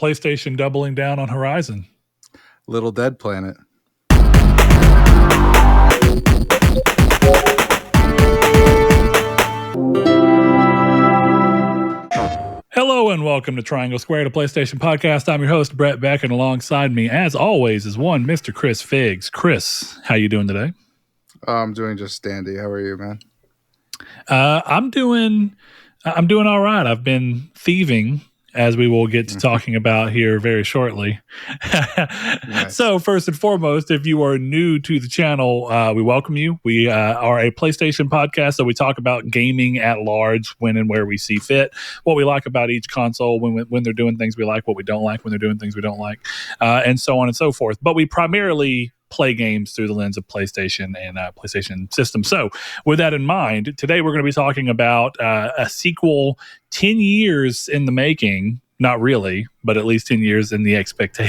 PlayStation doubling down on Horizon. LittleBigPlanet. Hello and welcome to Triangle Square, the PlayStation podcast. I'm your host, Brett Beck, and alongside me, as always, is one Mr. Chris Figs. Chris, how you doing today? I'm doing just dandy. How are you, man? I'm doing all right. I've been thieving, as we will get to talking about here very shortly. Nice. So first and foremost, if you are new to the channel, we welcome you. We are a PlayStation podcast, so we talk about gaming at large, when and where we see fit, what we like about each console, when they're doing things we like, what we don't like when they're doing things we don't like, and so on and so forth. But we primarily play games through the lens of PlayStation and PlayStation system. So with that in mind, today we're going to be talking about a sequel 10 years in the making. Not really, but at least 10 years in the expecting.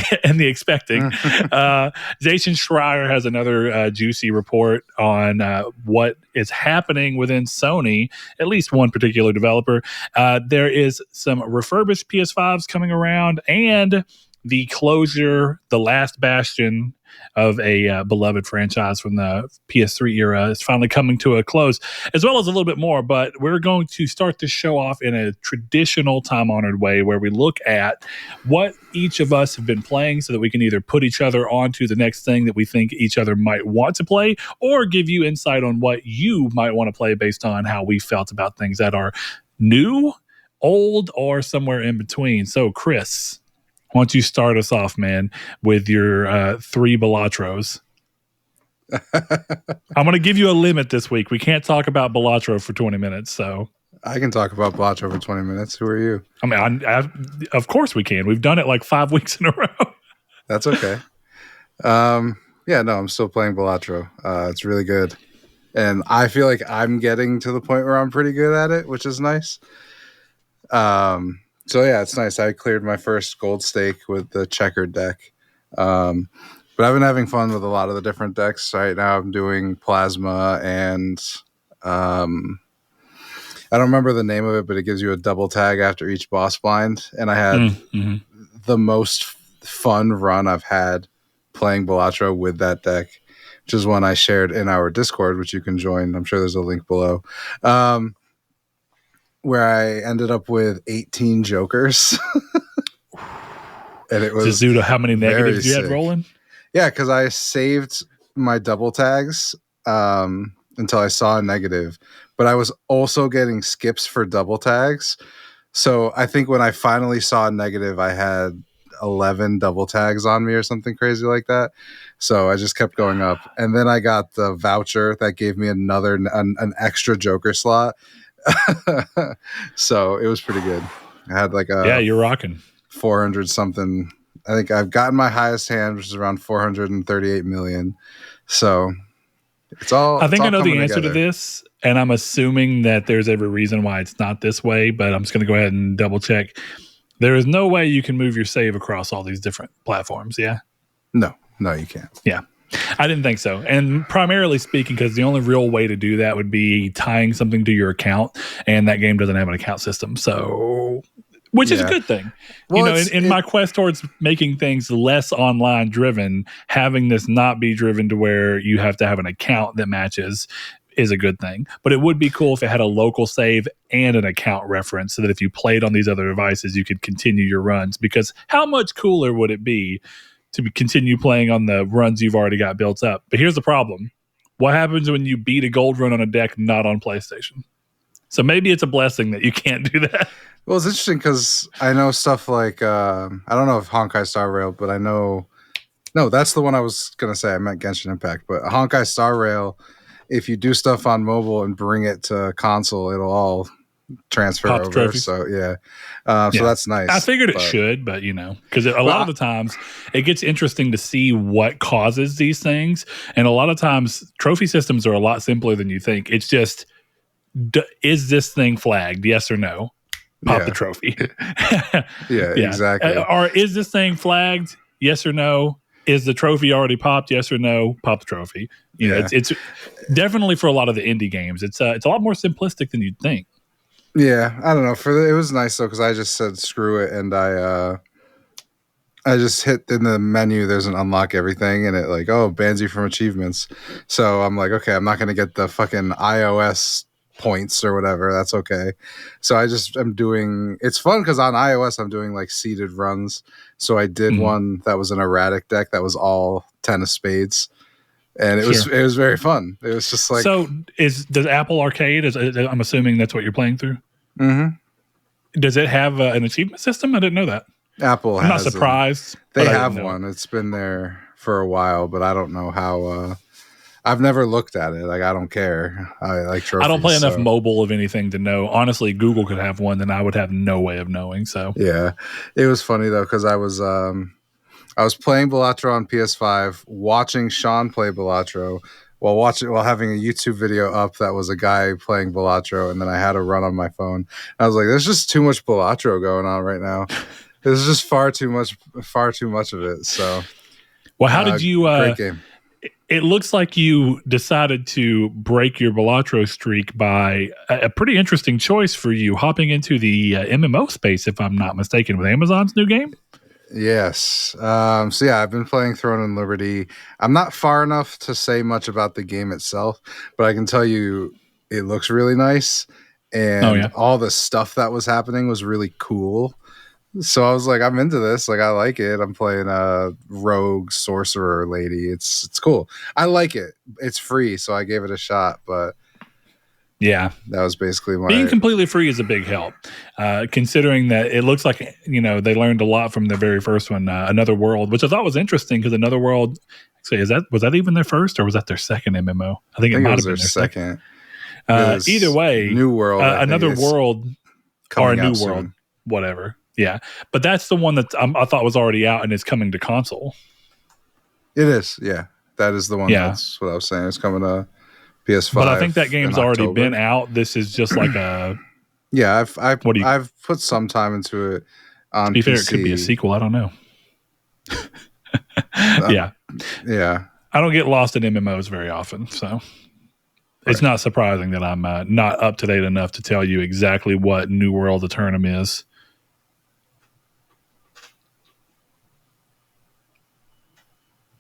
Jason Schreier has another juicy report on what is happening within Sony, at least one particular developer. There is some refurbished PS5s coming around, and the closure, the last bastion of a beloved franchise from the PS3 era is finally coming to a close, as well as a little bit more. But we're going to start the show off in a traditional time-honored way where we look at what each of us have been playing so that we can either put each other onto the next thing that we think each other might want to play, or give you insight on what you might want to play based on how we felt about things that are new, old, or somewhere in between. So, Chris, why don't you start us off, man, with your 3 Balatros? I'm going to give you a limit this week. We can't talk about Balatro for 20 minutes, so. I can talk about Balatro for 20 minutes. Who are you? I mean, of course we can. We've done it like 5 weeks in a row. That's okay. I'm still playing Balatro. It's really good. And I feel like I'm getting to the point where I'm pretty good at it, which is nice. So yeah, it's nice. I cleared my first gold stake with the checkered deck. But I've been having fun with a lot of the different decks. Right now I'm doing Plasma and I don't remember the name of it, but it gives you a double tag after each boss blind. And I had the most fun run I've had playing Balatro with that deck, which is one I shared in our Discord, which you can join. I'm sure there's a link below. Where I ended up with 18 jokers. And it was due to how many negatives you had rolling? Yeah, because I saved my double tags until I saw a negative. But I was also getting skips for double tags. So I think when I finally saw a negative, I had 11 double tags on me or something crazy like that. So I just kept going up. And then I got the voucher that gave me an extra joker slot. So it was pretty good. I had like you're rocking 400 something. I think I've gotten my highest hand, which is around 438 million. So it's all. I think I know the answer together to this, and I'm assuming that there's every reason why it's not this way, but I'm just going to go ahead and double check. There is no way you can move your save across all these different platforms. Yeah. No, you can't. Yeah. I didn't think so. And primarily speaking, because the only real way to do that would be tying something to your account, and that game doesn't have an account system. So, which is a good thing. Well, in my quest towards making things less online driven, having this not be driven to where you have to have an account that matches is a good thing. But it would be cool if it had a local save and an account reference so that if you played on these other devices, you could continue your runs. Because how much cooler would it be to continue playing on the runs you've already got built up? But here's the problem. What happens when you beat a gold run on a deck not on PlayStation? So maybe it's a blessing that you can't do that. Well, it's interesting because I know stuff like, I don't know if Honkai Star Rail, but I know... No, that's the one I was going to say. I meant Genshin Impact. But Honkai Star Rail, if you do stuff on mobile and bring it to console, it'll all transfer Pop over. trophies. So yeah. So that's nice. I figured it should, but because a lot of the times it gets interesting to see what causes these things. And a lot of times trophy systems are a lot simpler than you think. It's just, is this thing flagged? Yes or no? Pop the trophy. Yeah, exactly. Or is this thing flagged? Yes or no? Is the trophy already popped? Yes or no? Pop the trophy. It's definitely for a lot of the indie games. It's a lot more simplistic than you'd think. Yeah, I don't know. It was nice though because I just said screw it, and I I just hit in the menu. There's an unlock everything, and it like, oh, bans you from achievements. So I'm like, okay, I'm not gonna get the fucking iOS points or whatever. That's okay. So I'm doing. It's fun because on iOS I'm doing like seeded runs. So I did one that was an erratic deck that was all 10 of spades, and it was very fun. It was just like. So does Apple Arcade? I'm assuming that's what you're playing through. Mm-hmm. Does it have an achievement system? I didn't know that. Apple I'm not surprised. They have one. It's been there for a while, but I don't know how. I've never looked at it. Like, I don't care. I like trophies. I don't play enough mobile of anything to know. Honestly, Google could have one, then I would have no way of knowing. So yeah, it was funny though because I was playing Balatro on PS5, watching Sean play Balatro while having a YouTube video up that was a guy playing Balatro, and then I had a run on my phone. I was like, "There's just too much Balatro going on right now." There's just far too much of it. So, well, how did you? Great game. It looks like you decided to break your Balatro streak by a pretty interesting choice for you, hopping into the MMO space, if I'm not mistaken, with Amazon's new game. Yes. So yeah, I've been playing Throne and Liberty. I'm not far enough to say much about the game itself, but I can tell you it looks really nice, and all the stuff that was happening was really cool. So I was like, I'm into this. Like, I like it. I'm playing a rogue sorcerer lady. It's cool. I like it. It's free, so I gave it a shot. But yeah, that was basically being completely free is a big help. Considering that it looks like they learned a lot from the very first one, Another World, which I thought was interesting because Another World. Actually, was that even their first or was that their second MMO? I think it might have been their second. Either way, New World, Another World, or a New World, whatever. Yeah, but that's the one that I thought was already out and is coming to console. It is, yeah. That is the one. Yeah. That's what I was saying. It's coming to PS5. But I think that game's already been out. This is just like a. Yeah, I've put some time into it. On to be PC. fair, it could be a sequel. I don't know. Yeah. I don't get lost in MMOs very often, so it's not surprising that I'm not up to date enough to tell you exactly what New World Eternum is.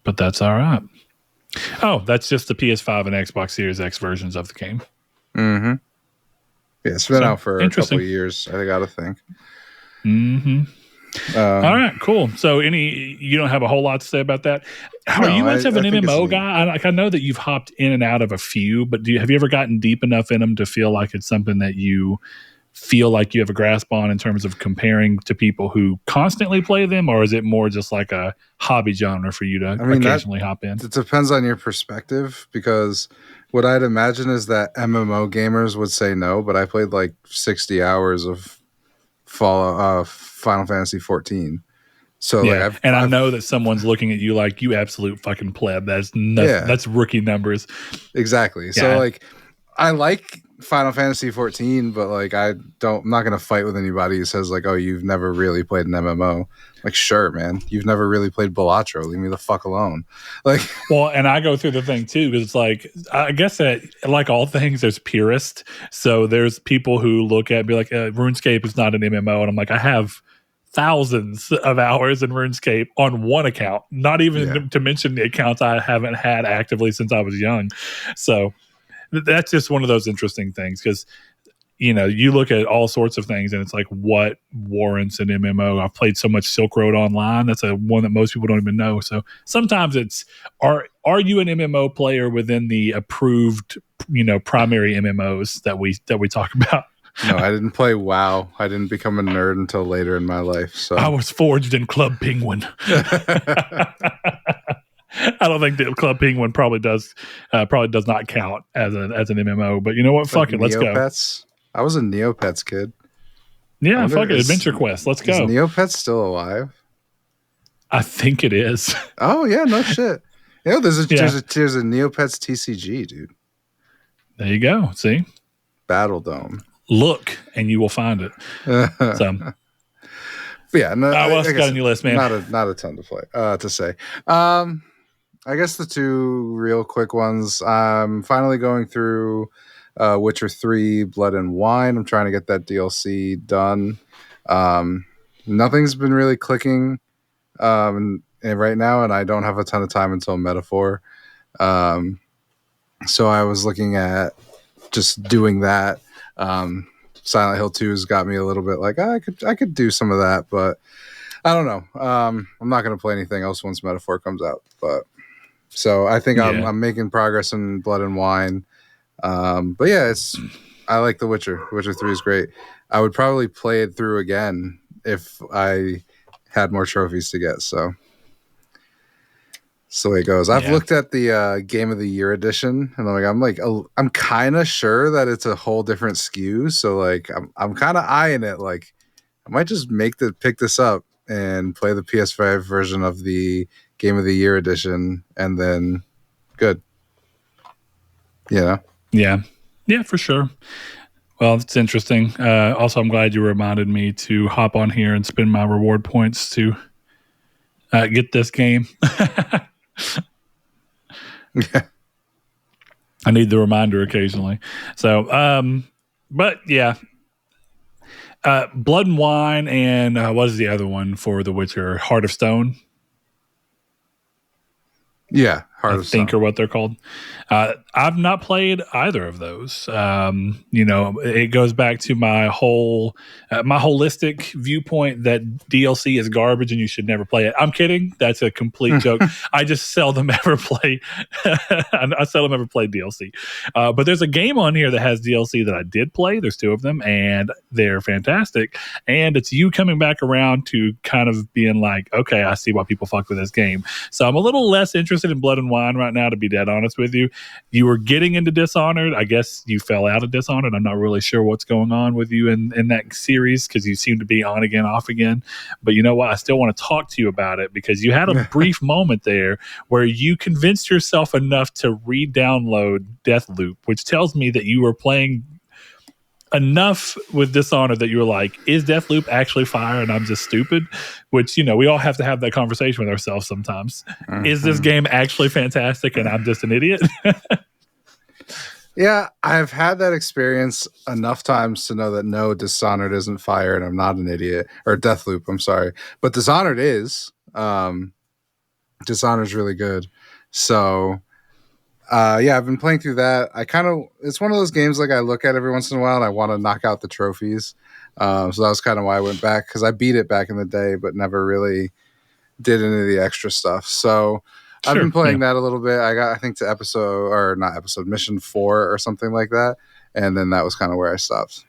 But that's all right. Oh, that's just the PS5 and Xbox Series X versions of the game. Mm-hmm. Yeah, it's been out for a couple of years, I gotta think. Mm-hmm. All right, cool. So you don't have a whole lot to say about that? Are you much of an MMO guy? I know that you've hopped in and out of a few, but have you ever gotten deep enough in them to feel like it's something that you feel like you have a grasp on in terms of comparing to people who constantly play them, or is it more just like a hobby genre for you to occasionally hop in? It depends on your perspective, because what I'd imagine is that MMO gamers would say no, but I played like 60 hours of Final Fantasy 14. So yeah, I know that someone's looking at you like, you absolute fucking pleb. That's rookie numbers. Exactly. Yeah. So like, I like Final Fantasy 14, but like I'm not gonna fight with anybody who says like, oh, you've never really played an MMO. Like, sure, man, you've never really played Balatro. Leave me the fuck alone. Like, well, and I go through the thing too, because it's like, I guess that like all things, there's purists. So there's people who look at and be like, RuneScape is not an MMO, and I'm like, I have thousands of hours in RuneScape on one account, not even to mention the accounts I haven't had actively since I was young. So that's just one of those interesting things, because you look at all sorts of things and it's like, what warrants an MMO? I've played so much Silk Road Online. That's one that most people don't even know. So sometimes it's, are you an MMO player within the approved, primary MMOs that we talk about? No, I didn't play WoW. I didn't become a nerd until later in my life. So I was forged in Club Penguin. I don't think that Club Penguin probably does not count as an MMO. But you know what? Fuck it, let's go. Neopets? I was a Neopets kid. Yeah, fuck it. Adventure Quest. Let's go. Is Neopets still alive? I think it is. Oh yeah, no shit. There's a Neopets TCG, dude. There you go. See, Battle Dome. Look, and you will find it. So. Yeah, no. What else got on your list, man? Not a ton to play. To say. I guess the two real quick ones. I'm finally going through Witcher 3 Blood and Wine. I'm trying to get that DLC done. Nothing's been really clicking and right now, and I don't have a ton of time until Metaphor. So I was looking at just doing that. Silent Hill 2 has got me a little bit like I could do some of that, but I don't know. I'm not going to play anything else once Metaphor comes out. But so I think I'm making progress in Blood and Wine. But yeah, I like The Witcher. Witcher 3 is great. I would probably play it through again if I had more trophies to get. So that's the way it goes. I've looked at the Game of the Year edition, and I'm kind of sure that it's a whole different SKU. So like, I'm kind of eyeing it. Like, I might just pick this up and play the PS5 version of the Game of the Year edition, and then good. Yeah, for sure. Well, it's interesting. Also, I'm glad you reminded me to hop on here and spend my reward points to get this game. Yeah. I need the reminder occasionally. So, but yeah. Blood and Wine and what is the other one for The Witcher? Heart of Stone? Yeah, Heart of Stone. Or what they're called. I've not played either of those. It goes back to my holistic viewpoint that DLC is garbage and you should never play it. I'm kidding. That's a complete joke. I just seldom ever play. I seldom ever play DLC. But there's a game on here that has DLC that I did play. There's 2 of them, and they're fantastic. And it's you coming back around to kind of being like, okay, I see why people fuck with this game. So I'm a little less interested in Blood and Wine right now, to be dead honest with you. You were getting into Dishonored. I guess you fell out of Dishonored. I'm not really sure what's going on with you in that series, because you seem to be on again, off again. But you know what? I still want to talk to you about it, because you had a brief moment there where you convinced yourself enough to re-download Deathloop, which tells me that you were playing enough with Dishonored that you were like, is Deathloop actually fire and I'm just stupid? Which, we all have to have that conversation with ourselves sometimes. Mm-hmm. Is this game actually fantastic and I'm just an idiot? Yeah, I've had that experience enough times to know that no, Dishonored isn't fire and I'm not an idiot. Or Deathloop, I'm sorry. But Dishonored is. Dishonored's really good. So... I've been playing through that. It's one of those games like I look at every once in a while and I want to knock out the trophies. So that was kind of why I went back, because I beat it back in the day, but never really did any of the extra stuff. So I've been playing that a little bit. I got, I think, to mission 4 or something like that. And then that was kind of where I stopped.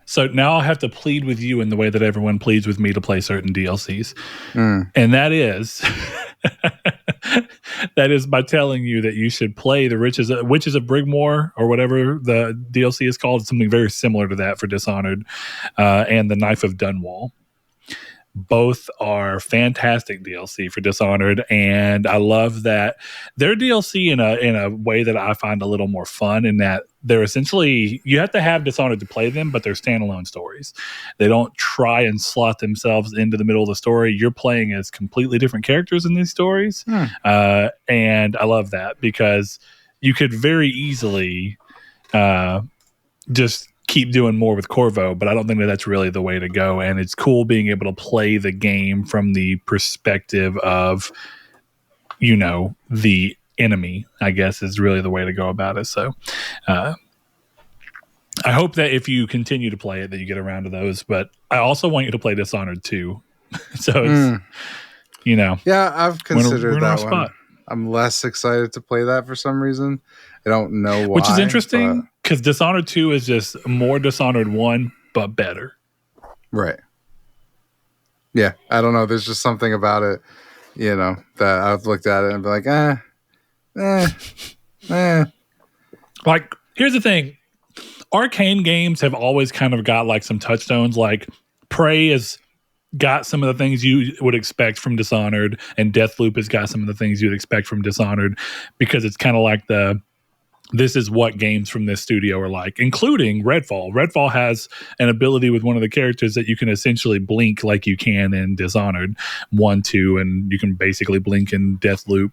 So now I'll have to plead with you in the way that everyone pleads with me to play certain DLCs. And that is... that is by telling you that you should play the Witches of Brigmore, or whatever the DLC is called. It's something very similar to that for Dishonored, and the Knife of Dunwall. Both are fantastic DLC for Dishonored, and I love that they're DLC in a way that I find a little more fun, in that they're essentially, you have to have Dishonored to play them, but they're standalone stories. They don't try and slot themselves into the middle of the story. You're playing as completely different characters in these stories, and I love that, because you could very easily just keep doing more with Corvo, but I don't think that that's really the way to go. And it's cool being able to play the game from the perspective of, the enemy, I guess, is really the way to go about it. So I hope that if you continue to play it, that you get around to those. But I also want you to play Dishonored 2. So it's, Yeah, I've considered that one. I'm less excited to play that for some reason. I don't know why. Which is interesting, because Dishonored 2 is just more Dishonored 1, but better. Right. Yeah, I don't know. There's just something about it, that I've looked at it and been like, Like, here's the thing. Arcane games have always kind of got like some touchstones. Like, Prey has got some of the things you would expect from Dishonored, and Deathloop has got some of the things you'd expect from Dishonored, because it's kind of like this is what games from this studio are like, including Redfall. Redfall has an ability with one of the characters that you can essentially blink like you can in Dishonored 1, 2, and you can basically blink in Deathloop.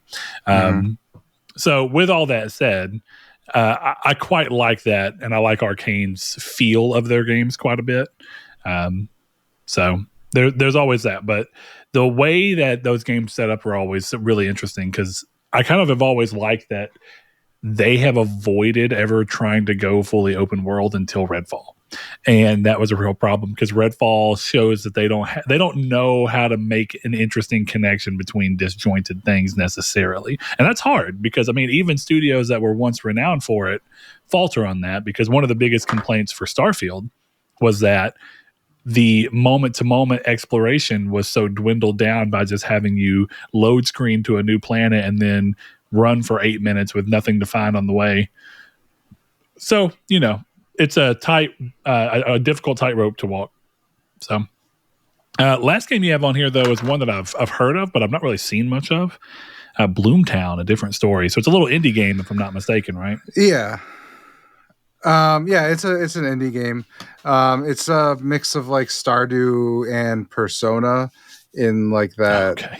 So with all that said, I quite like that, and I like Arcane's feel of their games quite a bit. So There's always that, but the way that those games set up are always really interesting because I kind of have always liked that they have avoided ever trying to go fully open world until Redfall. And that was a real problem because Redfall shows that they don't know how to make an interesting connection between disjointed things necessarily. And that's hard because, I mean, even studios that were once renowned for it falter on that because one of the biggest complaints for Starfield was that the moment-to-moment exploration was so dwindled down by just having you load screen to a new planet and then run for 8 minutes with nothing to find on the way. So, it's a difficult tightrope to walk. So, last game you have on here, though, is one that I've heard of, but I've not really seen much of. Bloomtown, A Different Story. So it's a little indie game, if I'm not mistaken, right? Yeah. It's an indie game. It's a mix of like Stardew and Persona in like that. Okay.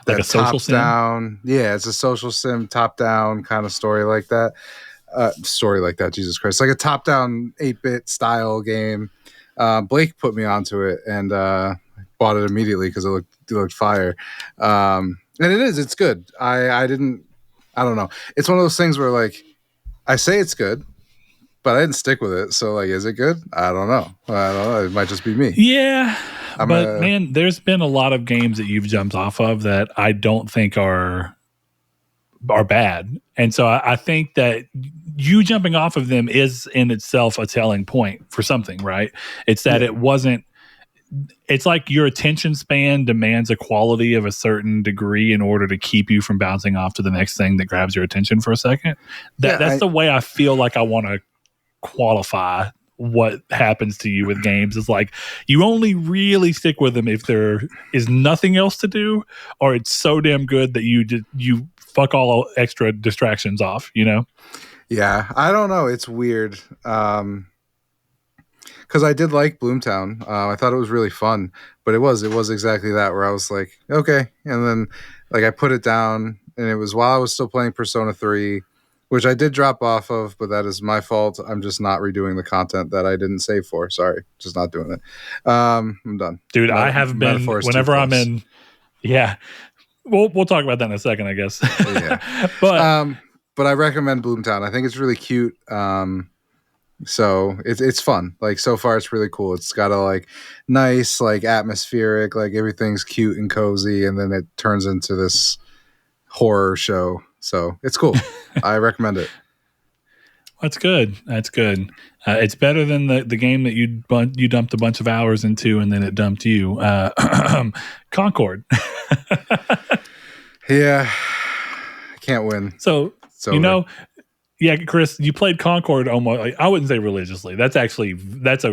Like a social sim? Down. Yeah, it's a social sim, top down kind of story like that. Jesus Christ. Like a top down 8-bit style game. Blake put me onto it and bought it immediately because it looked fire. And it's good. I don't know. It's one of those things where like I say it's good, but I didn't stick with it. So, like, is it good? I don't know. It might just be me. Yeah. Man, there's been a lot of games that you've jumped off of that I don't think are bad. And so I think that you jumping off of them is in itself a telling point for something, right? It's that it wasn't. It's like your attention span demands a quality of a certain degree in order to keep you from bouncing off to the next thing that grabs your attention for a second. That's the way I feel like I want to qualify what happens to you with games. Is like you only really stick with them if there is nothing else to do, or it's so damn good that you fuck all extra distractions off. Yeah, I don't know. It's weird. Because I did like Bloomtown. I thought it was really fun, but it was exactly that where I was like, okay, and then like I put it down, and it was while I was still playing Persona 3, which I did drop off of, but that is my fault. I'm just not redoing the content that I didn't save for. Sorry, just not doing it. I'm done, dude. I have been whenever I'm in. Yeah, we'll talk about that in a second, I guess. Yeah, but I recommend Bloomtown. I think it's really cute. So it's fun. Like so far, it's really cool. It's got a like nice, like atmospheric, like everything's cute and cozy, and then it turns into this horror show. So it's cool. I recommend it. That's good. It's better than the game that you dumped a bunch of hours into, and then it dumped you. Concord. Yeah, I can't win. So yeah, Chris, you played Concord almost. Like, I wouldn't say religiously. That's a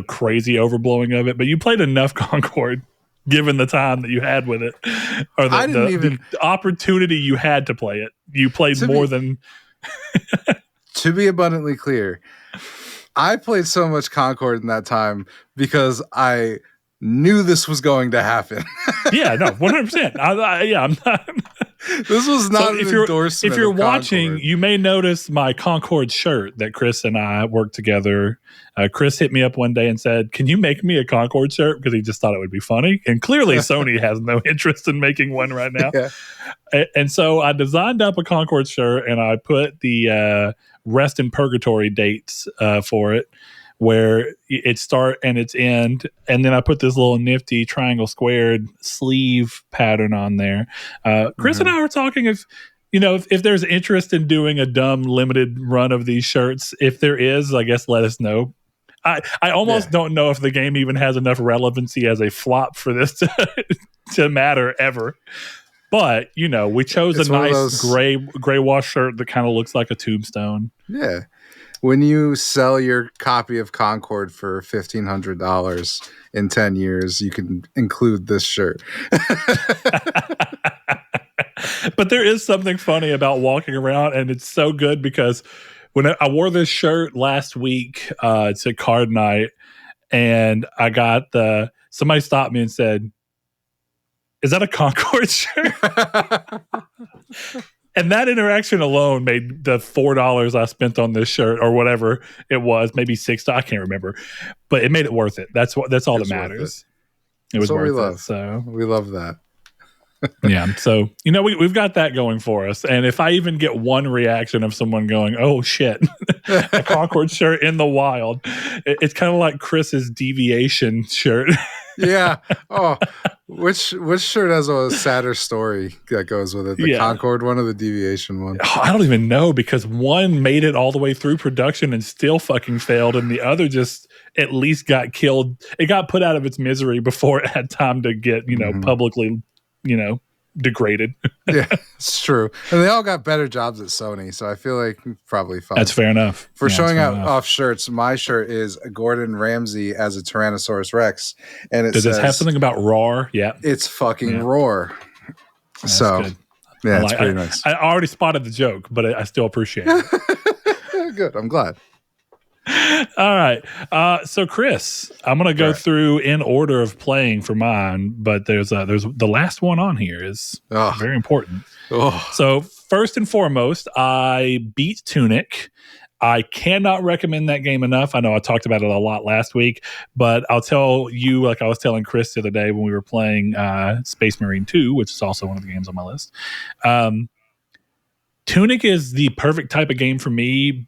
crazy overblowing of it. But you played enough Concord, given the time that you had with it, or the opportunity you had to play it. You played more than. To be abundantly clear, I played so much Concord in that time because I knew this was going to happen. Yeah, no, 100%. I'm not. This was not an endorsement. If you're watching, you may notice my Concord shirt that Chris and I worked together. Chris hit me up one day and said, "Can you make me a Concord shirt?" Because he just thought it would be funny. And clearly Sony has no interest in making one right now. Yeah. And so I designed up a Concord shirt and I put the Rest in Purgatory dates for it, where it start and its end, and then I put this little nifty triangle squared sleeve pattern on there. Chris and I were talking if there's interest in doing a dumb limited run of these shirts. If there is, I guess let us know. I almost don't know if the game even has enough relevancy as a flop for this to matter ever. But we chose a nice gray wash shirt that kind of looks like a tombstone. Yeah. When you sell your copy of Concord for $1,500 in 10 years, you can include this shirt. But there is something funny about walking around, and it's so good because when I wore this shirt last week to card night, and I got somebody stopped me and said, "Is that a Concord shirt?" And that interaction alone made the $4 I spent on this shirt, or whatever it was, maybe $6. I can't remember, but it made it worth it. That's all that matters. It was That's what we worth love. it. So We love that. yeah. So, we've got that going for us. And if I even get one reaction of someone going, oh shit, a Concord shirt in the wild, it's kind of like Chris's deviation shirt. Yeah. Oh, which shirt has a sadder story that goes with it? The Concord one or the Deviation one? I don't even know, because one made it all the way through production and still fucking failed, and the other just at least got killed. It got put out of its misery before it had time to get, publicly, degraded. Yeah, it's true. And they all got better jobs at Sony, so I feel like probably fine. That's fair enough. For showing off shirts, my shirt is Gordon Ramsay as a Tyrannosaurus Rex, and it does says, this have something about roar? Yeah, it's fucking roar. That's so good. yeah, it's pretty nice. I already spotted the joke, but I still appreciate it. Good, I'm glad. All right. So Chris, I'm going to go through in order of playing for mine, but there's the last one on here is very important. So first and foremost, I beat Tunic. I cannot recommend that game enough. I know I talked about it a lot last week, but I'll tell you, like I was telling Chris the other day when we were playing Space Marine 2, which is also one of the games on my list. Tunic is the perfect type of game for me.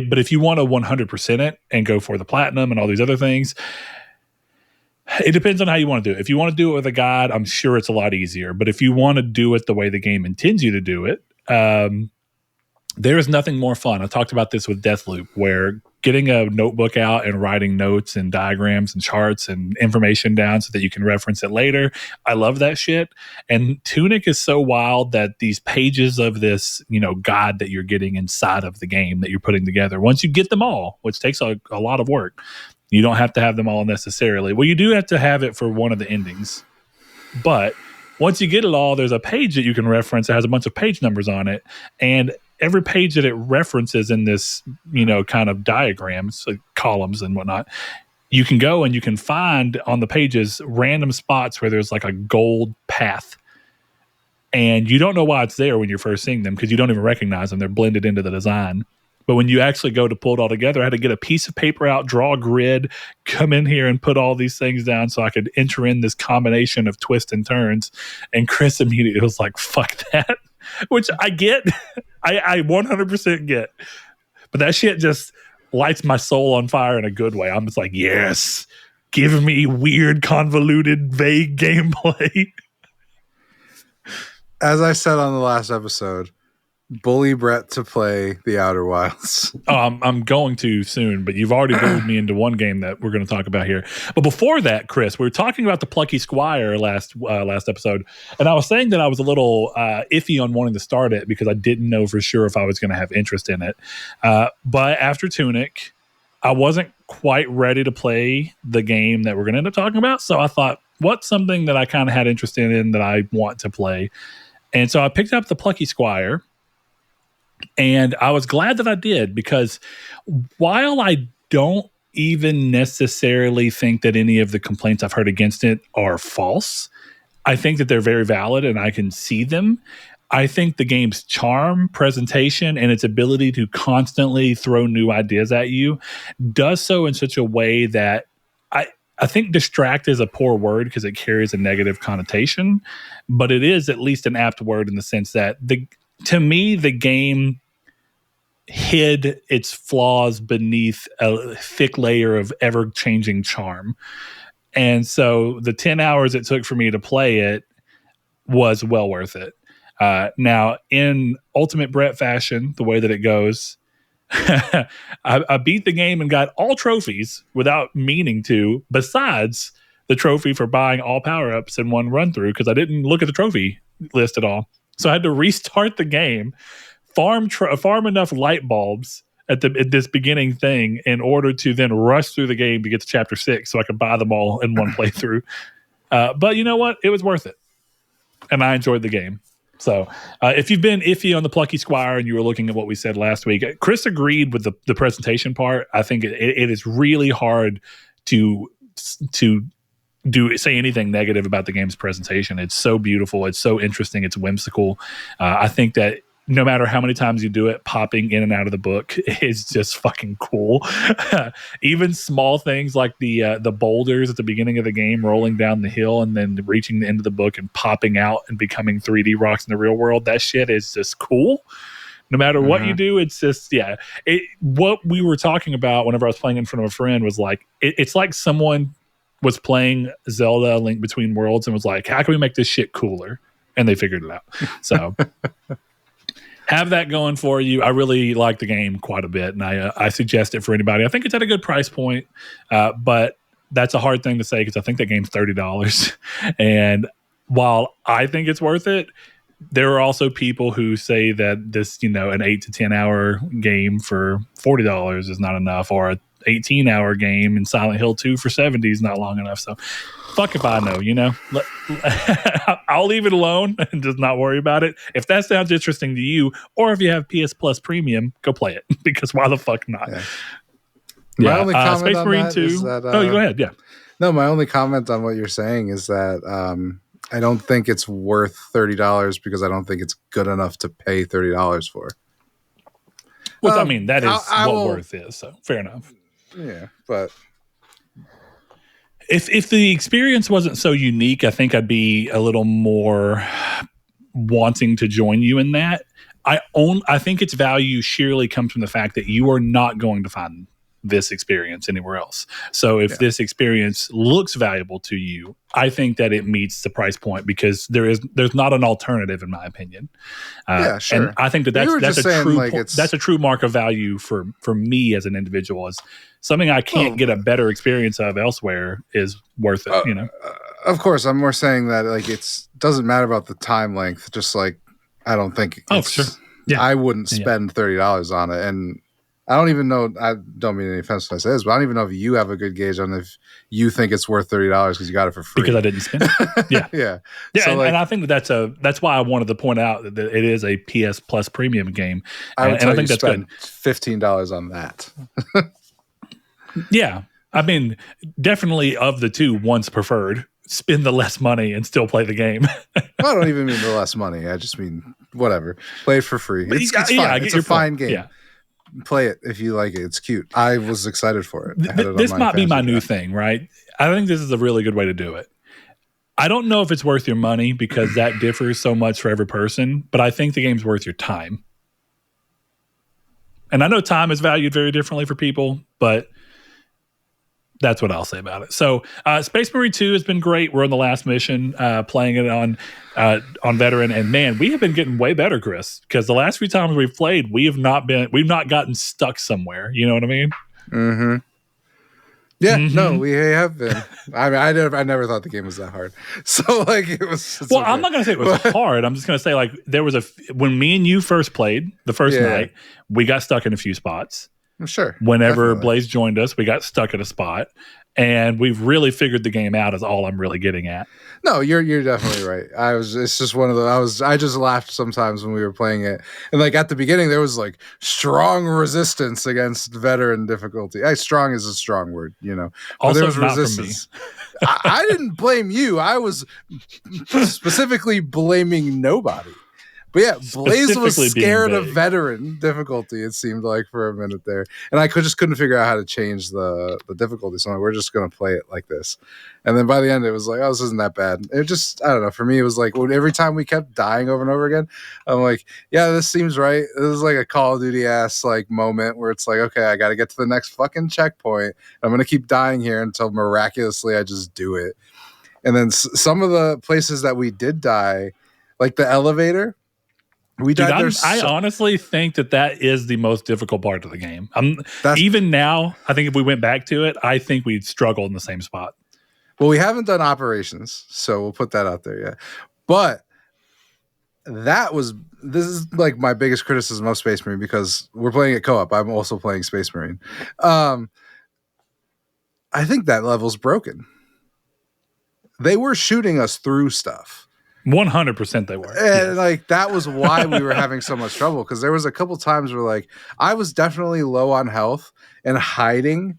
But if you want to 100% it and go for the platinum and all these other things, it depends on how you want to do it. If you want to do it with a guide, I'm sure it's a lot easier. But if you want to do it the way the game intends you to do it, there is nothing more fun. I talked about this with Deathloop, where getting a notebook out and writing notes and diagrams and charts and information down so that you can reference it later. I love that shit. And Tunic is so wild that these pages of this, guide that you're getting inside of the game that you're putting together, once you get them all, which takes a lot of work, you don't have to have them all necessarily. Well, you do have to have it for one of the endings. But once you get it all, there's a page that you can reference that has a bunch of page numbers on it. And every page that it references in this, kind of diagrams, like columns and whatnot, you can go and you can find on the pages random spots where there's like a gold path. And you don't know why it's there when you're first seeing them, because you don't even recognize them. They're blended into the design. But when you actually go to pull it all together, I had to get a piece of paper out, draw a grid, come in here and put all these things down so I could enter in this combination of twists and turns. And Chris immediately was like, fuck that. Which I get. I 100% get. But that shit just lights my soul on fire in a good way. I'm just like, yes, give me weird, convoluted, vague gameplay. As I said on the last episode, bully Brett to play the Outer Wilds. Oh, I'm going to soon, but you've already bullied me into one game that we're going to talk about here. But before that, Chris, we were talking about the Plucky Squire last episode, and I was saying that I was a little iffy on wanting to start it because I didn't know for sure if I was going to have interest in it. But after Tunic, I wasn't quite ready to play the game that we're going to end up talking about, so I thought, what's something that I kind of had interest in that I want to play? And so I picked up the Plucky Squire. And I was glad that I did, because while I don't even necessarily think that any of the complaints I've heard against it are false, I think that they're very valid and I can see them. I think the game's charm, presentation, and its ability to constantly throw new ideas at you does so in such a way that I think distract is a poor word because it carries a negative connotation, but it is at least an apt word in the sense that to me, the game hid its flaws beneath a thick layer of ever-changing charm. And so the 10 hours it took for me to play it was well worth it. Now, in Ultimate Brett fashion, the way that it goes, I beat the game and got all trophies without meaning to, besides the trophy for buying all power-ups in one run-through, because I didn't look at the trophy list at all. So I had to restart the game, farm enough light bulbs at this beginning thing in order to then rush through the game to get to chapter 6 so I could buy them all in one playthrough. But you know what? It was worth it. And I enjoyed the game. So if you've been iffy on the Plucky Squire and you were looking at what we said last week, Chris agreed with the presentation part. I think it is really hard to say anything negative about the game's presentation. It's so beautiful. It's so interesting. It's whimsical. I think that no matter how many times you do it, popping in and out of the book is just fucking cool. Even small things like the boulders at the beginning of the game rolling down the hill and then reaching the end of the book and popping out and becoming 3D rocks in the real world, that shit is just cool. No matter what you do, it's just, what we were talking about whenever I was playing in front of a friend was like, it's like someone was playing Zelda Link Between Worlds and was like, how can we make this shit cooler? And they figured it out. So have that going for you. I really like the game quite a bit, and I suggest it for anybody. I think it's at a good price point, but that's a hard thing to say because I think that game's $30. And while I think it's worth it, there are also people who say that this, an 8 to 10 hour game for $40 is not enough, or a 18-hour game in Silent Hill 2 for $70 is not long enough. So fuck if I know, I'll leave it alone and just not worry about it. If that sounds interesting to you, or if you have PS Plus Premium, go play it, because why the fuck not? My only comment Space on Marine that 2. is that, you go ahead. Yeah. No, my only comment on what you're saying is that I don't think it's worth $30 because I don't think it's good enough to pay $30 for. Well, I mean, that is what worth is, so fair enough. Yeah, but if the experience wasn't so unique, I think I'd be a little more wanting to join you in that. I think its value sheerly comes from the fact that you are not going to find this experience anywhere else. So if this experience looks valuable to you, I think that it meets the price point because there's not an alternative, in my opinion. Sure. And I think that's a true mark of value for me as an individual. Is something I can't get a better experience of elsewhere is worth it. Of course, I'm more saying that it doesn't matter about the time length. Just like I don't think. For sure. Yeah. I wouldn't spend $30 on it, and I don't even know. I don't mean any offense when I say this, but I don't even know if you have a good gauge on if you think it's worth $30 because you got it for free. Because I didn't spend it. Yeah, yeah. So and I think that's why I wanted to point out that it is a PS Plus premium game. I would I think that's good. $15 on that. Yeah, I mean, definitely of the two, one's preferred. Spend the less money and still play the game. I don't even mean the less money. I just mean whatever. Play it for free. It's fine. It's a fine game. Yeah. Play it if you like it. It's cute. I was excited for it. This might be my new thing, right? I think this is a really good way to do it. I don't know if it's worth your money because that differs so much for every person, but I think the game's worth your time. And I know time is valued very differently for people, but that's what I'll say about it. So Space Marine 2 has been great. We're on the last mission, playing it on veteran, and man, we have been getting way better, Chris, because the last few times we've played, we've not gotten stuck somewhere. You know what I mean? Mm-hmm. Yeah, no, we have been. I mean, I never thought the game was that hard. So it was. Well, okay. I'm not gonna say it was hard. I'm just gonna say there was when me and you first played the first night, we got stuck in a few spots. Sure. Whenever definitely. Blaze joined us, we got stuck at a spot, and we've really figured the game out. Is all I'm really getting at. No, you're definitely right. It's just one of the. I just laughed sometimes when we were playing it, and at the beginning there was strong resistance against veteran difficulty. Strong is a strong word, but also, there was resistance. I didn't blame you. I was specifically blaming nobody. But yeah, Blaze was scared of veteran difficulty, it seemed like, for a minute there. And I just couldn't figure out how to change the difficulty. So we're just going to play it like this. And then by the end, it was this isn't that bad. It just, I don't know. For me, it was every time we kept dying over and over again, I'm like, yeah, this seems right. This is like a Call of Duty-ass moment where it's okay, I got to get to the next fucking checkpoint. I'm going to keep dying here until miraculously I just do it. And then some of the places that we did die, like the elevator, I honestly think that is the most difficult part of the game. Even now, I think if we went back to it, I think we'd struggle in the same spot. Well, we haven't done operations, so we'll put that out there yet. But this is my biggest criticism of Space Marine because we're playing it co-op. I'm also playing Space Marine. I think that level's broken. They were shooting us through stuff. 100% they were. And that was why we were having so much trouble, because there was a couple times where I was definitely low on health and hiding,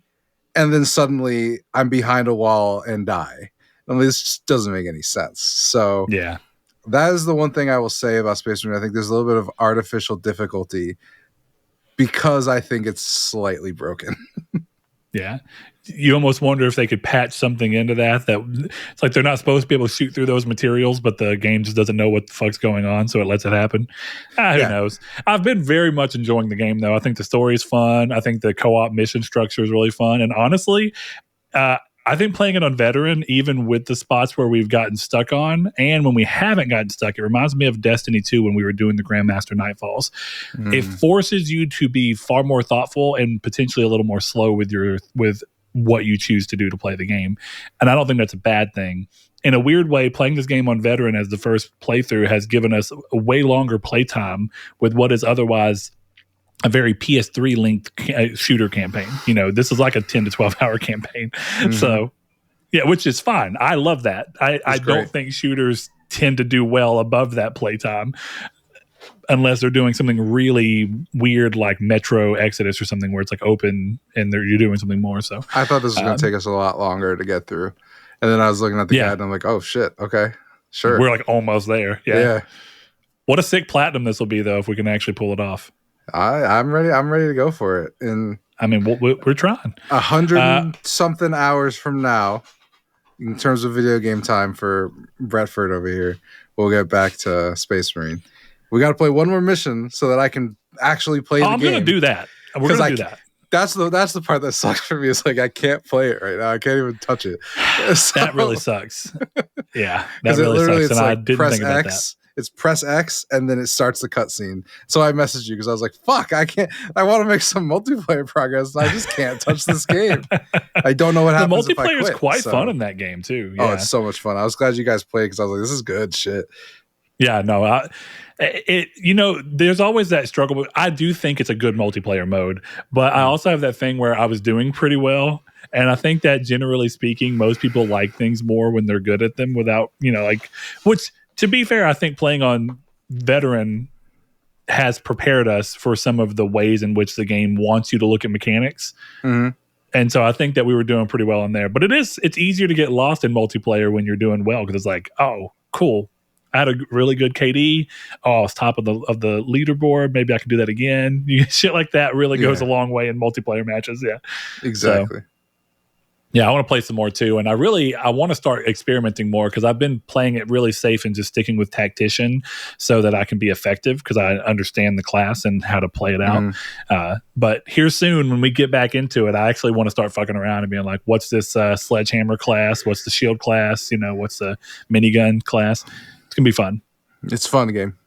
and then suddenly I'm behind a wall and die. I mean, this just doesn't make any sense. So yeah, that is the one thing I will say about Space Marine. I think there's a little bit of artificial difficulty because I think it's slightly broken. Yeah. You almost wonder if they could patch something into that it's like they're not supposed to be able to shoot through those materials, but the game just doesn't know what the fuck's going on, so it lets it happen. Who knows? I've been very much enjoying the game, though. I think the story is fun. I think the co-op mission structure is really fun. And honestly, I think playing it on veteran, even with the spots where we've gotten stuck on, and when we haven't gotten stuck, it reminds me of Destiny 2 when we were doing the Grandmaster Nightfalls. It forces you to be far more thoughtful and potentially a little more slow with what you choose to do to play the game. And I don't think that's a bad thing. In a weird way, playing this game on veteran as the first playthrough has given us a way longer playtime with what is otherwise a very PS3 linked shooter campaign. This is like a 10 to 12 hour campaign. So yeah, which is fine. I love that. I don't think shooters tend to do well above that playtime unless they're doing something really weird like Metro Exodus or something where it's like open and you're doing something more. So I thought this was going to take us a lot longer to get through. And then I was looking at the guide and I'm like, oh shit. Okay, sure. We're like almost there. Yeah. What a sick platinum this will be though, if we can actually pull it off. I'm ready. I'm ready to go for it. And I mean, we're trying. 100 something hours from now, in terms of video game time for Bretford over here, we'll get back to Space Marine. We got to play one more mission so that I can actually play the game. I'm going to do that. We're going to do that. That's the part that sucks for me. It's like I can't play it right now. I can't even touch it. So, that really sucks. Yeah, that really sucks. And I didn't think about that. It's press X and then it starts the cutscene. So I messaged you because I was like, fuck, I want to make some multiplayer progress. I just can't touch this game. I don't know what happens. The multiplayer is quite fun in that game too. Yeah. Oh, it's so much fun. I was glad you guys played because I was like, this is good shit. Yeah, no, there's always that struggle. I do think it's a good multiplayer mode, but I also have that thing where I was doing pretty well. And I think that generally speaking, most people like things more when they're good at them without, which, to be fair, I think playing on veteran has prepared us for some of the ways in which the game wants you to look at mechanics. Mm-hmm. And so I think that we were doing pretty well in there. But it's easier to get lost in multiplayer when you're doing well because it's like, oh, cool. I had a really good KD. Oh, I was top of the leaderboard. Maybe I can do that again. Shit like that really goes a long way in multiplayer matches. Yeah, exactly. So, yeah, I want to play some more too. And I want to start experimenting more because I've been playing it really safe and just sticking with tactician so that I can be effective because I understand the class and how to play it out. But here soon, when we get back into it, I actually want to start fucking around and being like, what's this sledgehammer class? What's the shield class? What's the minigun class? It's going to be fun. It's a fun game.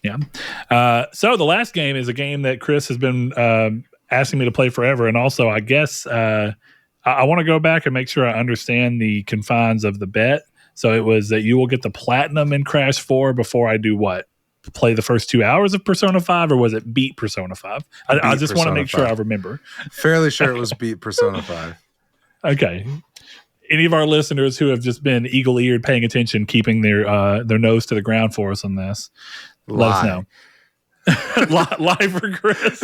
Yeah. So the last game is a game that Chris has been asking me to play forever. And also, I guess... I want to go back and make sure I understand the confines of the bet. So it was that you will get the platinum in Crash 4 before I do what? Play the first 2 hours of Persona 5, or was it beat Persona 5? I just want to make sure I remember. Fairly sure it was beat Persona 5. Okay. Any of our listeners who have just been eagle-eared paying attention, keeping their nose to the ground for us on this, let us know. Lie for Chris.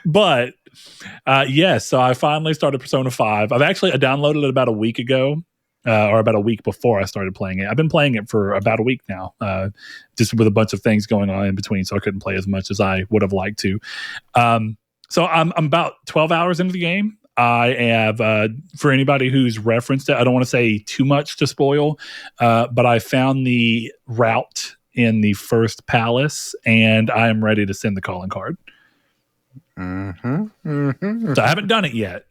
But yes, so I finally started Persona 5. I downloaded it about a week ago, or about a week before I started playing it. I've been playing it for about a week now, just with a bunch of things going on in between, so I couldn't play as much as I would have liked to. So I'm about 12 hours into the game. I have, for anybody who's referenced it, I don't want to say too much to spoil, but I found the route in the first palace, and I am ready to send the calling card. So I haven't done it yet,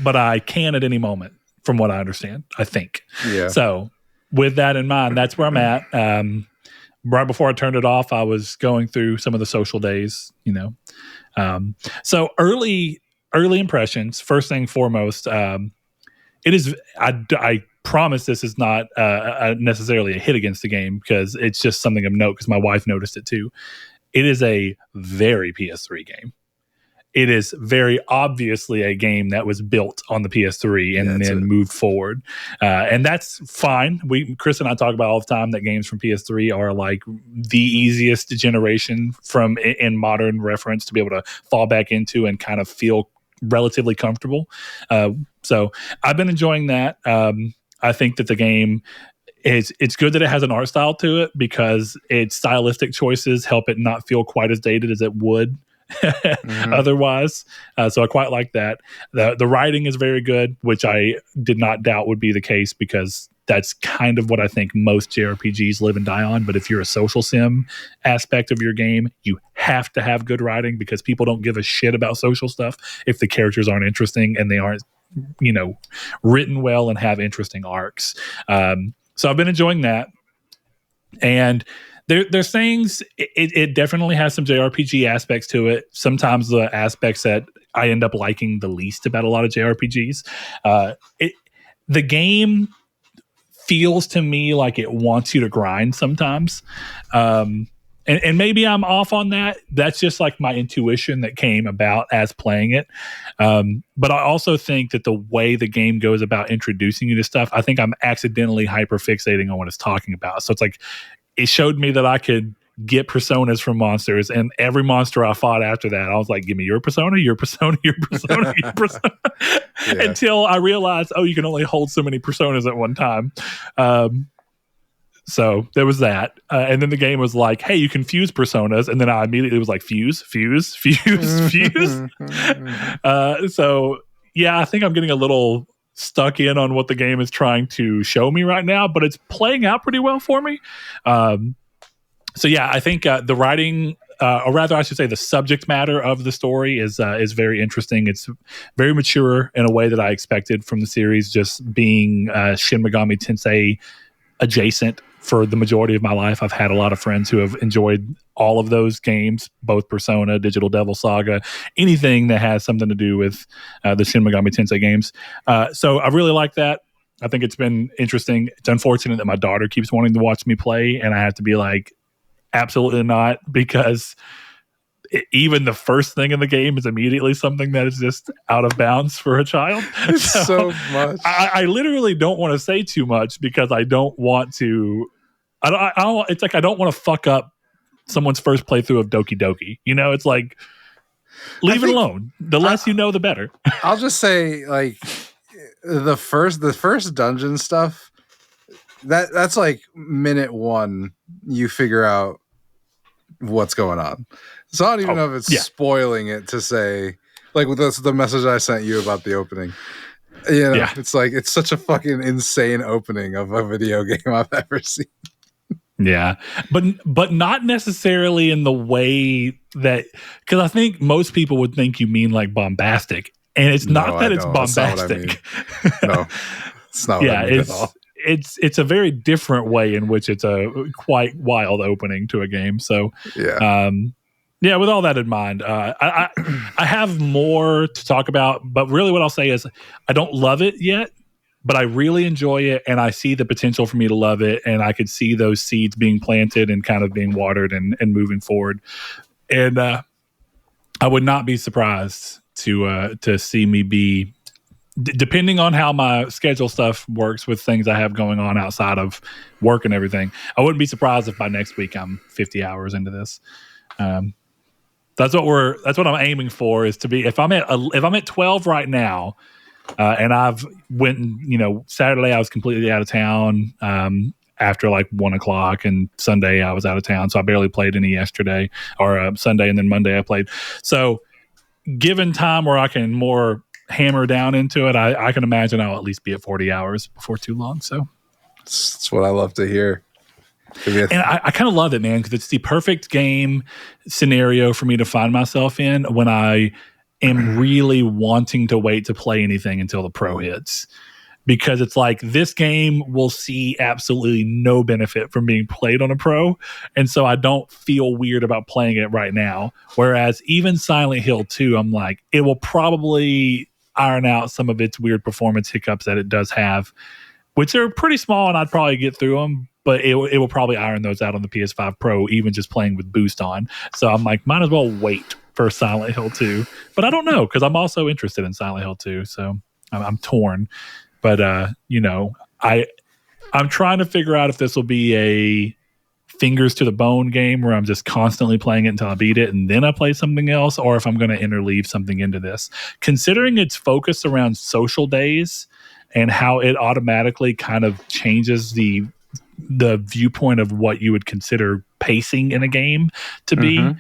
but I can at any moment, from what I understand, I think. Yeah. So with that in mind, that's where I'm at. Right before I turned it off, I was going through some of the social days, So early impressions. First thing foremost, it is. I promise this is not necessarily a hit against the game because it's just something of note because my wife noticed it too. It is a very PS3 game. It is very obviously a game that was built on the PS3 and then moved forward. And that's fine. Chris and I talk about all the time that games from PS3 are like the easiest generation in modern reference to be able to fall back into and kind of feel relatively comfortable. So I've been enjoying that. I think that the game it's good that it has an art style to it because its stylistic choices help it not feel quite as dated as it would otherwise. So I quite like that. The writing is very good, which I did not doubt would be the case because that's kind of what I think most JRPGs live and die on. But if you're a social sim aspect of your game, you have to have good writing because people don't give a shit about social stuff if the characters aren't interesting and they aren't, written well and have interesting arcs. So I've been enjoying that. And there's things, it definitely has some JRPG aspects to it. Sometimes the aspects that I end up liking the least about a lot of JRPGs. The game feels to me like it wants you to grind sometimes. And maybe I'm off on that. That's just like my intuition that came about as playing it. But I also think that the way the game goes about introducing you to stuff, I think I'm accidentally hyper fixating on what it's talking about. So it's like, it showed me that I could get personas from monsters, and every monster I fought after that, I was like, give me your persona, your persona, your persona, your persona. Until I realized, you can only hold so many personas at one time. So there was that. And then the game was like, hey, you can fuse personas. And then I immediately was like, fuse. So yeah, I think I'm getting a little stuck in on what the game is trying to show me right now, but it's playing out pretty well for me. So yeah, I think the writing, or rather I should say the subject matter of the story is very interesting. It's very mature in a way that I expected from the series, just being Shin Megami Tensei adjacent for the majority of my life. I've had a lot of friends who have enjoyed all of those games, both Persona, Digital Devil Saga, anything that has something to do with the Shin Megami Tensei games. So I really like that. I think it's been interesting. It's unfortunate that my daughter keeps wanting to watch me play, and I have to be like, absolutely not, because even the first thing in the game is immediately something that is just out of bounds for a child. It's so much. I literally don't want to say too much because I don't want to. I don't. It's like I don't want to fuck up someone's first playthrough of Doki Doki. It's like leave it alone. The less you know, the better. I'll just say, like the first dungeon stuff. That's like minute one. You figure out what's going on. So I don't even know if it's spoiling it to say, like, that's the message I sent you about the opening. It's like, it's such a fucking insane opening of a video game I've ever seen. Yeah, but not necessarily in the way that, because I think most people would think you mean like bombastic, and it's not that it's bombastic. No, it's not what I mean at all. It's a very different way in which it's a quite wild opening to a game. So with all that in mind, I have more to talk about, but really what I'll say is I don't love it yet, but I really enjoy it, and I see the potential for me to love it, and I could see those seeds being planted and kind of being watered and moving forward. And I would not be surprised to see me be, depending on how my schedule stuff works with things I have going on outside of work and everything, I wouldn't be surprised if by next week I'm 50 hours into this. That's what I'm aiming for, is to be, if I'm at 12 right now, and I've went, Saturday I was completely out of town, after like 1:00, and Sunday I was out of town. So I barely played any yesterday or Sunday, and then Monday I played. So given time where I can more hammer down into it, I can imagine I'll at least be at 40 hours before too long. So that's what I love to hear. And I kind of love it, man, because it's the perfect game scenario for me to find myself in when I am really wanting to wait to play anything until the pro hits. Because it's like, this game will see absolutely no benefit from being played on a pro. And so I don't feel weird about playing it right now. Whereas even Silent Hill 2, I'm like, it will probably iron out some of its weird performance hiccups that it does have, which are pretty small, and I'd probably get through them. But it will probably iron those out on the PS5 Pro, even just playing with boost on. So I'm like, might as well wait for Silent Hill 2. But I don't know, because I'm also interested in Silent Hill 2. So I'm torn. But, I'm trying to figure out if this will be a fingers to the bone game where I'm just constantly playing it until I beat it and then I play something else, or if I'm going to interleave something into this. Considering its focus around social days and how it automatically kind of changes the viewpoint of what you would consider pacing in a game to be.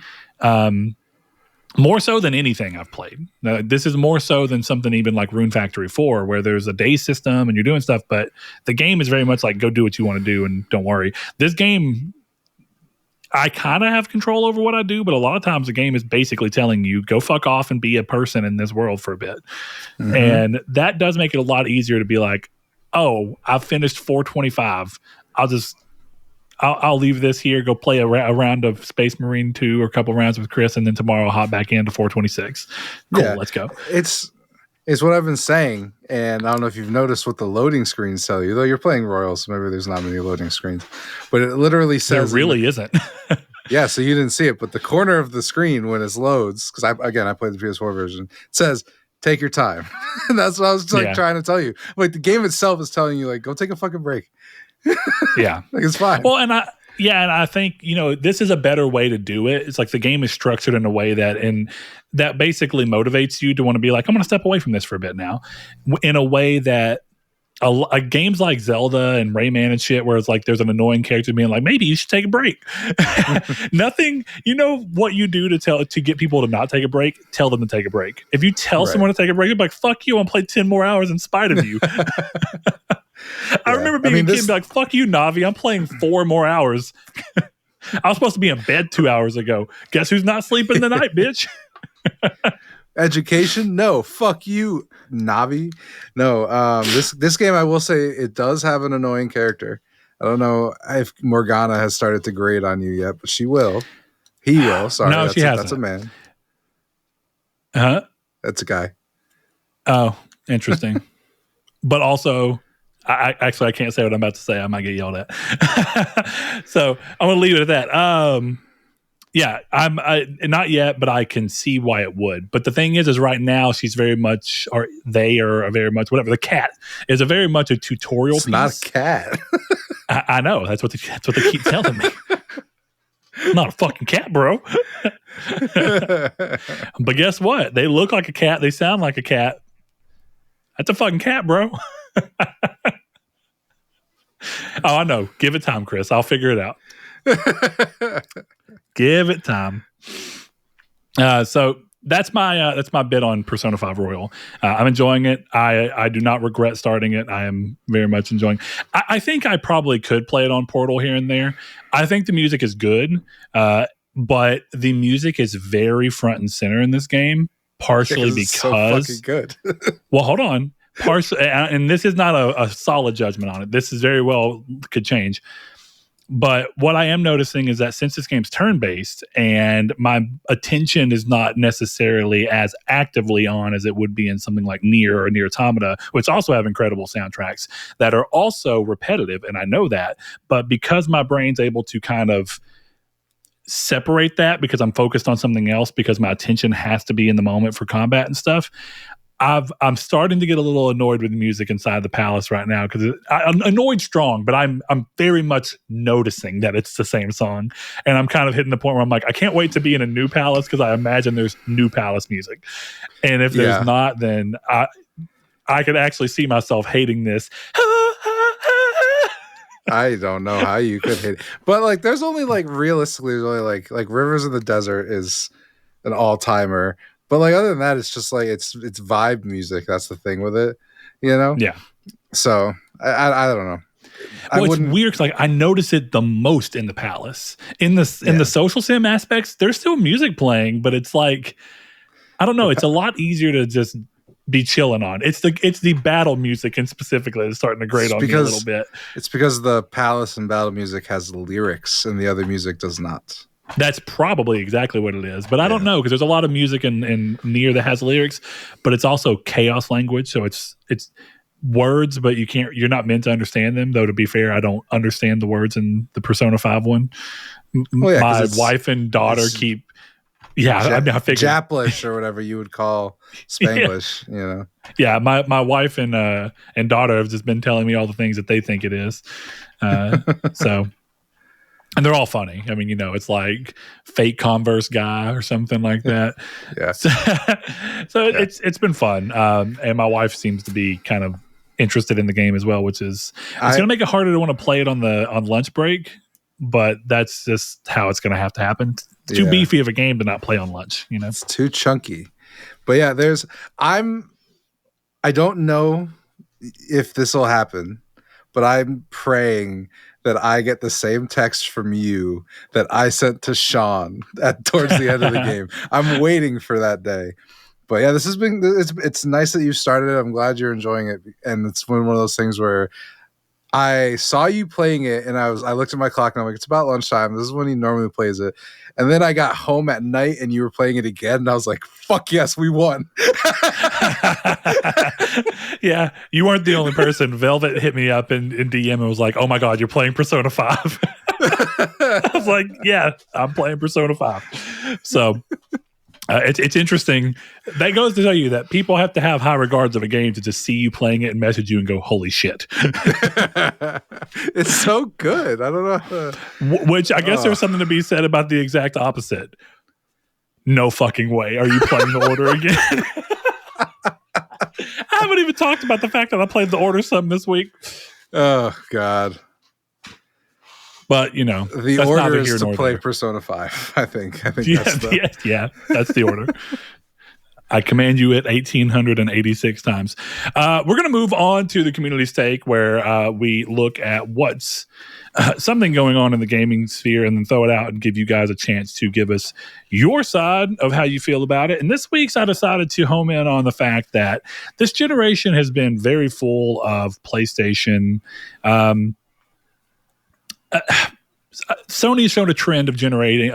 More so than anything I've played. This is more so than something even like Rune Factory 4, where there's a day system and you're doing stuff, but the game is very much like, go do what you want to do and don't worry. This game, I kind of have control over what I do, but a lot of times the game is basically telling you, go fuck off and be a person in this world for a bit. And that does make it a lot easier to be like, oh, I've finished 425. I'll leave this here, go play a round of Space Marine 2 or a couple rounds with Chris, and then tomorrow I'll hop back into 426. Cool, let's go. It's what I've been saying, and I don't know if you've noticed what the loading screens tell you, though you're playing Royal, so maybe there's not many loading screens, but it literally says... There really isn't. Yeah, so you didn't see it, but the corner of the screen when it loads, because I played the PS4 version, it says, take your time. And that's what I was trying to tell you. Like, the game itself is telling you, like, go take a fucking break. Yeah. Like, it's fine. Well, and I think, this is a better way to do it. It's like the game is structured in a way that basically motivates you to want to be like, I'm going to step away from this for a bit now, in a way that games like Zelda and Rayman and shit, where it's like there's an annoying character being like, maybe you should take a break. Nothing, what you do to get people to not take a break, tell them to take a break. If you tell someone to take a break, they're like, fuck you, I'm playing 10 more hours in spite of you. I remember being a kid and be like, fuck you, Navi, I'm playing 4 more hours. I was supposed to be in bed 2 hours ago. Guess who's not sleeping tonight, bitch? Education? No. Fuck you, Navi. No. This game, I will say, it does have an annoying character. I don't know if Morgana has started to grate on you yet, but she will. He will. Sorry. No, she hasn't. That's a man. Huh? That's a guy. Oh, interesting. But also... I can't say what I'm about to say. I might get yelled at. So I'm going to leave it at that. I'm not yet, but I can see why it would. But the thing is right now she's very much, or they are very much, whatever. The cat is very much a tutorial piece. Not a cat. I know. That's what they keep telling me. I'm not a fucking cat, bro. But guess what? They look like a cat. They sound like a cat. That's a fucking cat, bro. Oh, I know. Give it time, Chris. I'll figure it out. Give it time. So that's my bit on Persona 5 Royal. I'm enjoying it. I do not regret starting it. I am very much enjoying. I think I probably could play it on Portal here and there. I think the music is good, but the music is very front and center in this game. Partially because it's so fucking good. Well, hold on. And this is not a solid judgment on it. This is very well could change. But what I am noticing is that since this game's turn-based and my attention is not necessarily as actively on as it would be in something like Nier or Nier Automata, which also have incredible soundtracks that are also repetitive, and I know that. But because my brain's able to kind of separate that because I'm focused on something else, because my attention has to be in the moment for combat and stuff, I'm starting to get a little annoyed with the music inside the palace right now, because I'm annoyed strong, but I'm very much noticing that it's the same song, and I'm kind of hitting the point where I'm like, I can't wait to be in a new palace because I imagine there's new palace music, and if there's not, then I could actually see myself hating this. I don't know how you could hate it, but like, there's only like realistically, there's only like Rivers in the Desert is an all timer. But like, other than that, it's just like it's vibe music. That's the thing with it, Yeah. So I don't know. Well, it's weird because like I notice it the most in the palace. In the social sim aspects, there's still music playing, but it's like, I don't know. It's a lot easier to just be chilling on. It's the battle music, and specifically it's starting to grate on me a little bit. It's because the palace and battle music has lyrics and the other music does not. That's probably exactly what it is, but I don't know, because there's a lot of music in Nier that has lyrics, but it's also chaos language, so it's words, but you're not meant to understand them. Though, to be fair, I don't understand the words in the Persona 5 one. My wife and daughter keep I figured Japlish or whatever you would call Spanglish, Yeah, my wife and daughter have just been telling me all the things that they think it is. So. And they're all funny. I mean, it's like fake Converse guy or something like that. Yeah. So it's been fun. And my wife seems to be kind of interested in the game as well, which is it's going to make it harder to want to play it on lunch break. But that's just how it's going to have to happen. It's too beefy of a game to not play on lunch. You know, it's too chunky. But yeah, I don't know if this will happen, but I'm praying that I get the same text from you that I sent to Sean towards the end of the game. I'm waiting for that day. But yeah, this has been, it's nice that you started it. I'm glad you're enjoying it. And it's one of those things where I saw you playing it and I looked at my clock and I'm like, it's about lunchtime. This is when he normally plays it. And then I got home at night and you were playing it again. And I was like, fuck yes, we won. Yeah, you weren't the only person. Velvet hit me up in DM and was like, oh my God, you're playing Persona 5. I was like, yeah, I'm playing Persona 5. So it's interesting. That goes to tell you that people have to have high regards of a game to just see you playing it and message you and go, holy shit. It's so good. I don't know. Which I guess there's something to be said about the exact opposite. No fucking way. Are you playing the Order again? I haven't even talked about the fact that I played the Order some this week. Oh, God. But, you know, the order is to play Persona 5, I think. Yeah, that's the order. I command you it 1,886 times. We're going to move on to the community stake where we look at what's something going on in the gaming sphere and then throw it out and give you guys a chance to give us your side of how you feel about it. And this week's I decided to home in on the fact that this generation has been very full of PlayStation. Sony has shown a trend of generating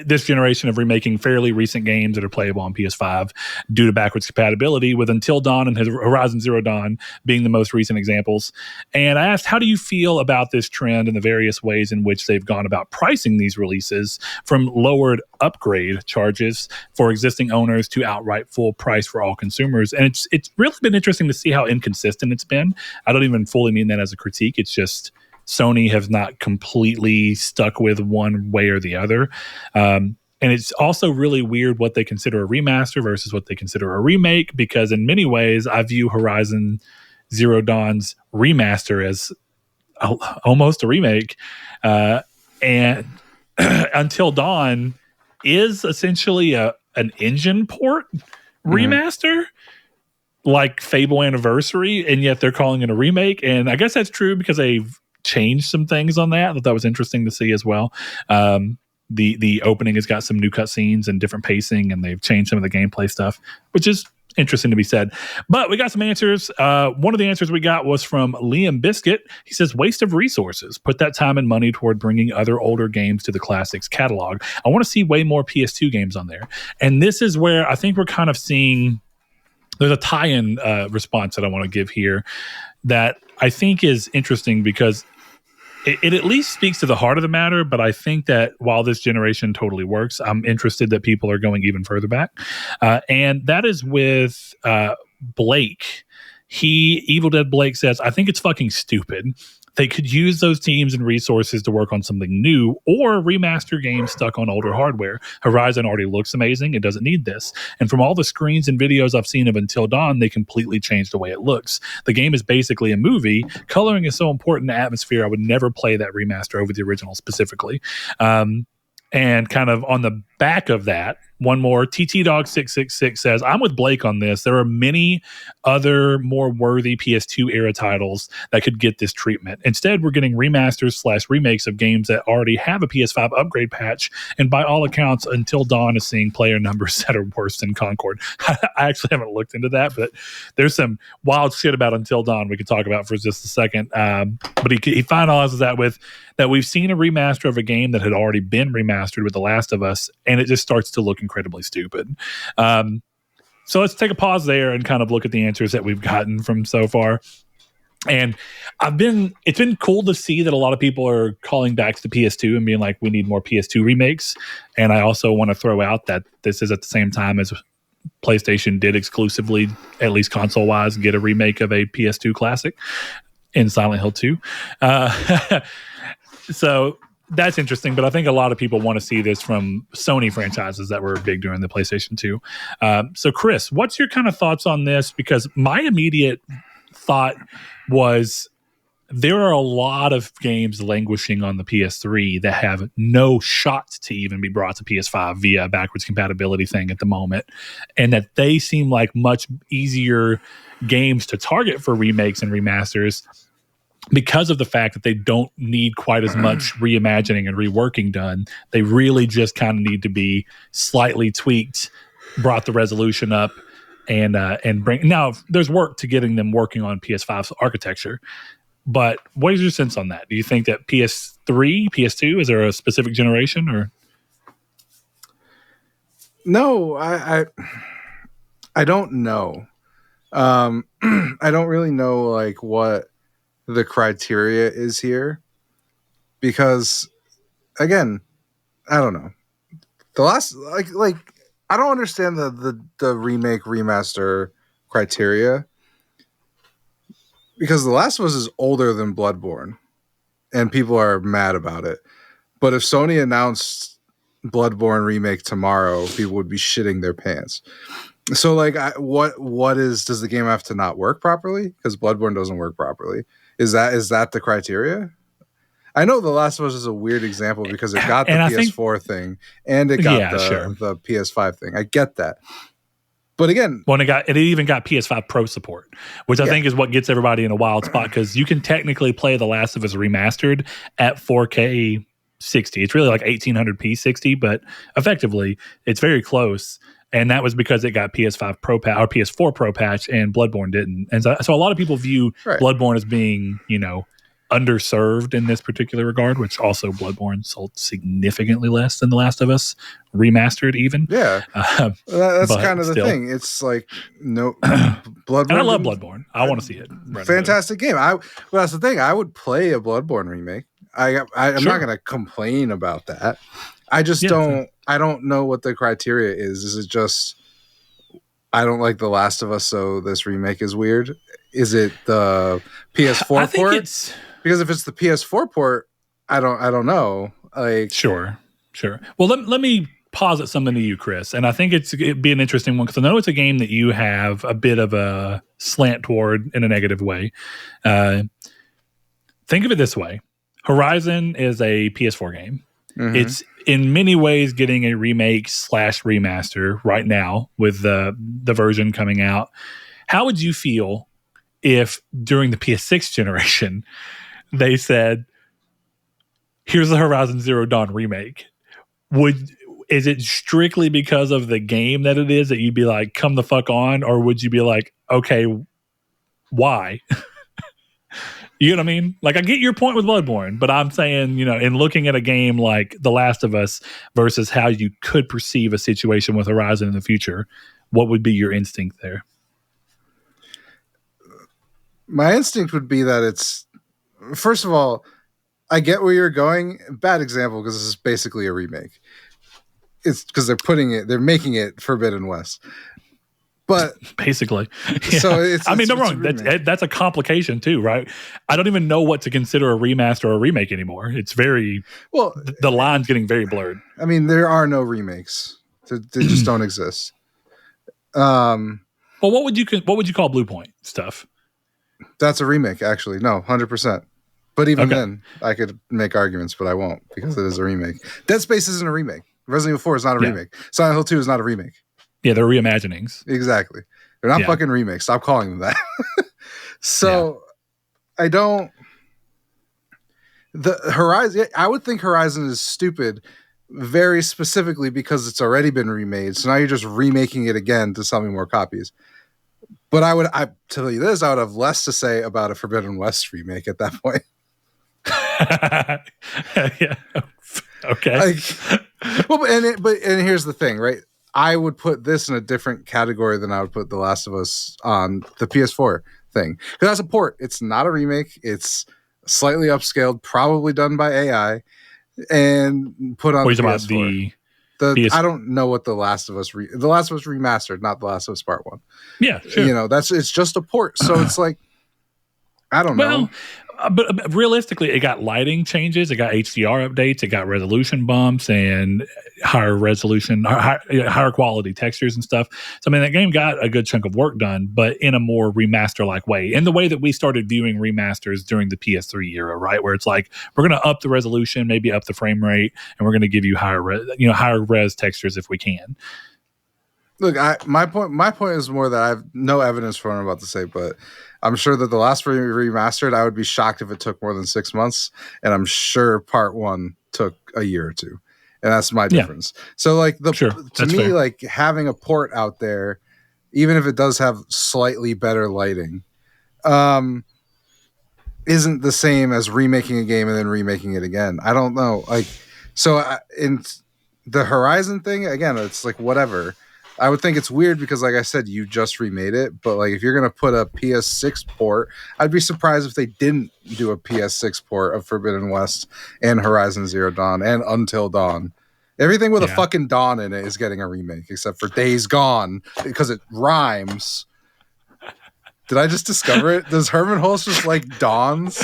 this generation of remaking fairly recent games that are playable on PS5 due to backwards compatibility, with Until Dawn and Horizon Zero Dawn being the most recent examples. And I asked, how do you feel about this trend and the various ways in which they've gone about pricing these releases, from lowered upgrade charges for existing owners to outright full price for all consumers? And it's really been interesting to see how inconsistent it's been. I don't even fully mean that as a critique. It's just Sony has not completely stuck with one way or the other. And it's also really weird what they consider a remaster versus what they consider a remake, because in many ways, I view Horizon Zero Dawn's remaster as almost a remake. And Until Dawn is essentially an engine port remaster. Like Fable Anniversary, and yet they're calling it a remake. And I guess that's true because they've changed some things on that. I thought that was interesting to see as well. The opening has got some new cutscenes and different pacing, and they've changed some of the gameplay stuff, which is interesting to be said. But we got some answers. One of the answers we got was from Liam Biscuit. He says, waste of resources. Put that time and money toward bringing other older games to the classics catalog. I want to see way more PS2 games on there. And this is where I think we're kind of seeing there's a tie-in response that I want to give here that I think is interesting, because it at least speaks to the heart of the matter. But I think that while this generation totally works, I'm interested that people are going even further back. And that is with Blake. Evil Dead Blake says, I think it's fucking stupid. They could use those teams and resources to work on something new or remaster games stuck on older hardware. Horizon already looks amazing. It doesn't need this. And from all the screens and videos I've seen of Until Dawn, they completely changed the way it looks. The game is basically a movie. Coloring is so important to atmosphere. I would never play that remaster over the original specifically. And kind of on the back of that, one more, TT Dog 666 says, I'm with Blake on this. There are many other more worthy PS2 era titles that could get this treatment. Instead, we're getting remasters/remakes of games that already have a PS5 upgrade patch. And by all accounts, Until Dawn is seeing player numbers that are worse than Concord. I actually haven't looked into that, but there's some wild shit about Until Dawn we could talk about for just a second. But he finalizes that with that we've seen a remaster of a game that had already been remastered with The Last of Us, and it just starts to look incredibly stupid. So let's take a pause there and kind of look at the answers that we've gotten from so far. And it's been cool to see that a lot of people are calling back to the PS2 and being like, we need more PS2 remakes. And I also want to throw out that this is at the same time as PlayStation did exclusively, at least console wise, get a remake of a PS2 classic in Silent Hill 2. So that's interesting, but I think a lot of people want to see this from Sony franchises that were big during the PlayStation 2. So Chris, what's your kind of thoughts on this? Because my immediate thought was there are a lot of games languishing on the PS3 that have no shot to even be brought to PS5 via a backwards compatibility thing at the moment, and that they seem like much easier games to target for remakes and remasters because of the fact that they don't need quite as much reimagining and reworking done. They really just kind of need to be slightly tweaked, brought the resolution up, and bring. Now, there's work to getting them working on PS5's architecture. But what is your sense on that? Do you think that PS3, PS2, is there a specific generation or? No, I don't know. I don't really know like what the criteria is here, because again, I don't know. The last like I don't understand the remake remaster criteria, because The Last of Us is older than Bloodborne and people are mad about it. But if Sony announced Bloodborne remake tomorrow, people would be shitting their pants. So like does the game have to not work properly? Because Bloodborne doesn't work properly. Is that the criteria? I know The Last of Us is a weird example because it got the PS4 thing and it got the PS5 thing. I get that. But again, it even got PS5 Pro support, which I think is what gets everybody in a wild spot, because you can technically play The Last of Us remastered at 4K 60. It's really like 1800p 60, but effectively it's very close. And that was because it got PS5 Pro patch or PS4 Pro patch, and Bloodborne didn't. And so a lot of people view Bloodborne as being, underserved in this particular regard, which also Bloodborne sold significantly less than The Last of Us remastered even. Yeah. That's kind of the thing. It's like, no, Bloodborne. And I love Bloodborne. I want to see it. Fantastic game. That's the thing. I would play a Bloodborne remake. I'm not going to complain about that. I just I don't know what the criteria is. Is it just, I don't like The Last of Us, so this remake is weird? Is it the PS4 port? Because if it's the PS4 port, I don't know. Like, sure. Well, let me posit something to you, Chris, and I think it'd be an interesting one, because I know it's a game that you have a bit of a slant toward in a negative way. Think of it this way: Horizon is a PS4 game. Mm-hmm. It's in many ways getting a remake / remaster right now with the version coming out. How would you feel if during the PS6 generation they said, here's the Horizon Zero Dawn remake? Is it strictly because of the game that it is that you'd be like, come the fuck on? Or would you be like, okay, why? You know what I mean? Like, I get your point with Bloodborne, but I'm saying, in looking at a game like The Last of Us versus how you could perceive a situation with Horizon in the future, what would be your instinct there? My instinct would be that it's, first of all, I get where you're going. Bad example, because this is basically a remake. It's because they're making it Forbidden West. But basically, yeah. So it's no wrong. That's a complication too, right? I don't even know what to consider a remaster or a remake anymore. It's very the line's getting very blurred. I mean, there are no remakes; they just don't exist. Well, what would you call Blue Point stuff? That's a remake, actually. No, 100%. But even then, I could make arguments, but I won't, because it is a remake. Dead Space isn't a remake. Resident Evil 4 is not a remake. Silent Hill 2 is not a remake. Yeah, they're reimaginings. Exactly. They're not fucking remakes. Stop calling them that. So, I don't... The Horizon... I would think Horizon is stupid very specifically because it's already been remade. So now you're just remaking it again to sell me more copies. But I tell you this, I would have less to say about a Forbidden West remake at that point. Yeah. Okay. But here's the thing, right? I would put this in a different category than I would put The Last of Us on the PS4 thing. Because that's a port. It's not a remake. It's slightly upscaled, probably done by AI, and put on the PS4. I don't know what The Last of Us The Last of Us remastered, not The Last of Us Part 1. Yeah, sure. It's just a port. So it's like, I don't know. But realistically, it got lighting changes, it got HDR updates, it got resolution bumps and higher resolution, higher quality textures and stuff. So I mean, that game got a good chunk of work done, but in a more remaster-like way, in the way that we started viewing remasters during the PS3 era, right? Where it's like we're going to up the resolution, maybe up the frame rate, and we're going to give you higher res textures if we can. Look, my point is more that I have no evidence for what I'm about to say, but I'm sure that the last remastered, I would be shocked if it took more than 6 months, and I'm sure part 1 took a year or two, and that's my difference. So, like, to me, fair. Like, having a port out there, even if it does have slightly better lighting, isn't the same as remaking a game and then remaking it again. I don't know, like, so in the Horizon thing, again, it's like whatever. I would think it's weird because, like I said, you just remade it. But like, if you're gonna put a PS6 port, I'd be surprised if they didn't do a PS6 port of Forbidden West and Horizon Zero Dawn and Until Dawn. Everything with a fucking Dawn in it is getting a remake, except for Days Gone because it rhymes. Did I just discover it? Does Herman Hulst just like Dawns?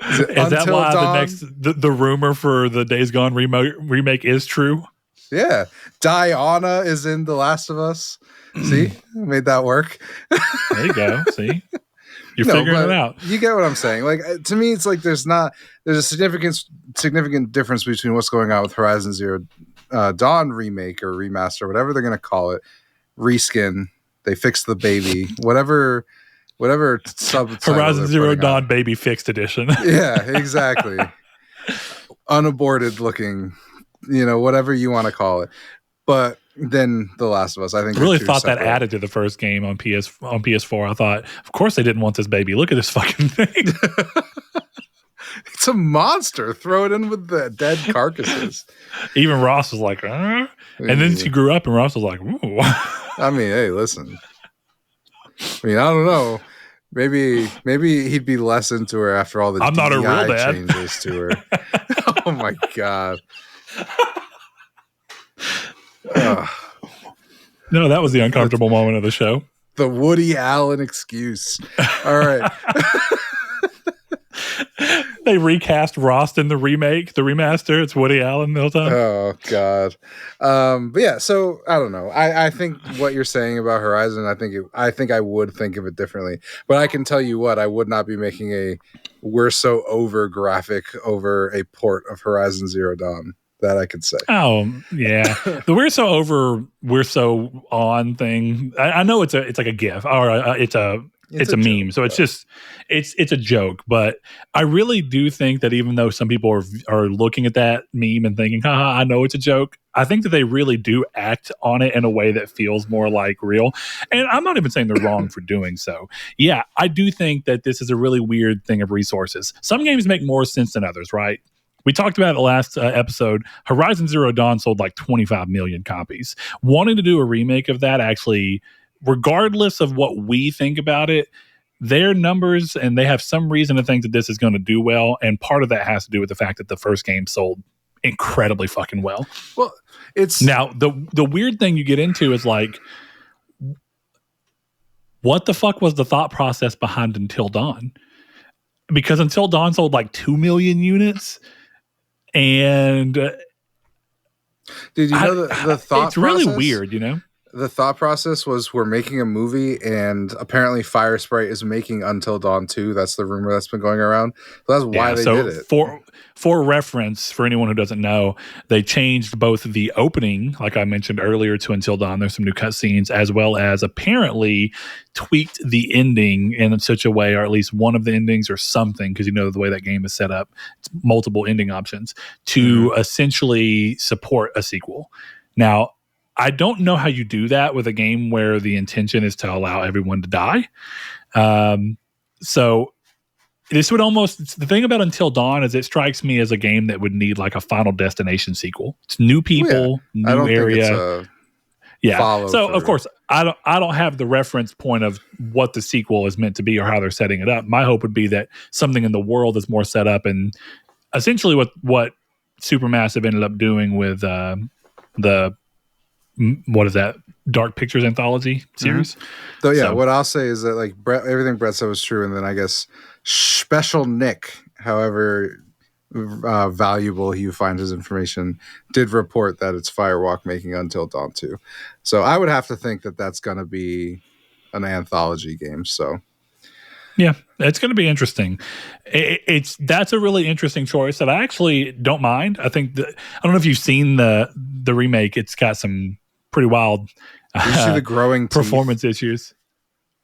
Is that why Dawn? the rumor for the Days Gone remake is true? Yeah, Diana is in The Last of Us. See, made that work. There you go. See, you're figuring it out. You get what I'm saying. Like, to me, it's like there's a significant difference between what's going on with Horizon Zero Dawn remake or remaster, whatever they're gonna call it, reskin. They fixed the baby, whatever Horizon Zero Dawn Baby Fixed Edition. Yeah, exactly. Unaborted looking. Whatever you want to call it. But then The Last of Us, I think. I really thought that added to the first game on PS4. I thought, of course they didn't want this baby. Look at this fucking thing. It's a monster. Throw it in with the dead carcasses. Even Ross was like, and then she grew up and Ross was like, ooh. I mean, hey, listen. I mean, I don't know. Maybe he'd be less into her after all the I'm not a real dad. Changes to her. Oh my God. No, that was the uncomfortable moment of the show. The Woody Allen excuse. All right. They recast Ross in the remaster. It's Woody Allen the whole time. Oh God. But yeah, so I don't know. I think what you're saying about Horizon, I think I would think of it differently. But I can tell you what, I would not be making we're so over graphic over a port of Horizon Zero Dawn. That I could say. Oh yeah, the we're so on thing. I know it's like a GIF or it's a meme. So it's just it's a joke. But I really do think that even though some people are looking at that meme and thinking, haha, I know it's a joke, I think that they really do act on it in a way that feels more like real. And I'm not even saying they're wrong for doing so. Yeah, I do think that this is a really weird thing of resources. Some games make more sense than others, right? We talked about it last episode. Horizon Zero Dawn sold like 25 million copies. Wanting to do a remake of that, actually, regardless of what we think about it, their numbers, and they have some reason to think that this is going to do well. And part of that has to do with the fact that the first game sold incredibly fucking well. Well, it's now the weird thing you get into is like, what the fuck was the thought process behind Until Dawn? Because Until Dawn sold like 2 million units. And did you know the thought it's really weird, The thought process was we're making a movie and apparently Fire Sprite is making Until Dawn 2. That's the rumor that's been going around. So that's why they did it. For reference, for anyone who doesn't know, they changed both the opening, like I mentioned earlier, to Until Dawn. There's some new cutscenes, as well as apparently tweaked the ending in such a way, or at least one of the endings or something, because the way that game is set up, it's multiple ending options, to essentially support a sequel. Now, I don't know how you do that with a game where the intention is to allow everyone to die. So this would almost, the thing about Until Dawn is it strikes me as a game that would need like a Final Destination sequel. It's new people, new area. So of course I don't have the reference point of what the sequel is meant to be or how they're setting it up. My hope would be that something in the world is more set up, and essentially what Supermassive ended up doing with the what is that? Dark Pictures anthology series. So yeah, what I'll say is that like everything Brett said was true, and then I guess Special Nick, however valuable he finds his information, did report that it's Firewalk making Until Dawn 2. So I would have to think that that's going to be an anthology game. So yeah, it's going to be interesting. That's a really interesting choice that I actually don't mind. I think I don't know if you've seen the remake. It's got some pretty wild. Did you see the growing performance issues?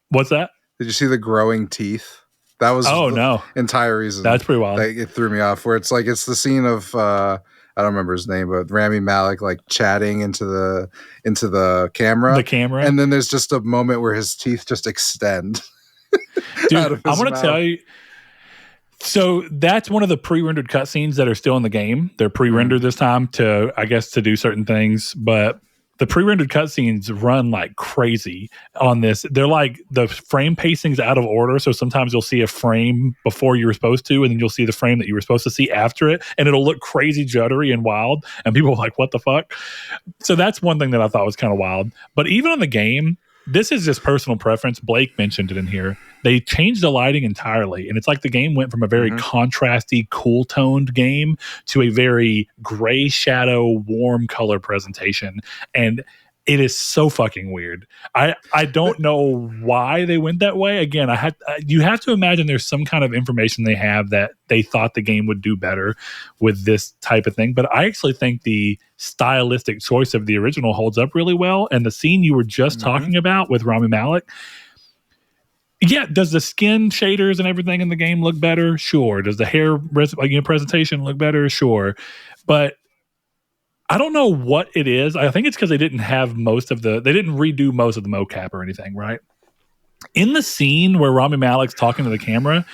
What's that? Did you see the growing teeth? That was no entire reason. That's pretty wild. It threw me off. Where it's the scene of I don't remember his name, but Rami Malek like chatting into the camera. The camera, and then there's just a moment where his teeth just extend. Dude, I'm gonna tell you. So that's one of the pre-rendered cutscenes that are still in the game. They're pre-rendered this time to do certain things, but the pre-rendered cutscenes run like crazy on this. They're like the frame pacing's out of order. So sometimes you'll see a frame before you were supposed to, and then you'll see the frame that you were supposed to see after it, and it'll look crazy juddery and wild. And people are like, what the fuck? So that's one thing that I thought was kind of wild. But even on the game, this is just personal preference. Blake mentioned it in here. They changed the lighting entirely, and it's like the game went from a very contrasty, cool-toned game to a very gray shadow, warm color presentation, and it is so fucking weird. I don't know why they went that way. Again, you have to imagine there's some kind of information they have that they thought the game would do better with this type of thing. But I actually think the stylistic choice of the original holds up really well. And the scene you were just talking about with Rami Malek, yeah, does the skin shaders and everything in the game look better? Sure. Does the hair presentation look better? Sure. But I don't know what it is. I think it's because they didn't redo most of the mocap or anything, right? In the scene where Rami Malek's talking to the camera,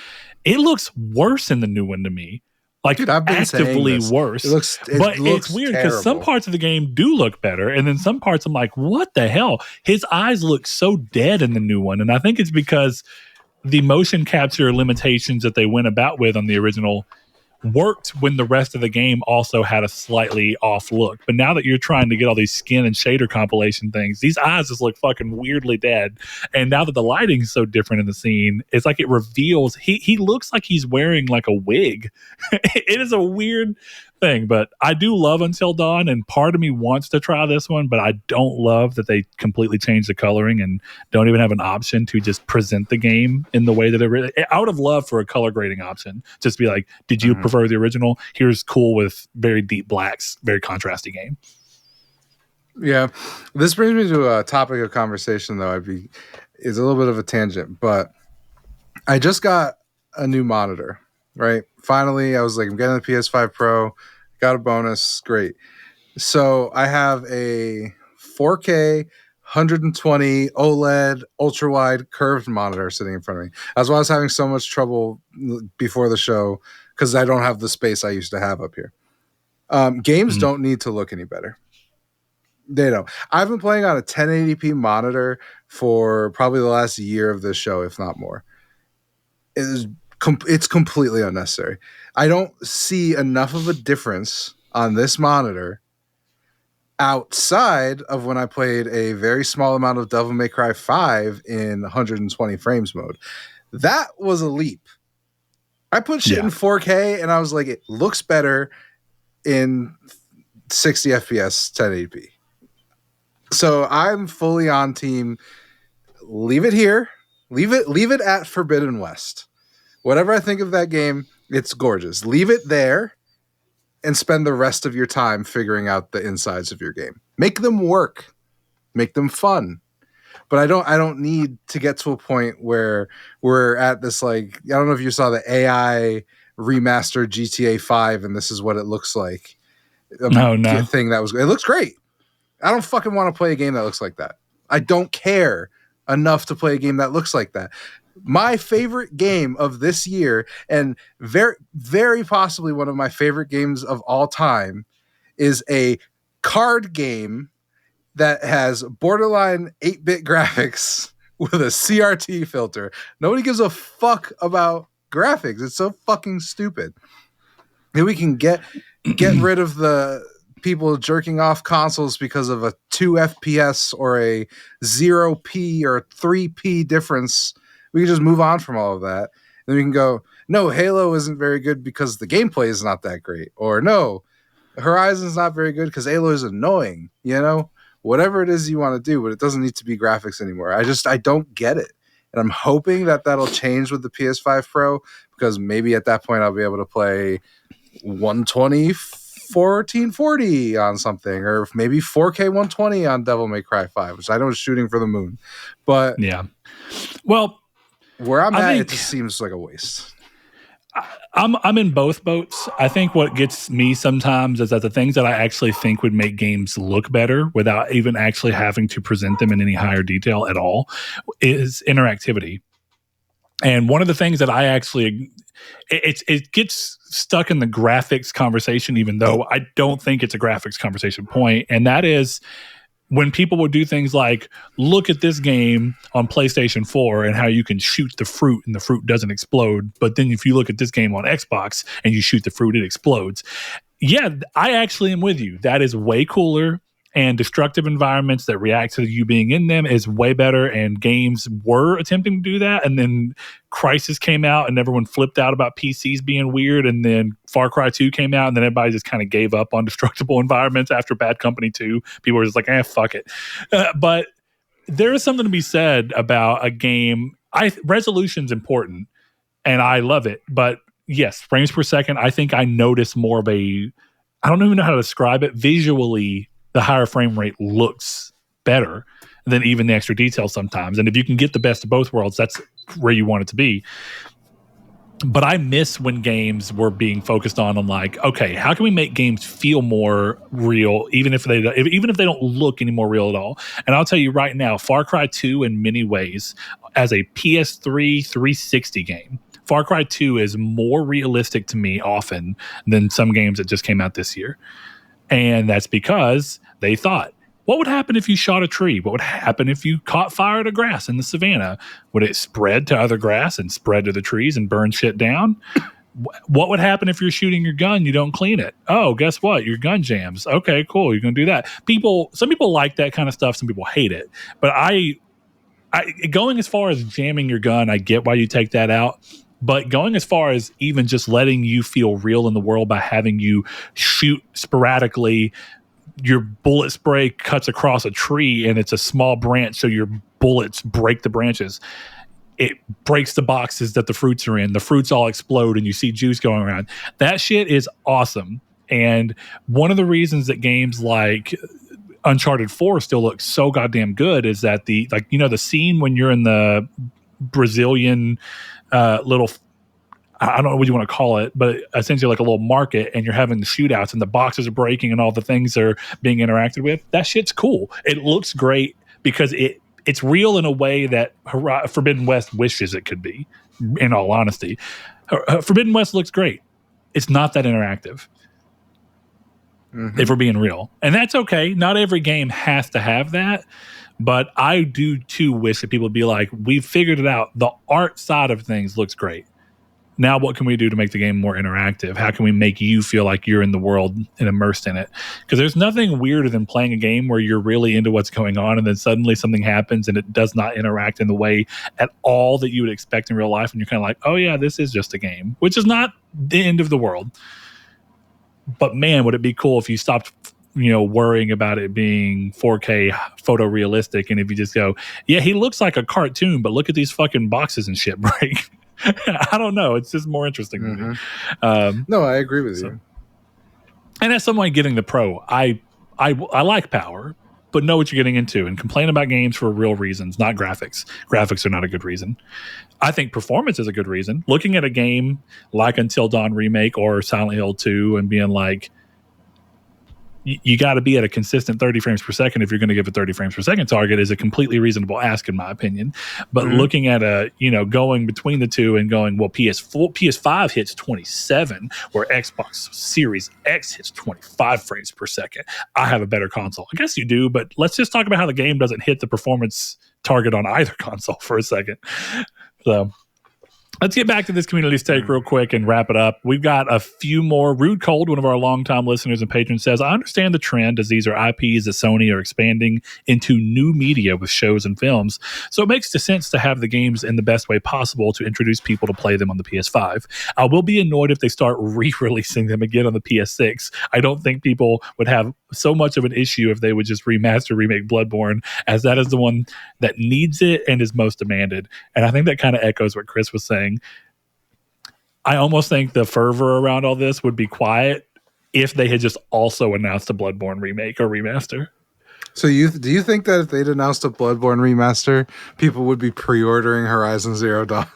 it looks worse in the new one to me. Like, dude, actively worse. It's weird because some parts of the game do look better, and then some parts I'm like, what the hell? His eyes look so dead in the new one, and I think it's because the motion capture limitations that they went about with on the original worked when the rest of the game also had a slightly off look. But now that you're trying to get all these skin and shader compilation things, these eyes just look fucking weirdly dead. And now that the lighting's so different in the scene, it's like it reveals he looks like he's wearing like a wig. It is a weird thing, but I do love Until Dawn, and part of me wants to try this one, but I don't love that they completely changed the coloring and don't even have an option to just present the game in the way that it really. I would have loved for a color grading option, just be like, did you prefer the original? Here's cool with very deep blacks, very contrasty game. Yeah, this brings me to a topic of conversation though. It's a little bit of a tangent, but I just got a new monitor. Right. Finally, I was like, I'm getting the PS5 Pro, got a bonus. Great. So I have a 4K 120 OLED ultra wide curved monitor sitting in front of me. That's why I was having so much trouble before the show, because I don't have the space I used to have up here. Games don't need to look any better. They don't. I've been playing on a 1080p monitor for probably the last year of this show, if not more. It's completely unnecessary. I don't see enough of a difference on this monitor outside of when I played a very small amount of Devil May Cry 5 in 120 frames mode. That was a leap. I put shit in 4K and I was like, it looks better in 60 FPS 1080p. So I'm fully on team. Leave it here. Leave it at Forbidden West. Whatever I think of that game, it's gorgeous. Leave it there and spend the rest of your time figuring out the insides of your game. Make them work. Make them fun. But I don't need to get to a point where we're at this, like, I don't know if you saw the AI remastered GTA 5 and this is what it looks like. No. Thing that was, it looks great. I don't fucking want to play a game that looks like that. I don't care enough to play a game that looks like that. My favorite game of this year, and very, very possibly one of my favorite games of all time, is a card game that has borderline 8-bit graphics with a CRT filter. Nobody gives a fuck about graphics. It's so fucking stupid. And we can get rid of the people jerking off consoles because of a 2 FPS or a 0p or 3p difference. We can just move on from all of that. And we can go, no, Halo isn't very good because the gameplay is not that great. Or no, Horizon's not very good because Halo is annoying. You know, whatever it is you want to do, but it doesn't need to be graphics anymore. I don't get it. And I'm hoping that that'll change with the PS5 Pro, because maybe at that point I'll be able to play 120 1440 on something, or maybe 4K 120 on Devil May Cry 5, which I know is shooting for the moon. But yeah, well, where I'm at, it just seems like a waste. I'm in both boats. I think what gets me sometimes is that the things that I actually think would make games look better without even actually having to present them in any higher detail at all is interactivity. And one of the things that I actually, it gets stuck in the graphics conversation, even though I don't think it's a graphics conversation point. And that is when people would do things like, look at this game on PlayStation 4 and how you can shoot the fruit and the fruit doesn't explode. But then if you look at this game on Xbox and you shoot the fruit, it explodes. Yeah, I actually am with you. That is way cooler. And destructive environments that react to you being in them is way better. And games were attempting to do that. And then Crysis came out and everyone flipped out about PCs being weird. And then Far Cry 2 came out and then everybody just kind of gave up on destructible environments after Bad Company 2. People were just like, fuck it. But there is something to be said about a game. Resolution's important and I love it. But yes, frames per second, I think I notice more of I don't even know how to describe it. Visually, the higher frame rate looks better than even the extra detail sometimes. And if you can get the best of both worlds, that's where you want it to be. But I miss when games were being focused on like, okay, how can we make games feel more real, even if they don't look any more real at all? And I'll tell you right now, Far Cry 2 in many ways, as a PS3 360 game, Far Cry 2 is more realistic to me often than some games that just came out this year. And that's because they thought, what would happen if you shot a tree? What would happen if you caught fire to grass in the savannah? Would it spread to other grass and spread to the trees and burn shit down? What would happen if you're shooting your gun, you don't clean it? Oh, guess what? Your gun jams. Okay, cool. You're going to do that. Some people like that kind of stuff. Some people hate it. But I going as far as jamming your gun, I get why you take that out. But going as far as even just letting you feel real in the world by having you shoot sporadically, your bullet spray cuts across a tree and it's a small branch, so your bullets break the branches. It breaks the boxes that the fruits are in. The fruits all explode and you see juice going around. That shit is awesome. And one of the reasons that games like Uncharted 4 still look so goddamn good is that the scene when you're in the Brazilian little, I don't know what you want to call it, but essentially like a little market, and you're having the shootouts and the boxes are breaking and all the things are being interacted with. That shit's cool. It looks great because it's real in a way that Forbidden West wishes it could be, in all honesty. Forbidden West looks great. It's not that interactive. Mm-hmm. If we're being real. And that's okay. Not every game has to have that. But I do too wish that people would be like, we've figured it out. The art side of things looks great. Now what can we do to make the game more interactive? How can we make you feel like you're in the world and immersed in it? Because there's nothing weirder than playing a game where you're really into what's going on and then suddenly something happens and it does not interact in the way at all that you would expect in real life. And you're kind of like, oh yeah, this is just a game, which is not the end of the world. But man, would it be cool if you stopped worrying about it being 4K photorealistic, and if you just go, yeah, he looks like a cartoon, but look at these fucking boxes and shit break. I don't know. It's just more interesting to me. No, I agree with you. And as someone getting the Pro, I like power, but know what you're getting into and complain about games for real reasons, not graphics. Graphics are not a good reason. I think performance is a good reason. Looking at a game like Until Dawn Remake or Silent Hill 2 and being like, you got to be at a consistent 30 frames per second if you're going to give a 30 frames per second target is a completely reasonable ask, in my opinion. But looking at going between the two and going, well, PS5 hits 27, where Xbox Series X hits 25 frames per second. I have a better console. I guess you do, but let's just talk about how the game doesn't hit the performance target on either console for a second. So Let's get back to this community stake real quick and wrap it up. We've got a few more. Rude Cold, one of our longtime listeners and patrons, says, I understand the trend as these are IPs that Sony are expanding into new media with shows and films. So it makes sense to have the games in the best way possible to introduce people to play them on the PS5. I will be annoyed if they start re-releasing them again on the PS6. I don't think people would have so much of an issue if they would just remaster, remake Bloodborne, as that is the one that needs it and is most demanded. And I think that kind of echoes what Chris was saying. I almost think the fervor around all this would be quiet if they had just also announced a Bloodborne remake or remaster. So do you think that if they'd announced a Bloodborne remaster, people would be pre-ordering Horizon Zero Dawn?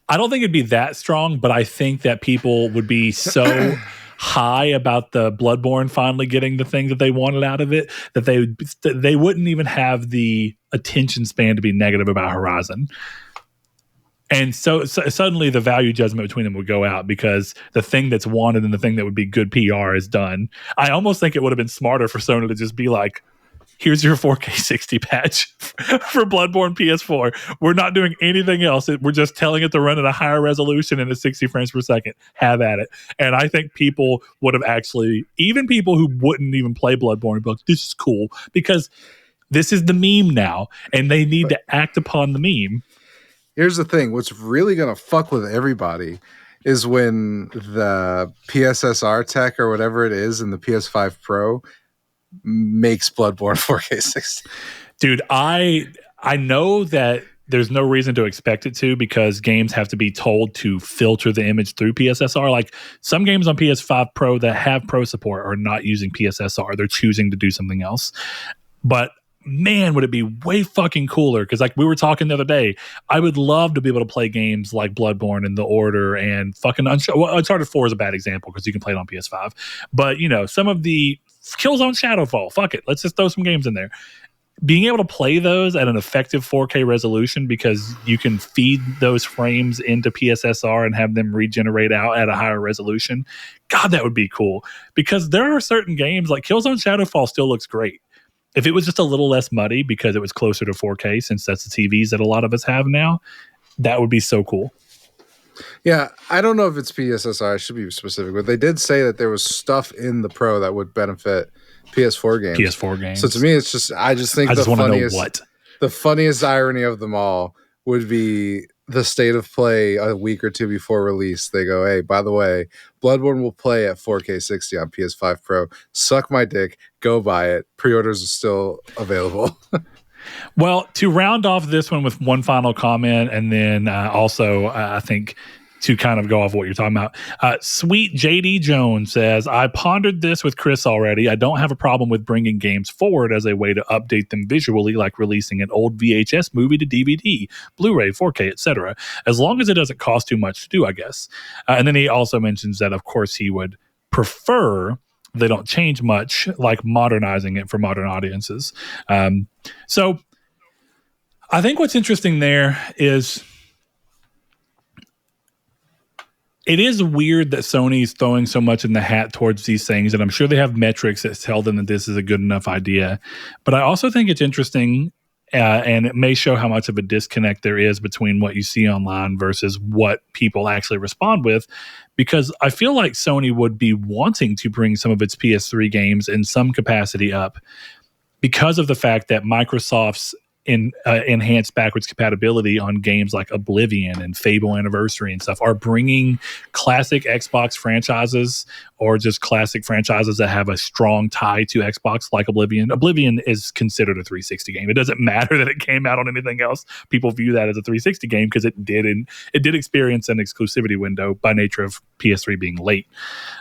I don't think it'd be that strong, but I think that people would be so high about the Bloodborne finally getting the thing that they wanted out of it that they wouldn't even have the attention span to be negative about Horizon. And so suddenly the value judgment between them would go out because the thing that's wanted and the thing that would be good PR is done. I almost think it would have been smarter for Sony to just be like, here's your 4K 60 patch for Bloodborne PS4. We're not doing anything else. We're just telling it to run at a higher resolution and at 60 frames per second. Have at it. And I think people would have actually, even people who wouldn't even play Bloodborne, would be like, this is cool because this is the meme now and they need to act upon the meme. Here's the thing. What's really going to fuck with everybody is when the PSSR tech or whatever it is in the PS5 Pro makes Bloodborne 4K 60. Dude, I know that there's no reason to expect it to because games have to be told to filter the image through PSSR. Like some games on PS5 Pro that have Pro support are not using PSSR. They're choosing to do something else. But man, would it be way fucking cooler? Because like we were talking the other day, I would love to be able to play games like Bloodborne and The Order and fucking Uncharted 4 is a bad example because you can play it on PS5. But, you know, some of the Killzone Shadowfall, fuck it. Let's just throw some games in there. Being able to play those at an effective 4K resolution because you can feed those frames into PSSR and have them regenerate out at a higher resolution. God, that would be cool. Because there are certain games like Killzone Shadowfall still looks great. If it was just a little less muddy because it was closer to 4K, since that's the TVs that a lot of us have now, that would be so cool. Yeah, I don't know if it's PSSR. I should be specific, but they did say that there was stuff in the Pro that would benefit PS4 games. PS4 games. So to me, it's just I just think the funniest irony of them all would be the state of play a week or two before release. They go, hey, by the way, Bloodborne will play at 4K 60 on PS5 Pro. Suck my dick. Go buy it. Pre-orders are still available. Well, to round off this one with one final comment, and then also I think to kind of go off what you're talking about. Sweet JD Jones says, I pondered this with Chris already. I don't have a problem with bringing games forward as a way to update them visually, like releasing an old VHS movie to DVD, Blu-ray, 4K, etc., as long as it doesn't cost too much to do, I guess. And then he also mentions that, of course, he would prefer they don't change much, like modernizing it for modern audiences. So I think what's interesting there is it is weird that Sony's throwing so much in the hat towards these things, and I'm sure they have metrics that tell them that this is a good enough idea. But I also think it's interesting, and it may show how much of a disconnect there is between what you see online versus what people actually respond with, because I feel like Sony would be wanting to bring some of its PS3 games in some capacity up because of the fact that Microsoft's enhanced backwards compatibility on games like Oblivion and Fable Anniversary and stuff are bringing classic Xbox franchises or just classic franchises that have a strong tie to Xbox, like Oblivion. Oblivion is considered a 360 game. It doesn't matter that it came out on anything else. People view that as a 360 game because it did experience an exclusivity window by nature of PS3 being late.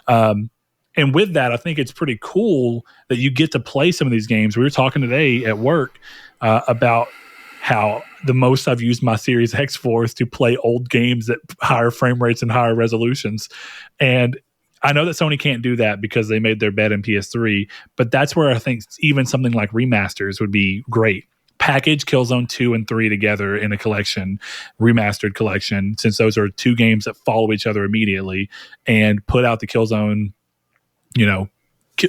And with that, I think it's pretty cool that you get to play some of these games. We were talking today at work about how the most I've used my Series X for is to play old games at higher frame rates and higher resolutions. And I know that Sony can't do that because they made their bet in PS3, but that's where I think even something like remasters would be great. Package Killzone 2 and 3 together in a collection, remastered collection, since those are two games that follow each other immediately, and put out the Killzone,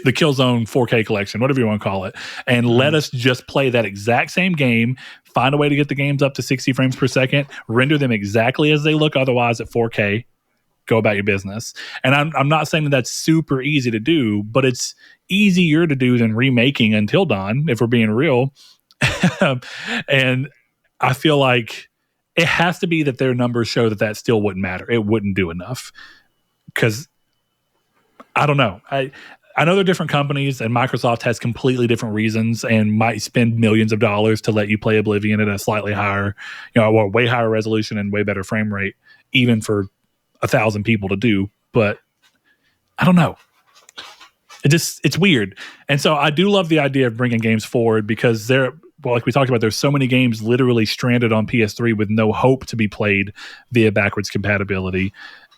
the Killzone 4K collection, whatever you want to call it, and let us just play that exact same game, find a way to get the games up to 60 frames per second, render them exactly as they look otherwise at 4K, go about your business. And I'm not saying that that's super easy to do, but it's easier to do than remaking Until Dawn, if we're being real. And I feel like it has to be that their numbers show that still wouldn't matter. It wouldn't do enough. Because I don't know. I know they're different companies, and Microsoft has completely different reasons and might spend millions of dollars to let you play Oblivion at a slightly higher, or way higher resolution and way better frame rate, even for 1,000 people to do. But I don't know. It's weird. And so I do love the idea of bringing games forward, because like we talked about, there's so many games literally stranded on PS3 with no hope to be played via backwards compatibility.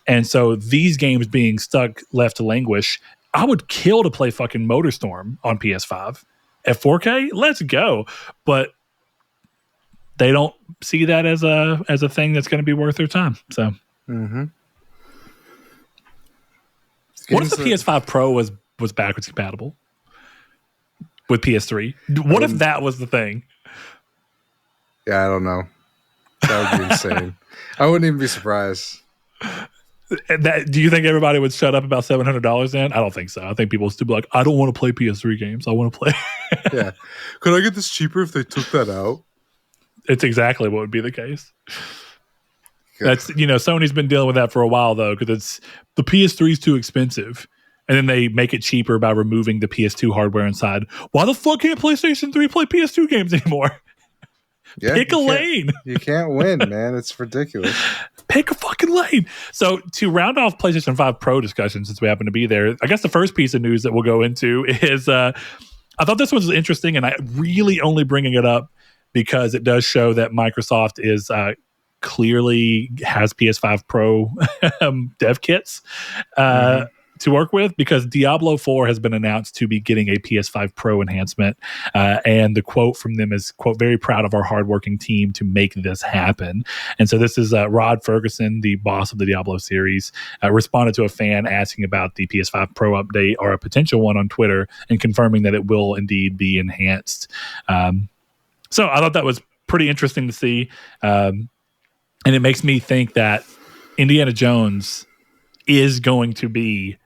And so these games being stuck left to languish, I would kill to play fucking MotorStorm on PS5 at 4K. Let's go. But they don't see that as a thing that's going to be worth their time. So, what if the PS5 Pro was backwards compatible with PS3? What if that was the thing? Yeah, I don't know. That would be insane. I wouldn't even be surprised. Do you think everybody would shut up about $700 then? I don't think so. I think people would still be like, I don't want to play PS3 games. I want to play. Yeah. Could I get this cheaper if they took that out? It's exactly what would be the case. That's, Sony's been dealing with that for a while, though, because it's the PS3 is too expensive. And then they make it cheaper by removing the PS2 hardware inside. Why the fuck can't PlayStation 3 play PS2 games anymore? Yeah, Pick a lane. You can't win, man. It's ridiculous. Pick a fucking lane. So to round off PlayStation 5 Pro discussion, since we happen to be there, I guess the first piece of news that we'll go into is I thought this was interesting, and I really only bringing it up because it does show that Microsoft is clearly has PS5 Pro dev kits to work with, because Diablo 4 has been announced to be getting a PS5 Pro enhancement. And the quote from them is, quote, "very proud of our hardworking team to make this happen." And so this is Rod Ferguson, the boss of the Diablo series, responded to a fan asking about the PS5 Pro update, or a potential one, on Twitter, and confirming that it will indeed be enhanced. So I thought that was pretty interesting to see. And it makes me think that Indiana Jones is going to be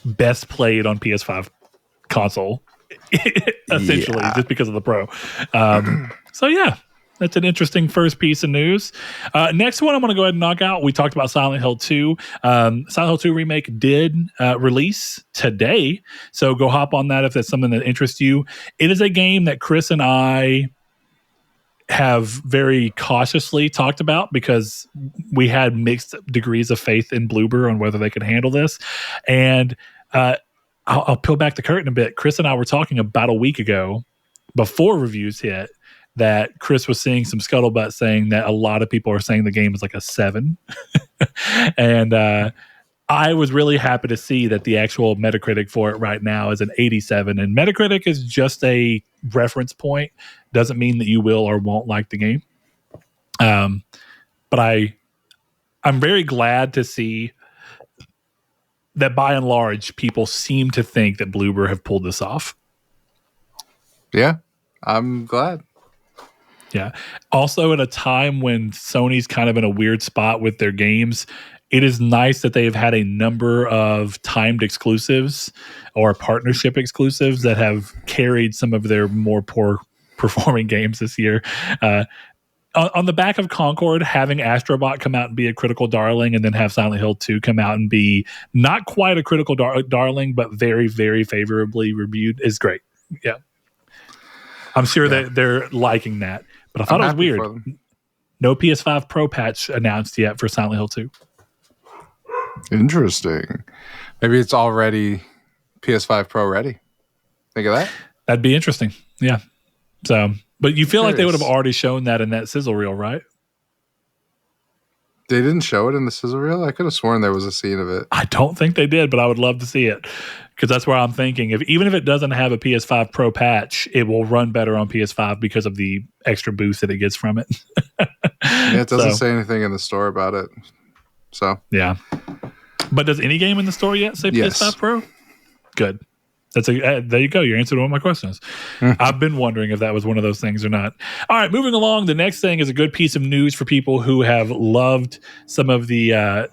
best played on PS5 console, essentially, just because of the Pro. So yeah, that's an interesting first piece of news. Next one I'm going to go ahead and knock out. We talked about Silent Hill 2. Silent Hill 2 Remake did release today, so go hop on that if that's something that interests you. It is a game that Chris and I have very cautiously talked about, because we had mixed degrees of faith in Bloober on whether they could handle this. And I'll peel back the curtain a bit. Chris and I were talking about a week ago, before reviews hit, that Chris was seeing some scuttlebutt saying that a lot of people are saying the game is like a 7. And I was really happy to see that the actual Metacritic for it right now is an 87. And Metacritic is just a reference point. Doesn't mean that you will or won't like the game. But I'm very glad to see that by and large, people seem to think that Bloober have pulled this off. Yeah, I'm glad. Yeah. Also, at a time when Sony's kind of in a weird spot with their games, it is nice that they've had a number of timed exclusives or partnership exclusives that have carried some of their more poor performing games this year. On the back of Concord, having Astrobot come out and be a critical darling, and then have Silent Hill 2 come out and be not quite a critical darling, but very, very favorably reviewed, is great. Yeah. I'm sure that they're liking that. But I thought it was weird. No PS5 Pro patch announced yet for Silent Hill 2. Interesting. Maybe it's already PS5 Pro ready. Think of that? That'd be interesting. Yeah. So, but you feel like they would have already shown that in that sizzle reel, right? They didn't show it in the sizzle reel? I could have sworn there was a scene of it. I don't think they did, but I would love to see it, because that's where I'm thinking. Even if it doesn't have a PS5 Pro patch, it will run better on PS5 because of the extra boost that it gets from it. Yeah, it doesn't say anything in the store about it. So yeah. But does any game in the store yet say PS5 Pro? Good. There you go. You answered one of my questions. I've been wondering if that was one of those things or not. All right, moving along. The next thing is a good piece of news for people who have loved some of the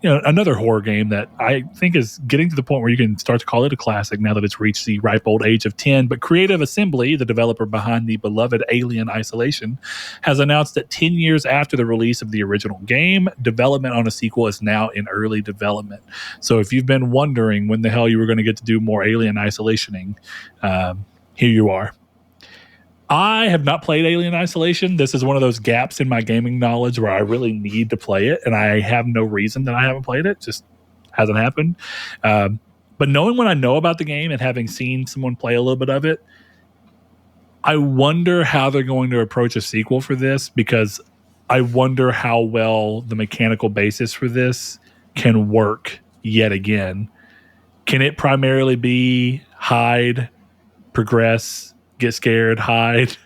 another horror game that I think is getting to the point where you can start to call it a classic now that it's reached the ripe old age of 10. But Creative Assembly, the developer behind the beloved Alien Isolation, has announced that 10 years after the release of the original game, development on a sequel is now in early development. So if you've been wondering when the hell you were going to get to do more Alien Isolationing, here you are. I have not played Alien Isolation. This is one of those gaps in my gaming knowledge where I really need to play it, and I have no reason that I haven't played it. Just hasn't happened. But knowing what I know about the game and having seen someone play a little bit of it, I wonder how they're going to approach a sequel for this, because I wonder how well the mechanical basis for this can work yet again. Can it primarily be hide, progress, get scared, hide?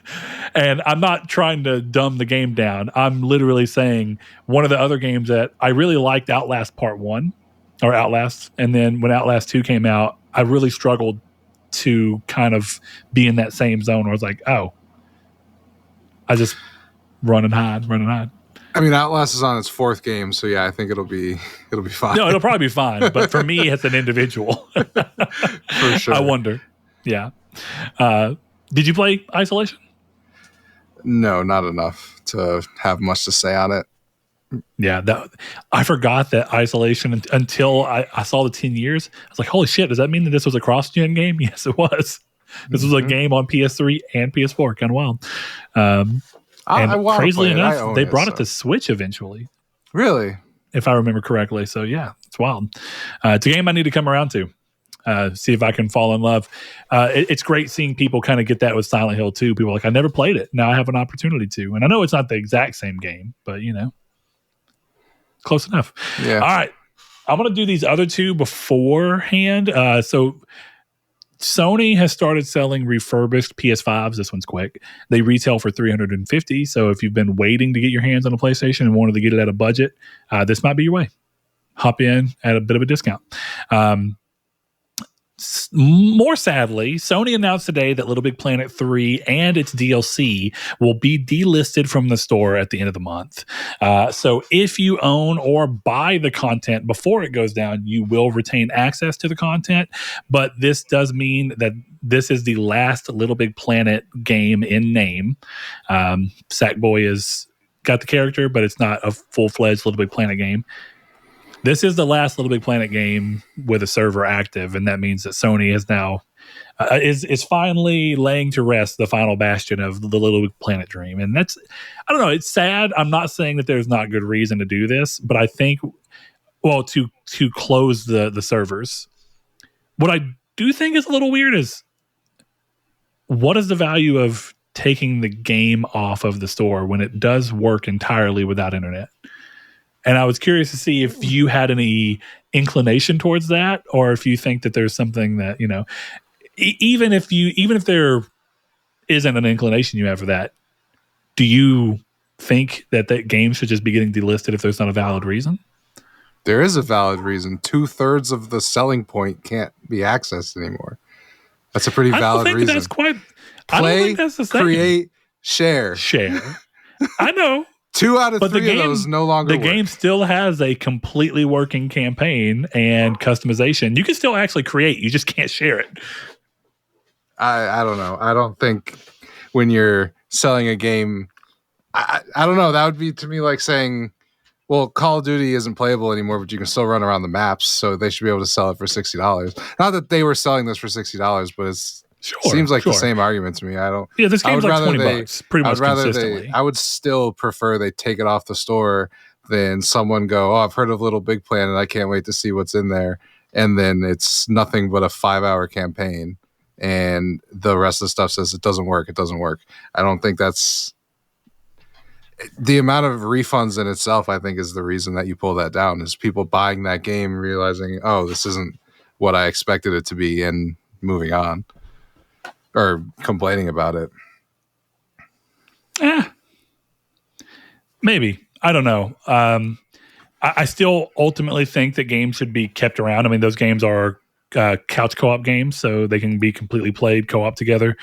And I'm not trying to dumb the game down. I'm literally saying one of the other games that I really liked, Outlast Part 1, or Outlast, and then when Outlast 2 came out, I really struggled to kind of be in that same zone where I was like, oh, I just run and hide. I mean, Outlast is on its 4th game, so yeah, I think it'll be fine. No, it'll probably be fine. But for me, as an individual, for sure, I wonder. Yeah. Did you play Isolation? No, not enough to have much to say on it. Yeah, I forgot that Isolation until I saw the 10 years. I was like, holy shit, does that mean that this was a cross-gen game? Yes, it was. This was a game on PS3 and PS4. Kind of wild. And crazily enough, they brought it to Switch eventually. Really? If I remember correctly. So yeah, it's wild. It's a game I need to come around to. See if I can fall in love. It's great seeing people kind of get that with Silent Hill 2. People are like, I never played it. Now I have an opportunity to. And I know it's not the exact same game, but close enough. Yeah. All right. I'm going to do these other two beforehand. So Sony has started selling refurbished PS5s. This one's quick. They retail for $350. So if you've been waiting to get your hands on a PlayStation and wanted to get it at a budget, this might be your way. Hop in at a bit of a discount. More sadly, Sony announced today that LittleBigPlanet 3 and its DLC will be delisted from the store at the end of the month. So if you own or buy the content before it goes down, you will retain access to the content. But this does mean that this is the last LittleBigPlanet game in name. Sackboy has got the character, but it's not a full-fledged LittleBigPlanet game. This is the last LittleBigPlanet game with a server active, and that means that Sony is now is finally laying to rest the final bastion of the LittleBigPlanet dream. And that's, I don't know, it's sad. I'm not saying that there's not good reason to do this, but I think, well, to close the servers. What I do think is a little weird is, what is the value of taking the game off of the store when it does work entirely without internet? And I was curious to see if you had any inclination towards that, or if you think that there's something that, even if there isn't an inclination you have for that, do you think that game should just be getting delisted if there's not a valid reason? There is a valid reason. 2/3 of the selling point can't be accessed anymore. That's a pretty valid reason. That's quite. Play, I don't think that's the same. Create, share. I know. 2 out of 3 of those no longer work. The game still has a completely working campaign and customization. You can still actually create. You just can't share it. I don't know. I don't think when you're selling a game, I don't know. That would be to me like saying, well, Call of Duty isn't playable anymore, but you can still run around the maps, so they should be able to sell it for $60. Not that they were selling this for $60, but it's seems like the same argument to me. I don't. Yeah, this game's like $20, pretty much consistently. I would still prefer they take it off the store than someone go, oh, I've heard of LittleBigPlanet, I can't wait to see what's in there, and then it's nothing but a 5-hour campaign, and the rest of the stuff says it doesn't work. It doesn't work. I don't think that's the amount of refunds in itself. I think is the reason that you pull that down, is people buying that game realizing, oh, this isn't what I expected it to be, and moving on. Or complaining about it. Maybe. I don't know. I still ultimately think that games should be kept around. I mean, those games are couch co-op games, so they can be completely played co-op together.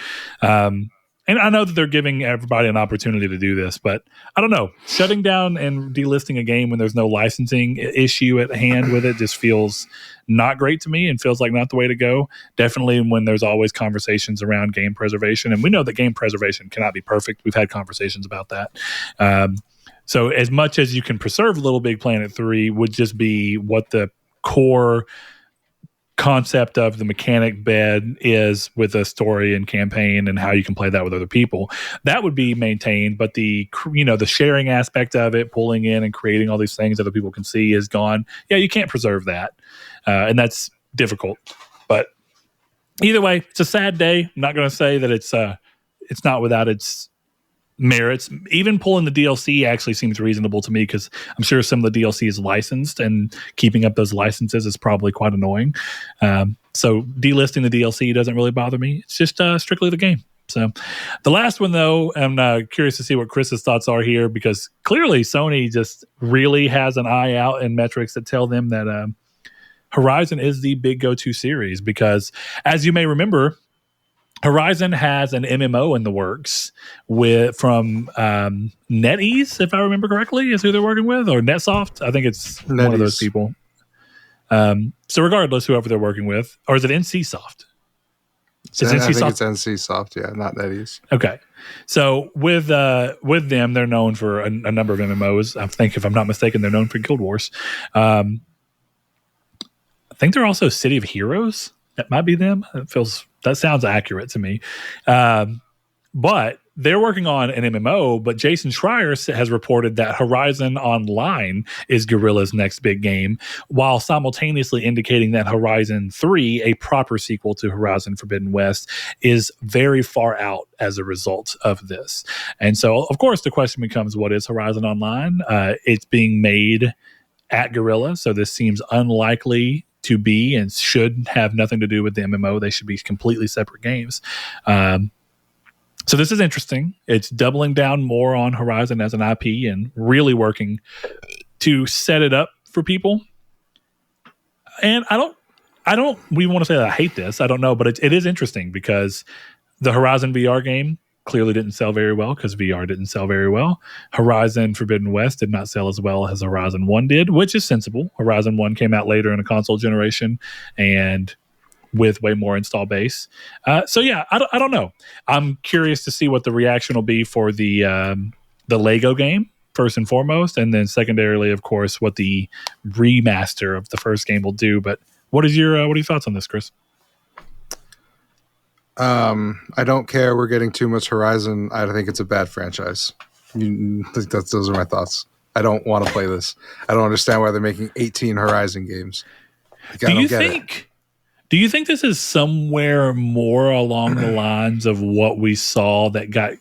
And I know that they're giving everybody an opportunity to do this, but I don't know. Shutting down and delisting a game when there's no licensing issue at hand with it just feels not great to me and feels like not the way to go. Definitely when there's always conversations around game preservation. And we know that game preservation cannot be perfect. We've had conversations about that. So as much as you can preserve LittleBigPlanet 3 would just be what the core concept of the mechanic bed is with a story and campaign and how you can play that with other people, that would be maintained. But the sharing aspect of it, pulling in and creating all these things that other people can see, is gone. Yeah, you can't preserve that, and that's difficult. But either way, it's a sad day. I'm not going to say that it's not without its merits. Even pulling the DLC actually seems reasonable to me, because I'm sure some of the DLC is licensed, and keeping up those licenses is probably quite annoying. So delisting the DLC doesn't really bother me. It's just strictly the game. So the last one, though, I'm curious to see what Chris's thoughts are here, because clearly Sony just really has an eye out in metrics that tell them that Horizon is the big go-to series. Because as you may remember, Horizon has an MMO in the works from NetEase, if I remember correctly, is who they're working with, or NetSoft. I think it's NetEase. One of those people. So regardless, whoever they're working with, or is it NCSoft? I think it's NCSoft, yeah, not NetEase. Okay, so with them, they're known for a number of MMOs. I think, if I'm not mistaken, they're known for Guild Wars. I think they're also City of Heroes. That might be them. That sounds accurate to me. But they're working on an MMO, but Jason Schreier has reported that Horizon Online is Guerrilla's next big game, while simultaneously indicating that Horizon 3, a proper sequel to Horizon Forbidden West, is very far out as a result of this. And so, of course, the question becomes, what is Horizon Online? It's being made at Guerrilla, so this seems unlikely to be, and should have nothing to do with the MMO. They should be completely separate games. So this is interesting. It's doubling down more on Horizon as an IP and really working to set it up for people. And we want to say that I hate this. I don't know, but it is interesting, because the Horizon VR game clearly didn't sell very well, because VR didn't sell very well. Horizon Forbidden West did not sell as well as Horizon 1 did, which is sensible. Horizon 1 came out later in a console generation and with way more install base. So yeah, I don't know. I'm curious to see what the reaction will be for the Lego game, first and foremost, and then secondarily, of course, what the remaster of the first game will do. But what are your thoughts on this, Chris? I don't care. We're getting too much Horizon. I think it's a bad franchise. Those are my thoughts. I don't want to play this. I don't understand why they're making 18 Horizon games. Do you think this is somewhere more along the lines of what we saw that got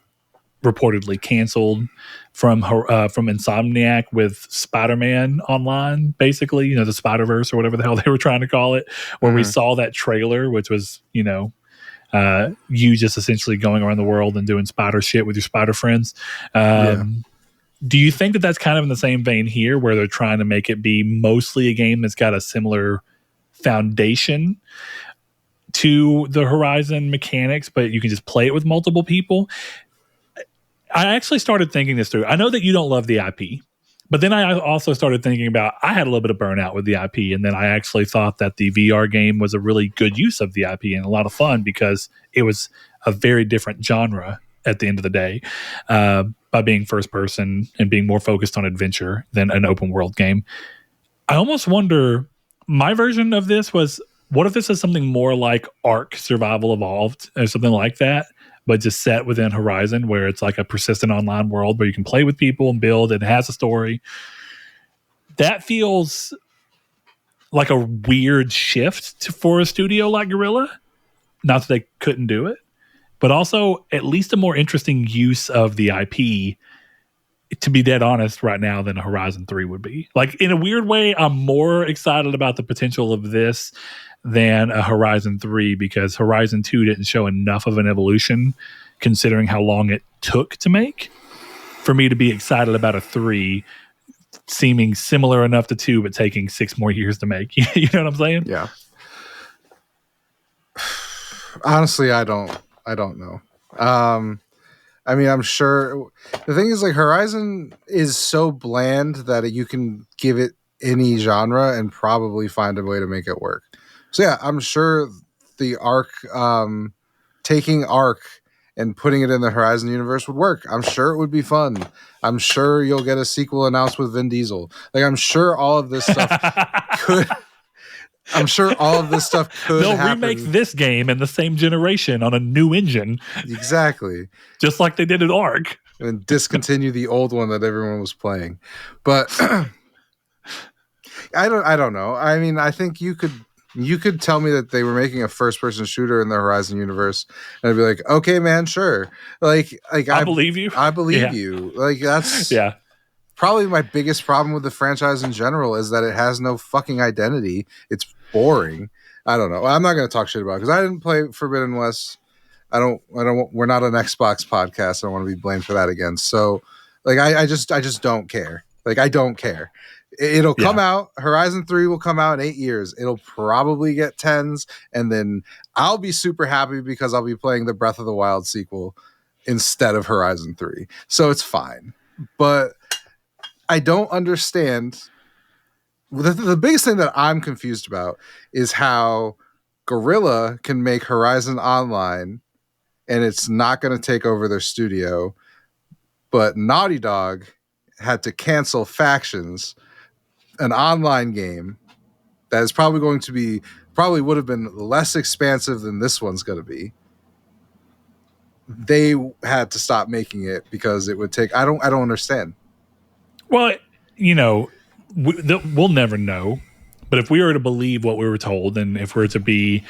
reportedly canceled from Insomniac with Spider-Man Online, basically, the Spider-Verse or whatever the hell they were trying to call it, where we saw that trailer, which was, you just essentially going around the world and doing spider shit with your spider friends. Do you think that that's kind of in the same vein here, where they're trying to make it be mostly a game that's got a similar foundation to the Horizon mechanics, but you can just play it with multiple people? I actually started thinking this through. I know that you don't love the IP, but then I also started thinking about, I had a little bit of burnout with the IP, and then I actually thought that the VR game was a really good use of the IP and a lot of fun, because it was a very different genre at the end of the day, by being first person and being more focused on adventure than an open world game. I almost wonder, my version of this was, what if this is something more like Ark Survival Evolved or something like that, but just set within Horizon, where it's like a persistent online world where you can play with people and build, and it has a story. That feels like a weird shift for a studio like Guerrilla. Not that they couldn't do it, but also at least a more interesting use of the IP, to be dead honest, right now than a Horizon 3 would be. Like, in a weird way, I'm more excited about the potential of this than a Horizon 3, because Horizon 2 didn't show enough of an evolution, considering how long it took to make, for me to be excited about a 3 seeming similar enough to 2, but taking 6 more years to make. You know what I'm saying? Yeah. Honestly, I don't know. I mean, I'm sure the thing is, like, Horizon is so bland that you can give it any genre and probably find a way to make it work. So yeah, I'm sure the Arc, taking Arc and putting it in the Horizon universe would work. I'm sure it would be fun. I'm sure you'll get a sequel announced with Vin Diesel. Like, I'm sure all of this stuff could. I'm sure all of this stuff could They'll happen. remake this game in the same generation on a new engine. Exactly. Just like they did at Arc. And discontinue the old one that everyone was playing. But I don't know. I mean, I think you could tell me that they were making a first person shooter in the Horizon universe, and I'd be like, okay, man, sure. Like I believe you. I believe you. Like, that's probably my biggest problem with the franchise in general, is that it has no fucking identity. It's boring. I don't know. I'm not going to talk shit about it because I didn't play Forbidden West. I don't. We're not an Xbox podcast. I don't want to be blamed for that again. So, like, I just don't care. Like, I don't care. It'll come out. Horizon 3 will come out in 8 years. It'll probably get 10s, and then I'll be super happy because I'll be playing the Breath of the Wild sequel instead of Horizon 3. So it's fine. But I don't understand. The biggest thing that I'm confused about is how Guerrilla can make Horizon Online and it's not going to take over their studio, but Naughty Dog had to cancel Factions, an online game that is probably would have been less expansive than this one's going to be. They had to stop making it because it would take. I don't understand. Well, we'll never know. But if we were to believe what we were told, and if we were to be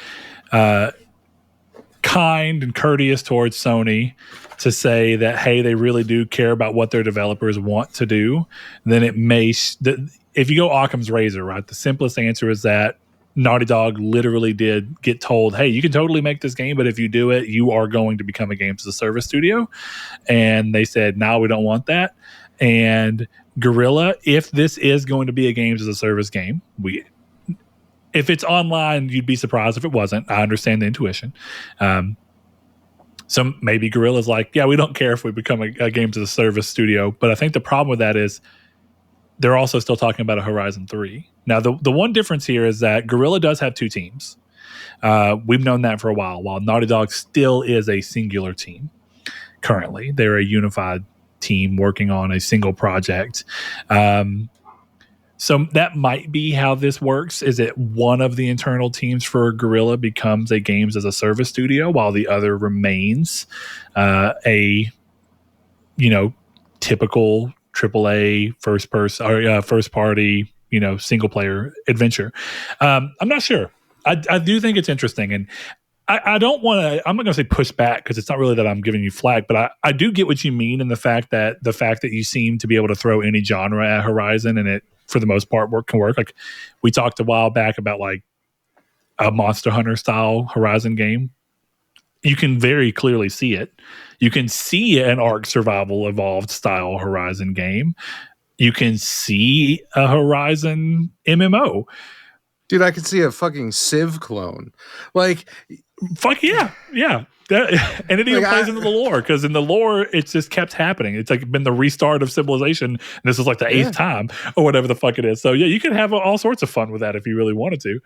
kind and courteous towards Sony to say that, hey, they really do care about what their developers want to do, then it may. If you go Occam's razor, right, the simplest answer is that Naughty Dog literally did get told, hey, you can totally make this game, but if you do it, you are going to become a games as a service studio. And they said, no, we don't want that. And Guerrilla, if this is going to be a games as a service game, if it's online, you'd be surprised if it wasn't. I understand the intuition. So maybe Guerrilla's like, yeah, we don't care if we become a games as a service studio. But I think the problem with that is they're also still talking about a Horizon 3. Now, the one difference here is that Guerrilla does have two teams. We've known that for a while Naughty Dog still is a singular team currently. They're a unified team working on a single project. So that might be how this works, is that one of the internal teams for Guerrilla becomes a games as a service studio while the other remains a typical AAA first party, single player adventure. I'm not sure. I do think it's interesting, and I don't want to. I'm not going to say push back because it's not really that I'm giving you flack, but I do get what you mean in the fact that you seem to be able to throw any genre at Horizon and it, for the most part, can work. Like we talked a while back about like a Monster Hunter style Horizon game. You can very clearly see it. You can see an Ark Survival Evolved style Horizon game. You can see a Horizon MMO. Dude, I could see a fucking Civ clone. Like, fuck yeah. And it even plays into the lore, because in the lore, it's just kept happening. It's like been the restart of civilization, and this is like the 8th time or whatever the fuck it is. So yeah, you can have all sorts of fun with that if you really wanted to.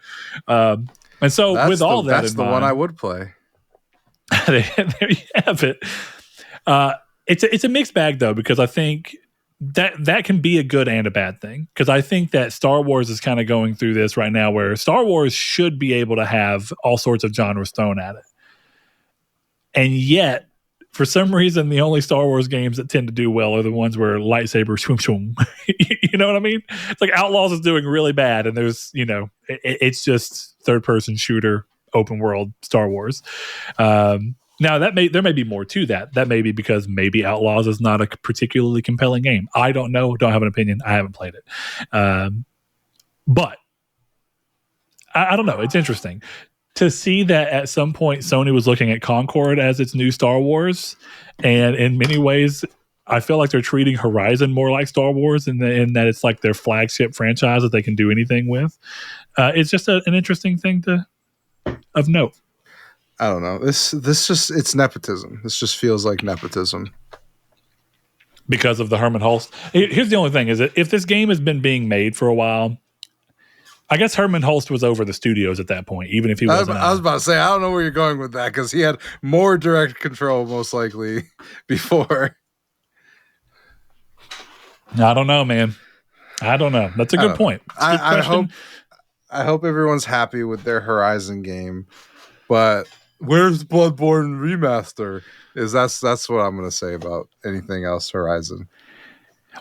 And so that's that's the one I would play. There you have it. It's a mixed bag though, because I think that can be a good and a bad thing, because I think that Star Wars is kind of going through this right now where Star Wars should be able to have all sorts of genres thrown at it. And yet, for some reason, the only Star Wars games that tend to do well are the ones where lightsaber shoom shoom. You know what I mean? It's like Outlaws is doing really bad, and there's, it's just third-person shooter, open world Star Wars. Now there may be more to that. That may be because maybe Outlaws is not a particularly compelling game. I don't know. Don't have an opinion. I haven't played it. But I don't know. It's interesting to see that at some point Sony was looking at Concord as its new Star Wars, and in many ways I feel like they're treating Horizon more like Star Wars in that it's like their flagship franchise that they can do anything with. It's just an interesting thing of note. I don't know. This just it's nepotism. This just feels like nepotism. Because of the Herman Hulst. Here's the only thing is that if this game has been being made for a while, I guess Herman Hulst was over the studios at that point, even if he wasn't. I was about to say, I don't know where you're going with that because he had more direct control, most likely, before. I don't know, man. I don't know. That's a good point. I hope everyone's happy with their Horizon game, but where's Bloodborne Remaster? That's what I'm going to say about anything else Horizon.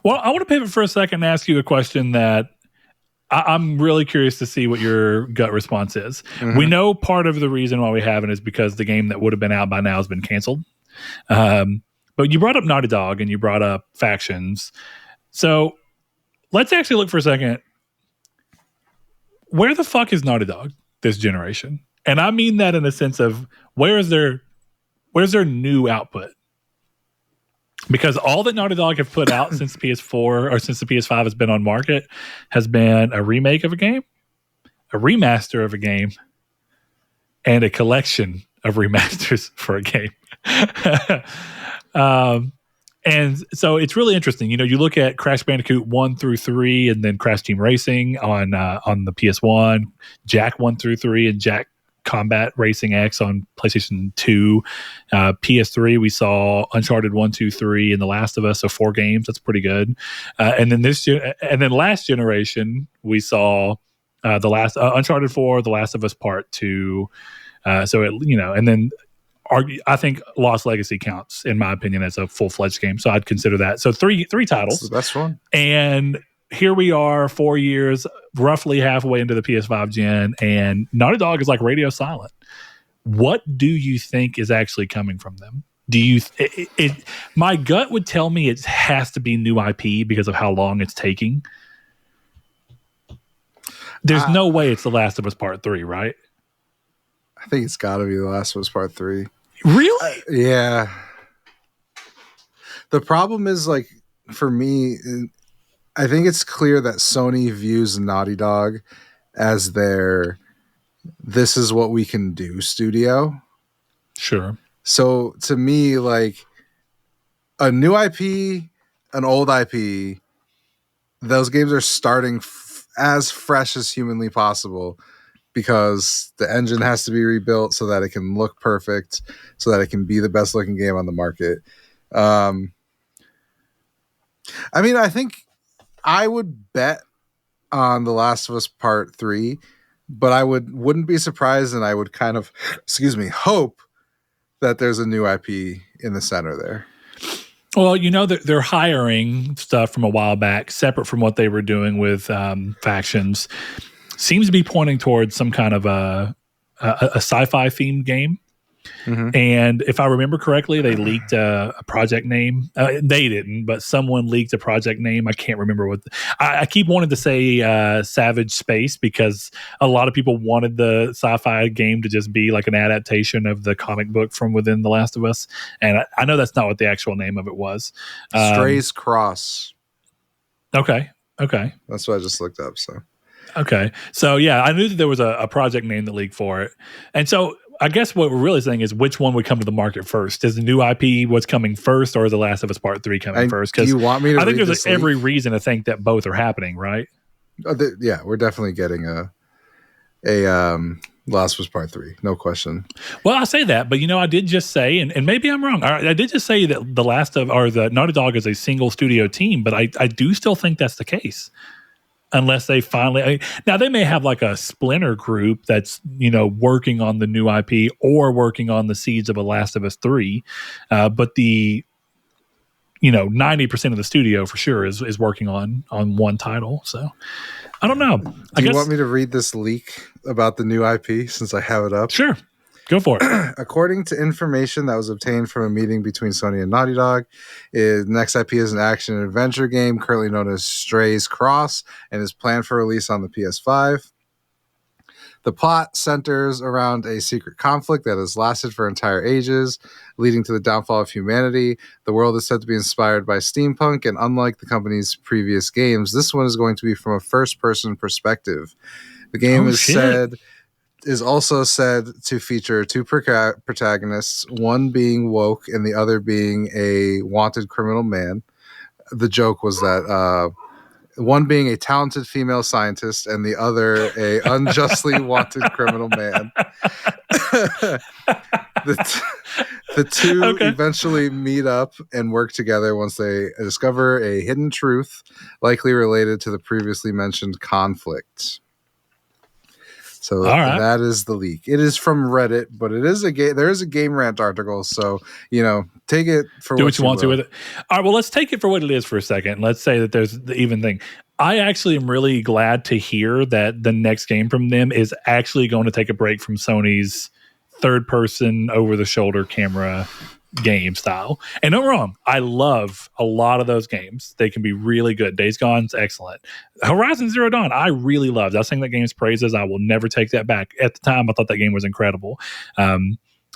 Well, I want to pivot for a second and ask you a question that I'm really curious to see what your gut response is. Mm-hmm. We know part of the reason why we haven't is because the game that would have been out by now has been canceled. But you brought up Naughty Dog and you brought up Factions. So let's actually look for a second. Where the fuck is Naughty Dog this generation? And I mean that in a sense of where's their new output? Because all that Naughty Dog have put out since PS4 or since the PS5 has been on market has been a remake of a game, a remaster of a game, and a collection of remasters for a game. And so it's really interesting. You know, you look at Crash Bandicoot 1 through 3 and then Crash Team Racing on the PS1, Jak 1 through 3 and Jak Combat Racing X on PlayStation 2. PS3, we saw Uncharted 1, 2, 3, and The Last of Us, so 4 games. That's pretty good. And then last generation, we saw the last Uncharted 4, The Last of Us Part 2. And then I think Lost Legacy counts, in my opinion, as a full-fledged game. So I'd consider that. So three titles. That's the best one. And here we are 4 years, roughly halfway into the PS5 gen, and Naughty Dog is like radio silent. What do you think is actually coming from them? Do you? My gut would tell me it has to be new IP because of how long it's taking. There's no way it's The Last of Us Part 3, right? I think it's got to be The Last of Us Part 3. Really? Yeah. The problem is, like, for me, I think it's clear that Sony views Naughty Dog as their this is what we can do studio. Sure. So to me, like, a new IP, an old IP, those games are starting as fresh as humanly possible because the engine has to be rebuilt so that it can look perfect, so that it can be the best looking game on the market. I mean, I think I would bet on The Last of Us Part 3, but I wouldn't be surprised, and I would kind of, hope that there's a new IP in the center there. Well, you know, they're hiring stuff from a while back, separate from what they were doing with Factions. Seems to be pointing towards some kind of a sci-fi themed game. Mm-hmm. And if I remember correctly, they leaked a project name. They didn't, but someone leaked a project name. I can't remember what. I keep wanting to say Savage Space because a lot of people wanted the sci-fi game to just be like an adaptation of the comic book from within The Last of Us. And I know that's not what the actual name of it was. Stray's Cross. Okay. That's what I just looked up. So. Okay. So, yeah, I knew that there was a project name that leaked for it. And so I guess what we're really saying is which one would come to the market first? Is the new IP what's coming first, or is The Last of Us Part 3 coming first? Because I think there's every reason to think that both are happening, right? Yeah, we're definitely getting a Last of Us Part 3, no question. Well, I say that, but I did just say, and maybe I'm wrong. I did just say that the Naughty Dog is a single studio team, but I do still think that's the case. Unless they finally, now they may have like a splinter group that's working on the new IP or working on the seeds of a Last of Us 3, but the 90% of the studio for sure is working on one title. So I don't know. Do you want me to read this leak about the new IP since I have it up? Sure. Go for it. According to information that was obtained from a meeting between Sony and Naughty Dog, the next IP is an action and adventure game currently known as Stray's Cross and is planned for release on the PS5. The plot centers around a secret conflict that has lasted for entire ages, leading to the downfall of humanity. The world is said to be inspired by steampunk, and unlike the company's previous games, this one is going to be from a first-person perspective. The game is said is also said to feature two protagonists, one being woke and the other being a wanted criminal man. The joke was that one being a talented female scientist and the other a unjustly wanted criminal man. The two eventually meet up and work together once they discover a hidden truth, likely related to the previously mentioned conflict. So that is the leak. It is from Reddit, but it is there is a Game Rant article, so take it for what you want to with it. All right, well, let's take it for what it is for a second. Let's say that there's the even thing. I actually am really glad to hear that the next game from them is actually going to take a break from Sony's third-person, over-the-shoulder camera game style. And don't get me wrong, I love a lot of those games. They can be really good. Days Gone's excellent. Horizon Zero Dawn, I really loved. I sing that game's praises. I will never take that back. At the time, I thought that game was incredible.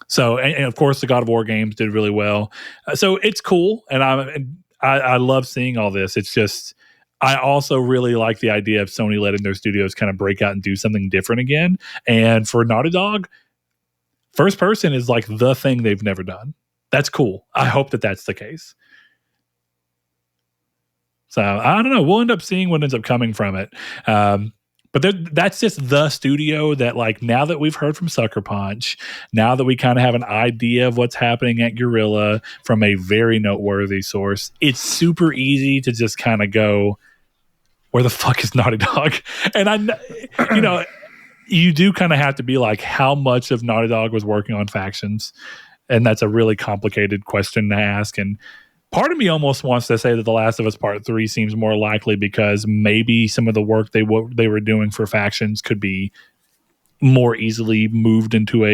So, and of course, the God of War games did really well. So it's cool, and I love seeing all this. It's just, I also really like the idea of Sony letting their studios kind of break out and do something different again. And for Naughty Dog, first person is like the thing they've never done. That's cool. I hope that that's the case. So I don't know. We'll end up seeing what ends up coming from it. But that's just the studio that, like, now that we've heard from Sucker Punch, now that we kind of have an idea of what's happening at Guerrilla from a very noteworthy source, it's super easy to just kind of go, where the fuck is Naughty Dog? And you do kind of have to be like, how much of Naughty Dog was working on Factions? And that's a really complicated question to ask. And part of me almost wants to say that The Last of Us Part 3 seems more likely because maybe some of the work they were doing for Factions could be more easily moved into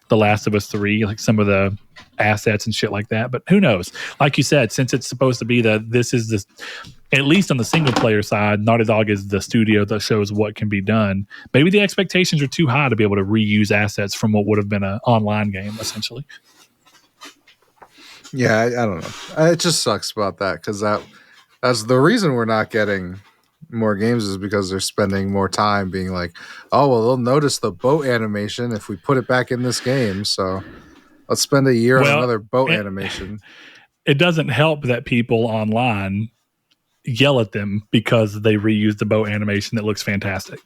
The Last of Us 3, like some of the assets and shit like that. But who knows? Like you said, since it's supposed to be at least on the single player side, Naughty Dog is the studio that shows what can be done. Maybe the expectations are too high to be able to reuse assets from what would have been an online game, essentially. Yeah, I don't know. It just sucks about that because that's the reason we're not getting more games is because they're spending more time being like, oh, well, they'll notice the boat animation if we put it back in this game. So let's spend a year on another boat animation. It doesn't help that people online yell at them because they reused the boat animation that looks fantastic.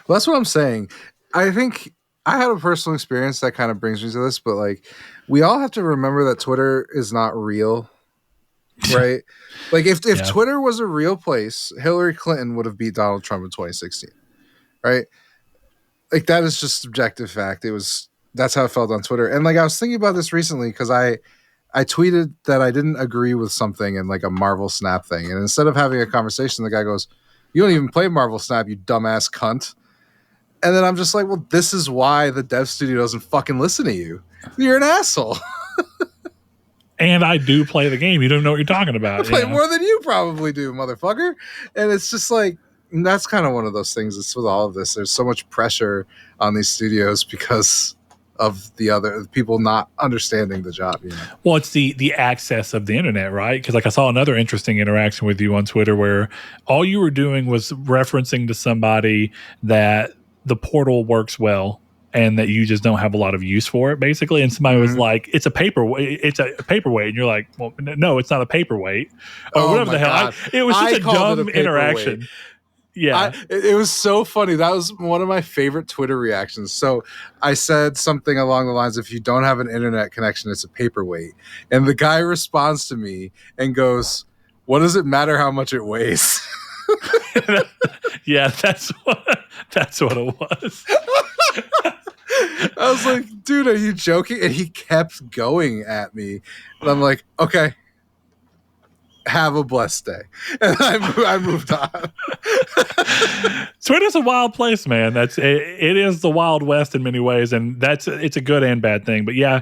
Well, that's what I'm saying. I think I had a personal experience that kind of brings me to this, but like, we all have to remember that Twitter is not real, right? Like if Twitter was a real place, Hillary Clinton would have beat Donald Trump in 2016, right? Like that is just subjective fact. That's how it felt on Twitter. And like I was thinking about this recently because I tweeted that I didn't agree with something in like a Marvel Snap thing, and instead of having a conversation, the guy goes, "You don't even play Marvel Snap, you dumbass cunt." And then I'm just like, well, this is why the dev studio doesn't fucking listen to you. You're an asshole. And I do play the game. You don't know what you're talking about. I play more than you probably do, motherfucker. And it's just like, that's kind of one of those things. It's with all of this. There's so much pressure on these studios because of the other people not understanding the job. Well, it's the access of the internet, right? Because like I saw another interesting interaction with you on Twitter where all you were doing was referencing to somebody that the portal works well and that you just don't have a lot of use for it, basically. And somebody was like, it's a paperweight. And you're like, well, no, it's not a paperweight. Or whatever the hell. It was just a dumb interaction. Yeah. It was so funny. That was one of my favorite Twitter reactions. So I said something along the lines, if you don't have an internet connection, it's a paperweight. And the guy responds to me and goes, what does it matter how much it weighs? Yeah, that's what it was. I was like, dude, are you joking? And he kept going at me. And I'm like, okay, have a blessed day. And I moved on. Twitter's a wild place, man. It is the Wild West in many ways, and it's a good and bad thing. But yeah,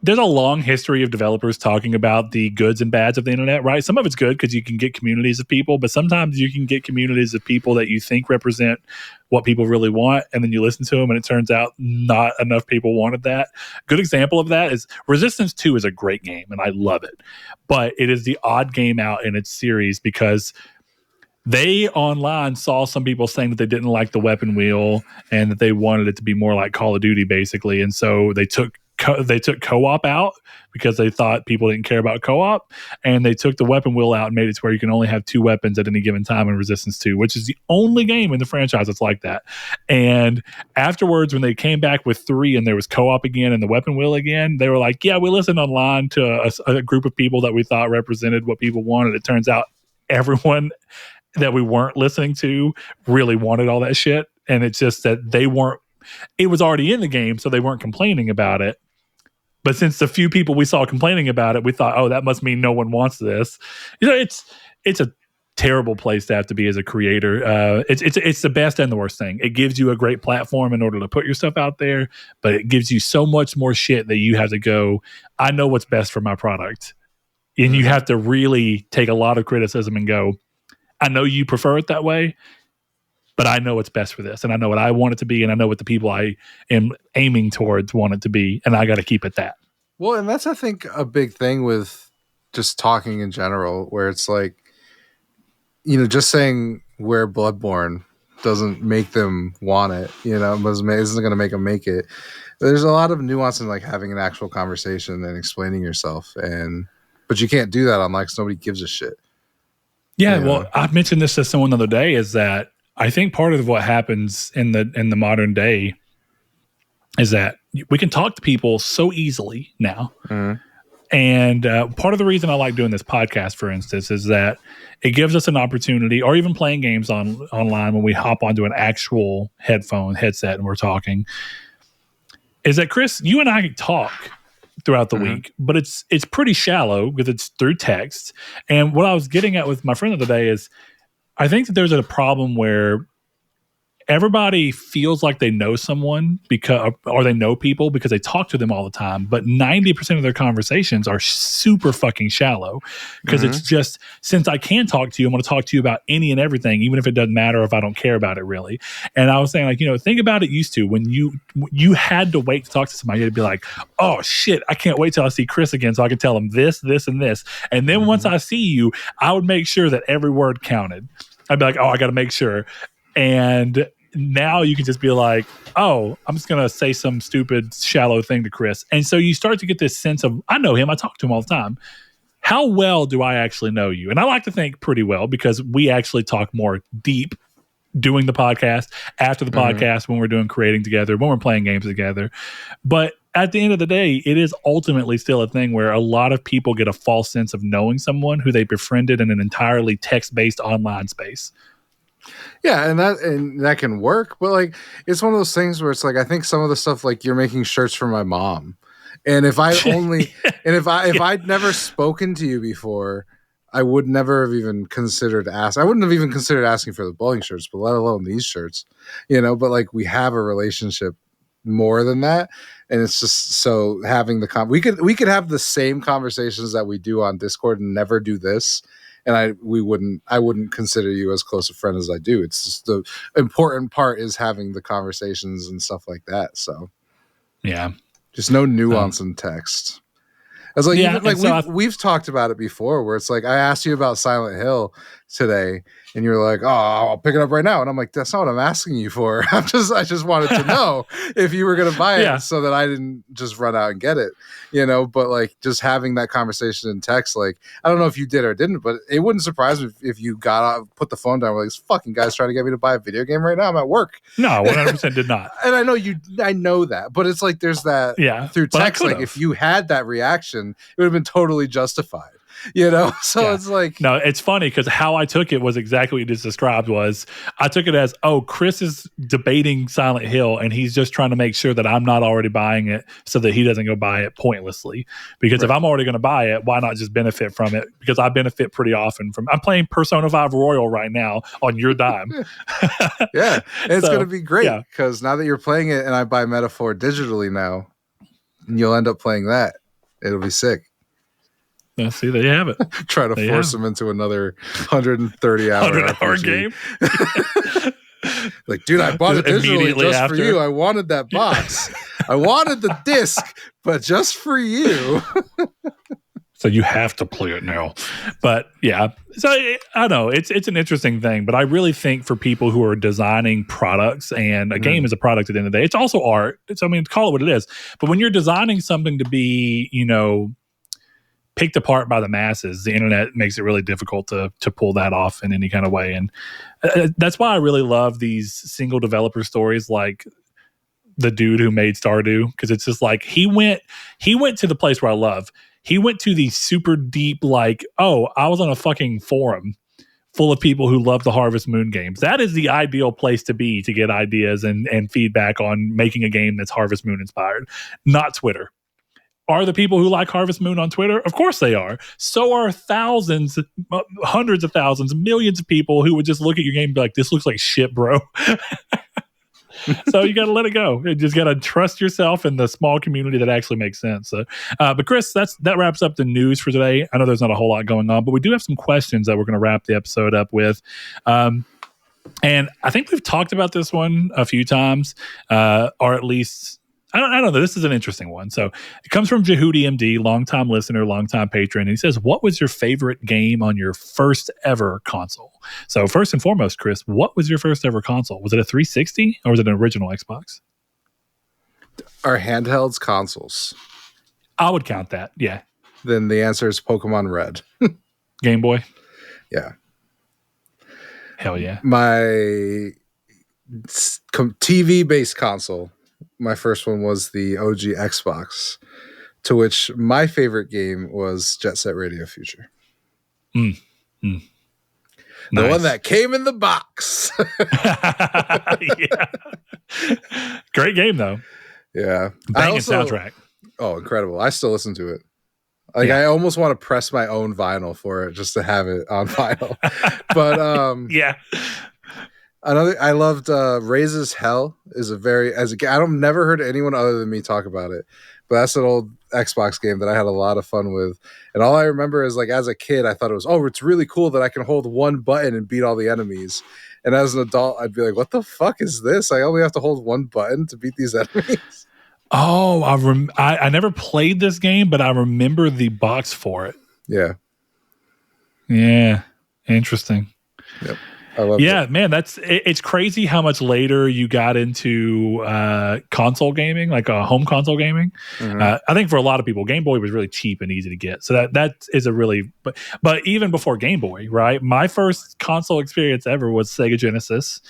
there's a long history of developers talking about the goods and bads of the internet, right? Some of it's good because you can get communities of people, but sometimes you can get communities of people that you think represent what people really want, and then you listen to them and it turns out not enough people wanted that. Good example of that is Resistance 2 is a great game and I love it, but it is the odd game out in its series because They online saw some people saying that they didn't like the weapon wheel and that they wanted it to be more like Call of Duty, basically. And so they took co-op out because they thought people didn't care about co-op, and they took the weapon wheel out and made it to where you can only have 2 weapons at any given time in Resistance 2, which is the only game in the franchise that's like that. And afterwards, when they came back with 3 and there was co-op again and the weapon wheel again, they were like, yeah, we listened online to a group of people that we thought represented what people wanted. It turns out everyone that we weren't listening to really wanted all that shit, and it's just that it was already in the game, so they weren't complaining about it. But since the few people we saw complaining about it, we thought, oh, that must mean no one wants this. It's a terrible place to have to be as a creator. It's the best and the worst thing. It gives you a great platform in order to put your stuff out there, but it gives you so much more shit that you have to go, I know what's best for my product. And you have to really take a lot of criticism and go, I know you prefer it that way, but I know what's best for this, and I know what I want it to be, and I know what the people I am aiming towards want it to be, and I got to keep it that. Well, and that's, I think, a big thing with just talking in general, where it's like, just saying we're Bloodborne doesn't make them want it, isn't going to make them make it. There's a lot of nuance in like having an actual conversation and explaining yourself, but you can't do that online because nobody gives a shit. Yeah, well, I mentioned this to someone the other day, is that I think part of what happens in the modern day is that we can talk to people so easily now. Mm-hmm. And part of the reason I like doing this podcast, for instance, is that it gives us an opportunity, or even playing games online when we hop onto an actual headset and we're talking, is that, Chris, you and I talk throughout the week, but it's pretty shallow because it's through text. And what I was getting at with my friend the other day is, I think that there's a problem where everybody feels like they know someone or they know people because they talk to them all the time, but 90% of their conversations are super fucking shallow because it's just, since I can talk to you, I'm going to talk to you about any and everything, even if it doesn't matter, if I don't care about it really. And I was saying, like, think about it used to when you had to wait to talk to somebody. You'd be like, oh shit, I can't wait till I see Chris again so I can tell him this, this, and this. And then once I see you, I would make sure that every word counted. I'd be like, oh, I got to make sure. And now you can just be like, oh, I'm just going to say some stupid, shallow thing to Chris. And so you start to get this sense of, I know him, I talk to him all the time. How well do I actually know you? And I like to think pretty well, because we actually talk more deep doing the podcast, after the podcast, when we're doing creating together, when we're playing games together. But at the end of the day, it is ultimately still a thing where a lot of people get a false sense of knowing someone who they befriended in an entirely text-based online space. Yeah, and that can work, but like, it's one of those things where it's like, I think some of the stuff, like, you're making shirts for my mom, and if I only if I'd never spoken to you before, I would never have even considered I wouldn't have even considered asking for the bowling shirts, but let alone these shirts, but like, we have a relationship more than that, and it's just, so having we could have the same conversations that we do on Discord and never do this. And I wouldn't consider you as close a friend as I do. It's just, the important part is having the conversations and stuff like that. So, yeah, just no nuance in text. It's like, even, like, we've talked about it before, where it's like, I asked you about Silent Hill today, and you're like, oh, I'll pick it up right now. And I'm like, that's not what I'm asking you for. I just wanted to know if you were going to buy it, so that I didn't just run out and get it, but like, just having that conversation in text, like, I don't know if you did or didn't, but it wouldn't surprise me if you got out, put the phone down, like, this fucking guy's trying to get me to buy a video game right now. I'm at work. No, 100% did not. And I know that, but it's like, there's that through text. Like, if you had that reaction, it would have been totally justified. It's like, no, it's funny because how I took it was exactly what you just described. Was I took it as, oh, Chris is debating Silent Hill and he's just trying to make sure that I'm not already buying it so that he doesn't go buy it pointlessly. Because if I'm already going to buy it, why not just benefit from it? Because I benefit pretty often I'm playing Persona 5 Royal right now on your dime. Yeah, and it's going to be great because now that you're playing it and I buy Metaphor digitally now, you'll end up playing that. It'll be sick. Yeah, see, there you have it. Try to force him into another 130-hour game. Like, dude, I bought it digitally just for you. I wanted that box. I wanted the disc, but just for you. So you have to play it now. But yeah, so I know it's an interesting thing, but I really think for people who are designing products, and a game is a product at the end of the day, it's also art. I mean, call it what it is. But when you're designing something to be, picked apart by the masses, the internet makes it really difficult to pull that off in any kind of way. And that's why I really love these single developer stories like the dude who made Stardew, because it's just like he went to the place where I love. He went to the super deep, like, oh, I was on a fucking forum full of people who love the Harvest Moon games. That is the ideal place to be to get ideas and feedback on making a game that's Harvest Moon inspired, not Twitter. Are the people who like Harvest Moon on Twitter? Of course they are. So are thousands, hundreds of thousands, millions of people who would just look at your game and be like, this looks like shit, bro. So you got to let it go. You just got to trust yourself in the small community that actually makes sense. So, but Chris, that wraps up the news for today. I know there's not a whole lot going on, but we do have some questions that we're going to wrap the episode up with. And I think we've talked about this one a few times, or at least, I don't know. This is an interesting one. So it comes from Jehudi MD, longtime listener, longtime patron. And he says, what was your favorite game on your first ever console? So first and foremost, Chris, what was your first ever console? Was it a 360 or was it an original Xbox? Are handhelds consoles? I would count that. Yeah. Then the answer is Pokemon Red. Game Boy? Yeah. Hell yeah. My TV-based console, my first one was the OG Xbox, to which my favorite game was Jet Set Radio Future. The one that came in the box. Yeah. Great game, though. Yeah. Banging soundtrack. Oh, incredible. I still listen to it. I almost want to press my own vinyl for it just to have it on vinyl. But yeah. I loved Raises Hell is I've never heard anyone other than me talk about it, but that's an old Xbox game that I had a lot of fun with. And all I remember is like as a kid, I thought it was, it's really cool that I can hold one button and beat all the enemies. And as an adult, I'd be like, what the fuck is this? I only have to hold one button to beat these enemies. Oh, I never played this game, but I remember the box for it. Yeah. Yeah. Interesting. Yep. I love it. Man, it's crazy how much later you got into console gaming, like home console gaming. I think for a lot of people, Game Boy was really cheap and easy to get. So that is a really, but even before Game Boy, right? My first console experience ever was Sega Genesis.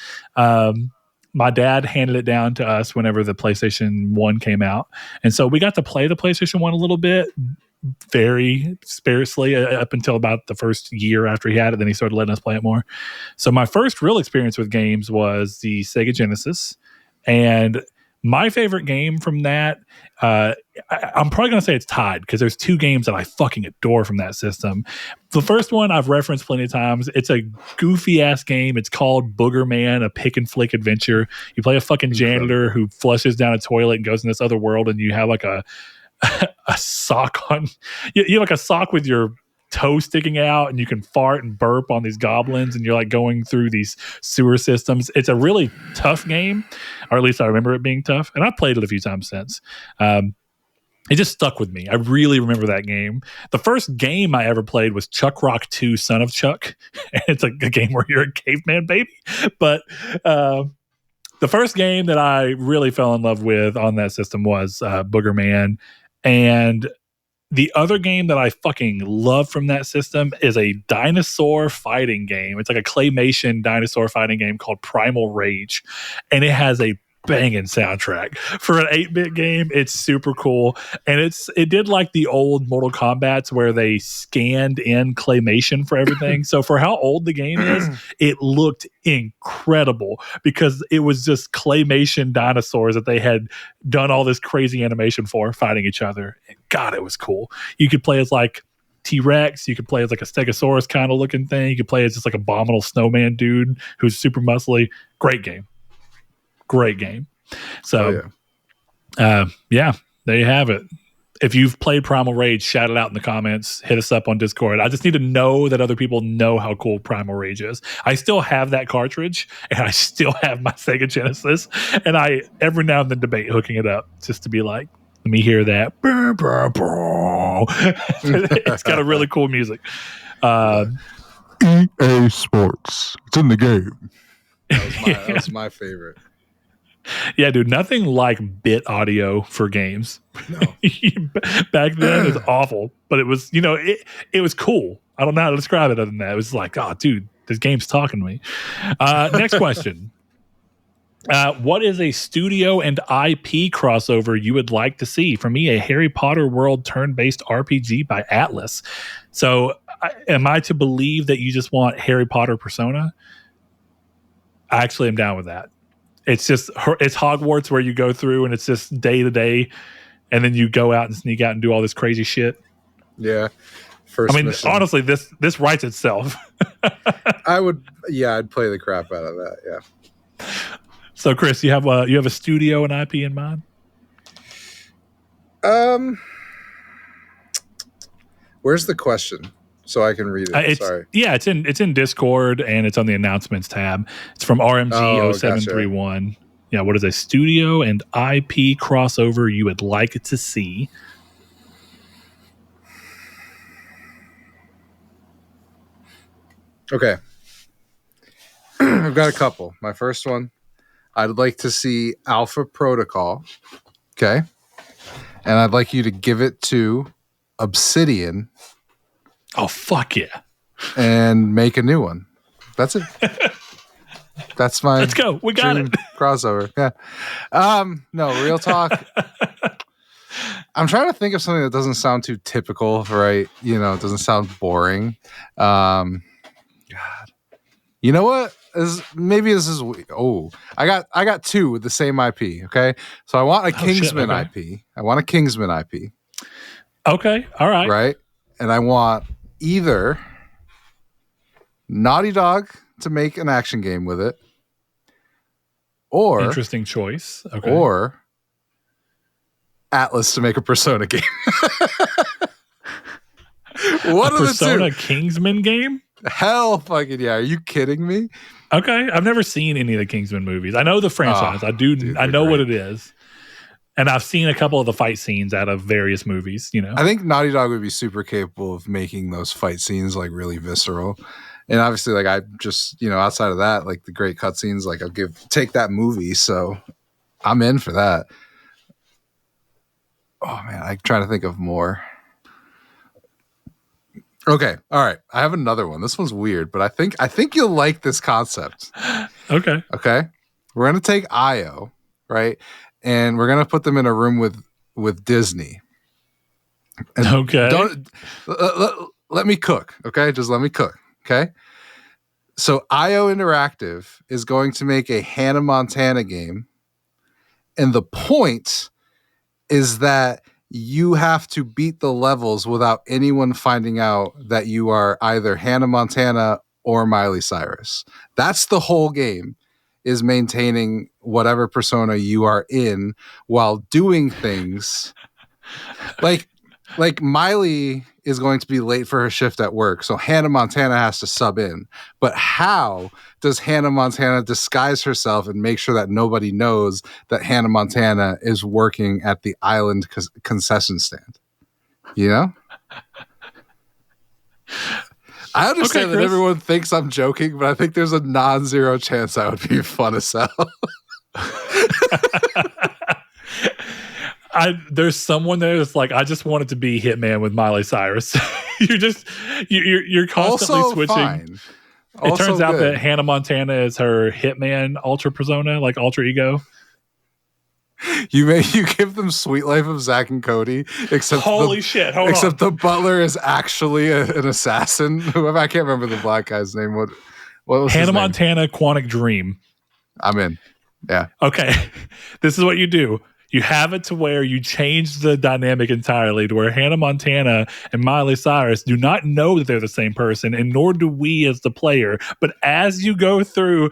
My dad handed it down to us whenever the PlayStation 1 came out. And so we got to play the PlayStation 1 a little bit, very sparsely, up until about the first year after he had it. Then he started letting us play it more. So my first real experience with games was the Sega Genesis. And my favorite game from that, I'm probably going to say it's tied because there's two games that I fucking adore from that system. The first one I've referenced plenty of times. It's a goofy ass game. It's called Booger Man, a pick and flick adventure. You play a fucking janitor who flushes down a toilet and goes in this other world, and you have like a sock on. You have like a sock with your toe sticking out, and you can fart and burp on these goblins, and you're like going through these sewer systems. It's a really tough game, or at least I remember it being tough, and I've played it a few times since. It just stuck with me. I really remember that game. The first game I ever played was Chuck Rock 2 Son of Chuck. It's a game where you're a caveman baby. But the first game that I really fell in love with on that system was Booger Man. And the other game that I fucking love from that system is a dinosaur fighting game. It's like a claymation dinosaur fighting game called Primal Rage. And it has a banging soundtrack for an 8-bit game. It's super cool, and it did like the old Mortal Kombats where they scanned in claymation for everything. So for how old the game is, it looked incredible because it was just claymation dinosaurs that they had done all this crazy animation for fighting each other. And God, it was cool. You could play as like T-Rex, you could play as like a Stegosaurus kind of looking thing, you could play as just like abominable snowman dude who's super muscly. Great game. So, there you have it. If you've played Primal Rage, shout it out in the comments. Hit us up on Discord. I just need to know that other people know how cool Primal Rage is. I still have that cartridge, and I still have my Sega Genesis, and I every now and then debate hooking it up just to be like, Let me hear that. Brr, brr, brr. It's got a really cool music. EA Sports. It's in the game. That was my favorite. Yeah, dude, nothing like bit audio for games. No. Back then it was awful, but it was, it was cool. I don't know how to describe it other than that. It was like, oh, dude, this game's talking to me. Next question. What is a studio and IP crossover you would like to see? For me, a Harry Potter world turn-based RPG by Atlas. So am I to believe that you just want Harry Potter Persona? I actually am down with that. It's Hogwarts where you go through and it's just day to day, and then you go out and sneak out and do all this crazy shit. Yeah. Mission. Honestly, this writes itself. I'd play the crap out of that. Yeah. So, Chris, you have a studio and IP in mind? Where's the question? So I can read it. Sorry. Yeah, it's in Discord and it's on the announcements tab. It's from RMG0731. Gotcha. Yeah, what is a studio and IP crossover you would like to see? Okay. I've got a couple. My first one, I'd like to see Alpha Protocol. Okay. And I'd like you to give it to Obsidian. Oh, fuck yeah. And make a new one. That's it. That's my Let's go. We got it. Crossover. Yeah. No, real talk. I'm trying to think of something that doesn't sound too typical, right? It doesn't sound boring. God. You know what? I got two with the same IP, okay? So I want a Kingsman IP. I want a Kingsman IP. Okay. All right. Right? And I want either Naughty Dog to make an action game with it, or interesting choice. Okay. Or Atlas to make a Persona game. One of the two. Persona Kingsman game? Hell fucking yeah. Are you kidding me? Okay. I've never seen any of the Kingsman movies. I know the franchise. I know what it is. And I've seen a couple of the fight scenes out of various movies, I think Naughty Dog would be super capable of making those fight scenes like really visceral. And obviously, like I just, outside of that, like the great cutscenes, like take that movie. So I'm in for that. Oh man, I'm trying to think of more. Okay. All right. I have another one. This one's weird, but I think you'll like this concept. Okay. We're going to take Io, right? And we're going to put them in a room with Disney. And okay. Let me cook. Okay. Just let me cook. Okay. So IO Interactive is going to make a Hannah Montana game. And the point is that you have to beat the levels without anyone finding out that you are either Hannah Montana or Miley Cyrus. That's the whole game, is maintaining whatever persona you are in while doing things. Like Miley is going to be late for her shift at work, so Hannah Montana has to sub in. But how does Hannah Montana disguise herself and make sure that nobody knows that Hannah Montana is working at the island concession stand? I understand that everyone thinks I'm joking, but I think there's a non-zero chance that would be fun as hell. There's someone there that's like, I just want it to be Hitman with Miley Cyrus. you're constantly also switching. Fine. It turns out that Hannah Montana is her Hitman alter persona, like alter ego. You give them Sweet Life of Zack and Cody, except the butler is actually an assassin. Whoever, I can't remember the black guy's name. What was Hannah Montana Quantic Dream? I'm in. Yeah. Okay. This is what you do. You have it to where you change the dynamic entirely to where Hannah Montana and Miley Cyrus do not know that they're the same person, and nor do we as the player. But as you go through,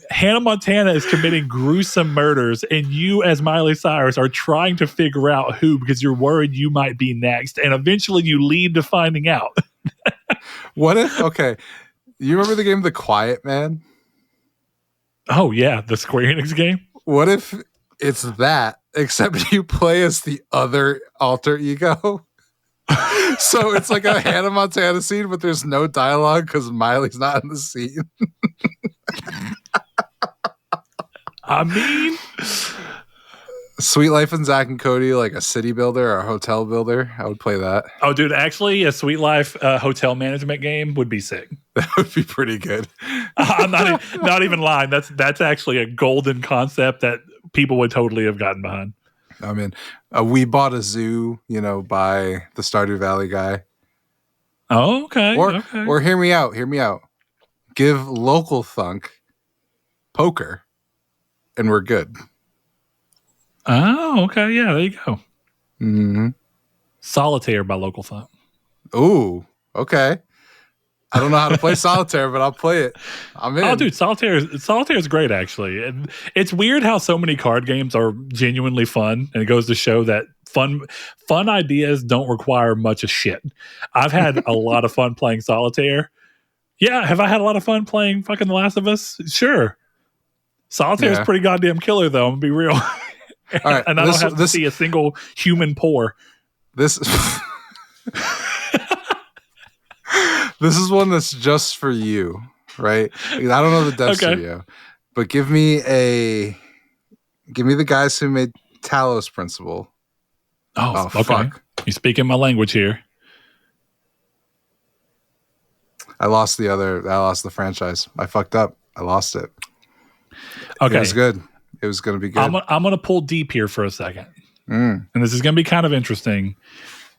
Hannah Montana is committing gruesome murders, and you as Miley Cyrus are trying to figure out who, because you're worried you might be next, and eventually you lead to finding out. What if, okay, you remember the game The Quiet Man? Oh yeah, the Square Enix game? What if it's that, except you play as the other alter ego. So it's like a Hannah Montana scene, but there's no dialogue because Miley's not in the scene. I mean, Sweet Life and Zach and Cody, like a city builder or a hotel builder. I would play that. oh, dude, actually, a Sweet Life hotel management game would be sick. That would be pretty good. I'm not even lying. That's actually a golden concept that people would totally have gotten behind. I mean, we bought a zoo, by the Stardew Valley guy. Oh, okay. Or hear me out. Give Local Thunk poker, and we're good. Oh, okay. Yeah, there you go. Mm-hmm. Solitaire by Local Thunk. Ooh, okay. I don't know how to play Solitaire, but I'll play it. I'm in. Oh, dude, Solitaire is great, actually. And it's weird how so many card games are genuinely fun, and it goes to show that fun ideas don't require much of shit. I've had a lot of fun playing Solitaire. Yeah, have I had a lot of fun playing fucking The Last of Us? Sure. Solitaire is pretty goddamn killer, though. I'm gonna be real. All right, and I don't have to see a single human pore. This is one that's just for you, right? I don't know the dev studio, but give me the guys who made Talos Principle. Oh, okay. Fuck. You're speaking my language here. I lost the franchise. I fucked up. I lost it. Okay. It was good. It was going to be good. I'm going to pull deep here for a second. And this is going to be kind of interesting,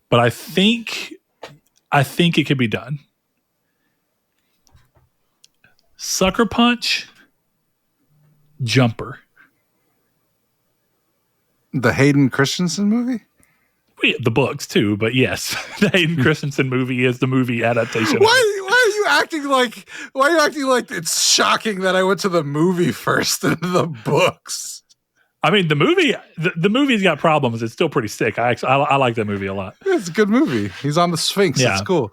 but I think it could be done. Sucker Punch, Jumper. The Hayden Christensen movie? The books too, but yes, the Hayden Christensen movie is the movie adaptation. Why are you acting like it's shocking that I went to the movie first and the books? I mean, the movie's got problems. It's still pretty sick. I like that movie a lot. It's a good movie. He's on the Sphinx. Yeah. It's cool.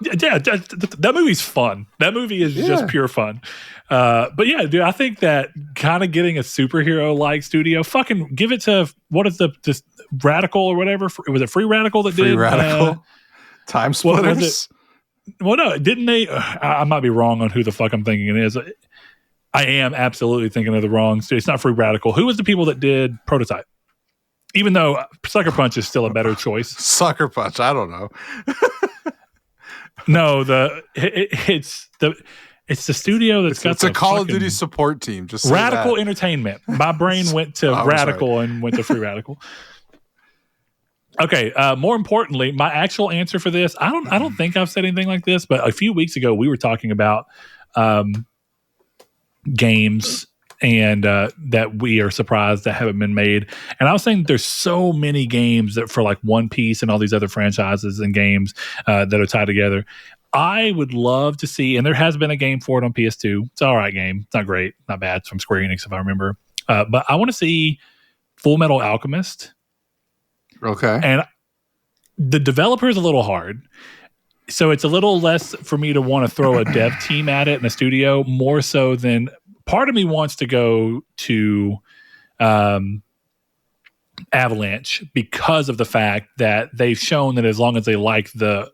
Yeah, that movie's fun. That movie is just pure fun. But yeah, dude, I think that kind of getting a superhero like studio, fucking give it to what is this Radical or whatever? Was it Free Radical that Free did Radical? Time Splitters? Well, no, didn't they? I might be wrong on who the fuck I'm thinking it is. I am absolutely thinking of the wrong. It's not Free Radical. Who was the people that did Prototype? Even though Sucker Punch is still a better choice. Sucker Punch, I don't know. No, it's the studio that's got. It's a Call of Duty support team. Just Radical Entertainment. My brain went to Radical and went to Free Radical. Okay. More importantly, my actual answer for this, I don't think I've said anything like this, but a few weeks ago we were talking about games and that we are surprised that haven't been made. And I was saying there's so many games that for like One Piece and all these other franchises and games that are tied together. I would love to see, and there has been a game for it on PS2. It's an all right game. It's not great, not bad. It's from Square Enix, if I remember. But I want to see Full Metal Alchemist. Okay. And the developer is a little hard. So it's a little less for me to want to throw a dev team at it in a studio, more so than part of me wants to go to Avalanche because of the fact that they've shown that as long as they like the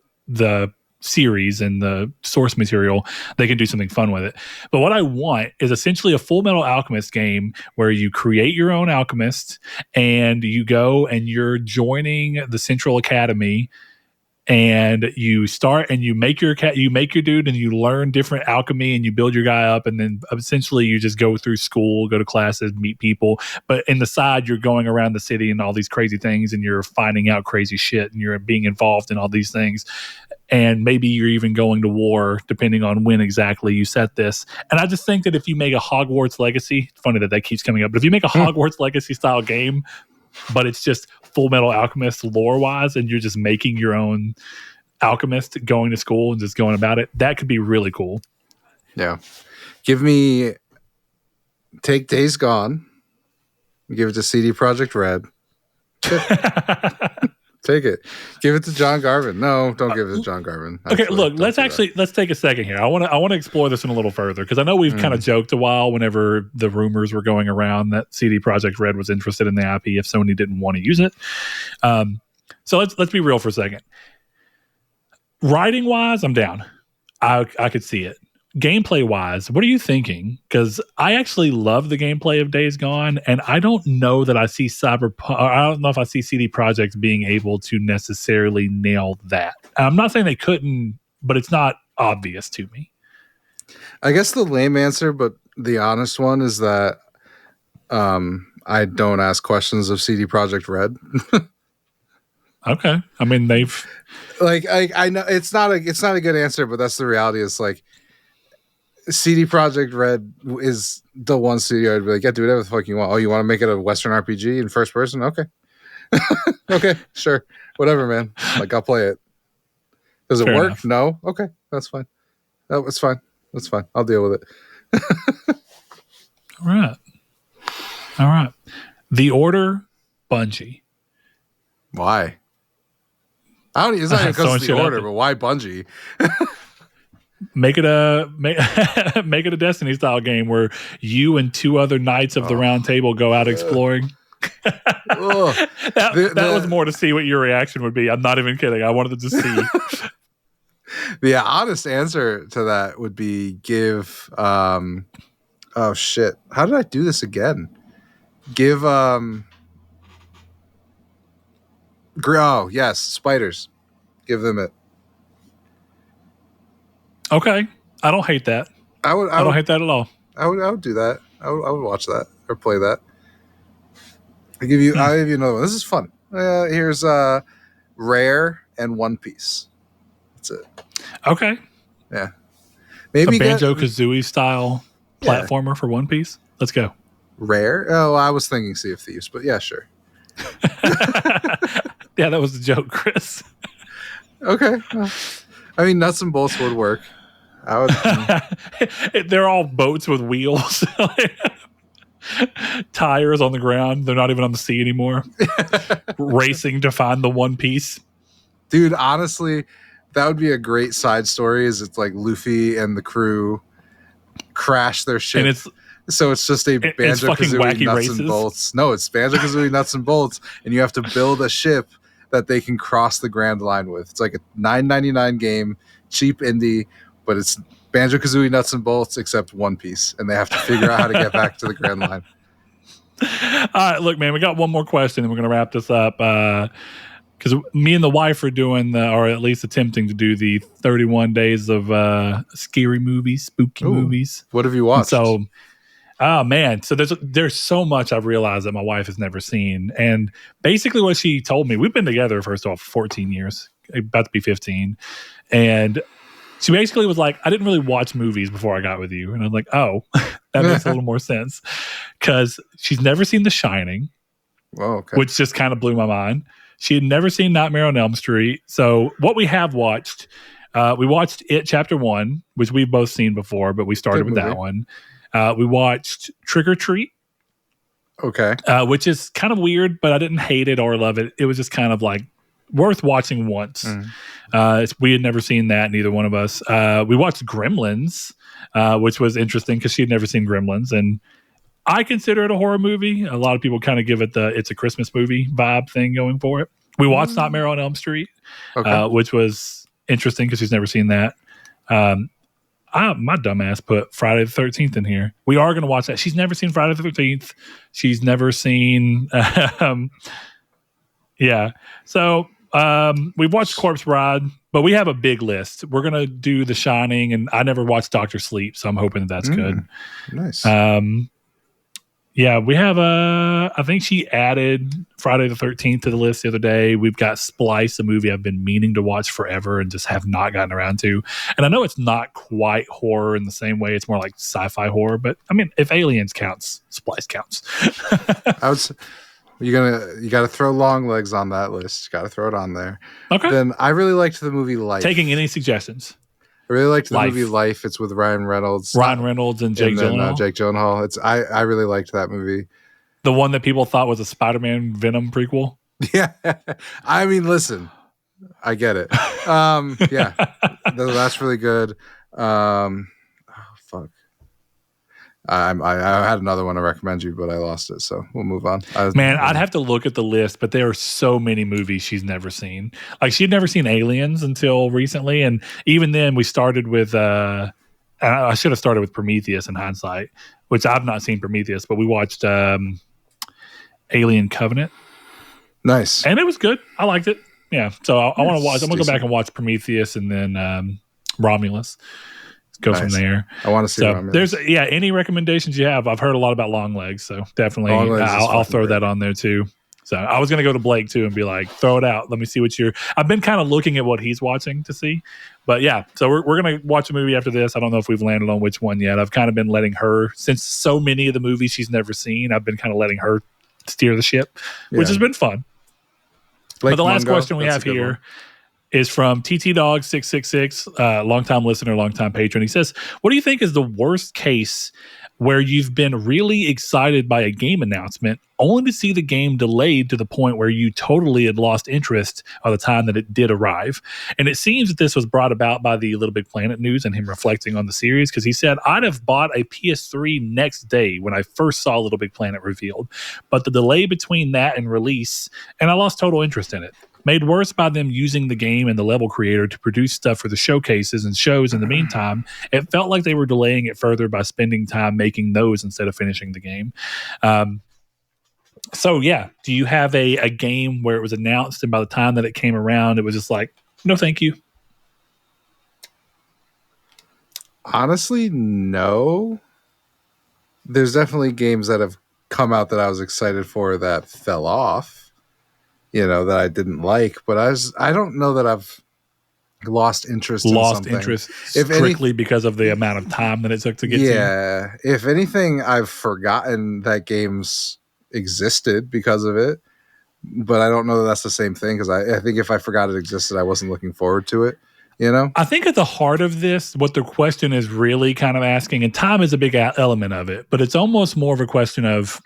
series and the source material, they can do something fun with it. But what I want is essentially a Full Metal Alchemist game where you create your own alchemist and you go and you're joining the Central Academy and you start and you make your dude and you learn different alchemy and you build your guy up, and then essentially you just go through school, go to classes, meet people, but in the side you're going around the city and all these crazy things and you're finding out crazy shit and you're being involved in all these things, and maybe you're even going to war depending on when exactly you set this. And I just think that if you make a Hogwarts Legacy, it's funny that keeps coming up, but if you make a Hogwarts Legacy style game but it's just Full Metal Alchemist lore wise, and you're just making your own alchemist going to school and just going about it, that could be really cool. Yeah. Take Days Gone, give it to CD Projekt Red. Take it. Give it to John Garvin. No, don't give it to John Garvin. Okay, look, let's take a second here. I want to explore this one a little further because I know we've kind of joked a while whenever the rumors were going around that CD Projekt Red was interested in the IP if Sony didn't want to use it. So let's be real for a second. Writing wise, I'm down. I could see it. Gameplay wise, what are you thinking? Because I actually love the gameplay of Days Gone, and I don't know that I see I don't know if I see CD Projekt being able to necessarily nail that. I'm not saying they couldn't, but it's not obvious to me. I guess the lame answer, but the honest one is that I don't ask questions of CD Projekt Red. Okay, I mean they've I know it's not a good answer, but that's the reality. It's like CD Projekt Red is the one studio I'd be like, yeah, do whatever the fuck you want. Oh, you want to make it a Western RPG in first person? Okay. Okay, sure. Whatever, man. Like, I'll play it. Does it work? Enough. No? Okay, that's fine. No, it's fine. That's fine. I'll deal with it. All right. The Order, Bungie. Why? It's not even because of the Order, but why Bungie? Make it a Destiny style game where you and two other knights of the round table go out exploring. that was more to see what your reaction would be. I'm not even kidding. I wanted to see. The honest answer to that would be give oh shit. How did I do this again? Give yes, spiders. Give them it. Okay, I don't hate that. I don't hate that at all. I would do that. I would watch that or play that. I'll give you another one. This is fun. Here's Rare and One Piece. That's it. Okay. Yeah. Maybe a Banjo-Kazooie style platformer for One Piece. Let's go. Rare? Oh, I was thinking Sea of Thieves, but yeah, sure. Yeah, that was a joke, Chris. Okay. I mean, nuts and bolts would work. They're all boats with wheels. Tires on the ground. They're not even on the sea anymore. Racing to find the One Piece. Dude, honestly, that would be a great side story. Is it's like Luffy and the crew crash their ship. And so it's just a Banjo-Kazooie nuts and bolts. No, it's Banjo-Kazooie nuts and bolts, and you have to build a ship that they can cross the Grand Line with. It's like a $9.99 game, cheap indie, but it's Banjo-Kazooie nuts and bolts except One Piece, and they have to figure out how to get back to the Grand Line. All right, look, man, we got one more question, and we're going to wrap this up because me and the wife are doing, or at least attempting to do, the 31 days of scary movies, spooky movies. What have you watched? And so, oh man, so there's so much I've realized that my wife has never seen, and basically what she told me, we've been together first off 14 years, about to be 15, and she basically was like, I didn't really watch movies before I got with you. And I'm like, oh, that makes a little more sense. Because she's never seen The Shining, which just kind of blew my mind. She had never seen Nightmare on Elm Street. So what we have watched, we watched It Chapter 1, which we've both seen before, but we started with that one. We watched Trick or Treat. Okay. Which is kind of weird, but I didn't hate it or love it. It was just kind of like worth watching once. We had never seen that, neither one of us. We watched Gremlins, which was interesting because she had never seen Gremlins, and I consider it a horror movie. A lot of people kind of give it the it's a Christmas movie vibe thing going for it. We watched Nightmare on Elm Street, which was interesting because she's never seen that. My dumbass put Friday the 13th in here. We are going to watch that. She's never seen Friday the 13th. She's never seen so we've watched Corpse Bride, but we have a big list. We're gonna do The Shining, and I never watched Doctor Sleep, so I'm hoping that's good. Nice. We have I think she added Friday the 13th to the list the other day. We've got Splice, a movie I've been meaning to watch forever and just have not gotten around to. And I know it's not quite horror in the same way; it's more like sci-fi horror. But I mean, if Aliens counts, Splice counts. I would say, you got to throw Long Legs on that list. Got to throw it on there. Okay. Then I really liked the movie Life. Taking any suggestions? I really liked the movie Life. It's with Ryan Reynolds. And Jake Gyllenhaal. Jake Gyllenhaal. I really liked that movie. The one that people thought was a Spider-Man Venom prequel. Yeah. I mean, listen, I get it. Yeah, that's really good. Oh, fuck. I had another one to recommend you, but I lost it, so we'll move on. Man, I'd have to look at the list, but there are so many movies she's never seen. Like she'd never seen Aliens until recently, and even then, we started with. I should have started with Prometheus in hindsight, which I've not seen Prometheus, but we watched Alien Covenant. Nice, and it was good. I liked it. Yeah, so I want to watch. I'm gonna go back decent. and watch Prometheus and then Romulus. Go from Nice. there. I want to see. So Romulus. there's any recommendations you have? I've heard a lot about Long Legs, so definitely Long Legs is I'll throw fucking that great. on there too. So I was gonna go to Blake too and be like, throw it out. Let me see what you're. I've been kind of looking at what he's watching to see, but yeah. So we're gonna watch a movie after this. I don't know if we've landed on which one yet. I've kind of been letting her, since so many of the movies she's never seen, I've been kind of letting her steer the ship, which has been fun. Blake But the last Mungo, question we that's have a good here one. is from TT Dog 666, longtime listener, longtime patron. He says, "What do you think is the worst case where you've been really excited by a game announcement, only to see the game delayed to the point where you totally had lost interest by the time that it did arrive?" And it seems that this was brought about by the Little Big Planet news and him reflecting on the series, because he said, "I'd have bought a PS3 next day when I first saw Little Big Planet revealed, but the delay between that and release, and I lost total interest in it. Made worse by them using the game and the level creator to produce stuff for the showcases and shows in the meantime. It felt like they were delaying it further by spending time making those instead of finishing the game." So yeah, do you have a game where it was announced and by the time that it came around, it was just like, no, thank you? Honestly, no. There's definitely games that have come out that I was excited for that fell off. That I didn't like, but I don't know that I've lost interest in something. Interest If strictly because of the amount of time that it took to get to. Yeah, if anything, I've forgotten that games existed because of it, but I don't know that that's the same thing, because I think if I forgot it existed, I wasn't looking forward to it. I think at the heart of this, what the question is really kind of asking, and time is a big element of it, but it's almost more of a question of,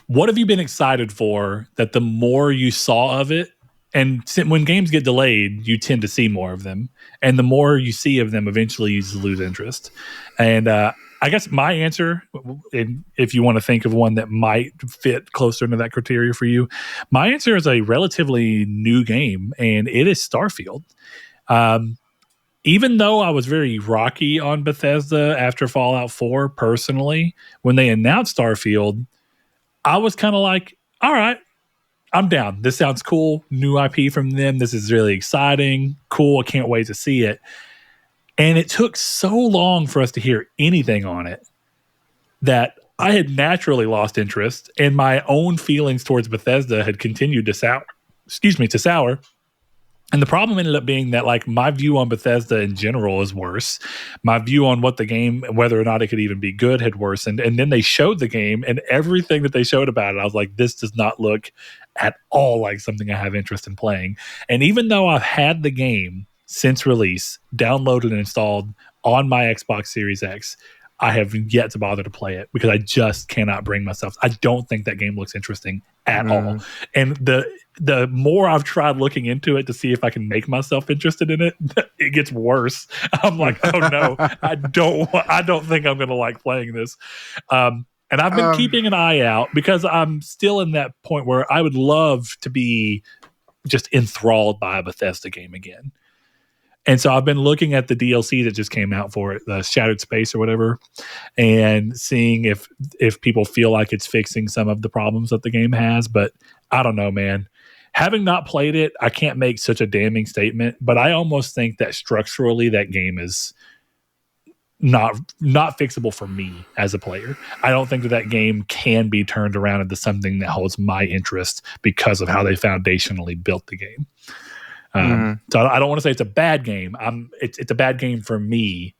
what have you been excited for that the more you saw of it, and when games get delayed, you tend to see more of them, and the more you see of them, eventually you just lose interest. And I guess my answer, and if you want to think of one that might fit closer into that criteria for you, my answer is a relatively new game, and it is Starfield. Even though I was very rocky on Bethesda after Fallout 4 personally, when they announced Starfield, I was kind of like, all right, I'm down. This sounds cool. New IP from them. This is really exciting. Cool. I can't wait to see it. And it took so long for us to hear anything on it that I had naturally lost interest, and my own feelings towards Bethesda had continued to sour. And the problem ended up being that, like, my view on Bethesda in general is worse. My view on what the game, whether or not it could even be good, had worsened. And then they showed the game, and everything that they showed about it, I was like, this does not look at all like something I have interest in playing. And even though I've had the game since release, downloaded and installed on my Xbox Series X, I have yet to bother to play it because I just cannot bring myself. I don't think that game looks interesting at all. And the more I've tried looking into it to see if I can make myself interested in it, it gets worse. I'm like, oh no, I don't think I'm going to like playing this. And I've been keeping an eye out because I'm still in that point where I would love to be just enthralled by a Bethesda game again. And so I've been looking at the DLC that just came out for it, the Shattered Space or whatever, and seeing if people feel like it's fixing some of the problems that the game has. But I don't know, man. Having not played it, I can't make such a damning statement, but I almost think that structurally that game is not fixable for me as a player. I don't think that game can be turned around into something that holds my interest because of how they foundationally built the game. So I don't want to say it's a bad game. It's a bad game for me.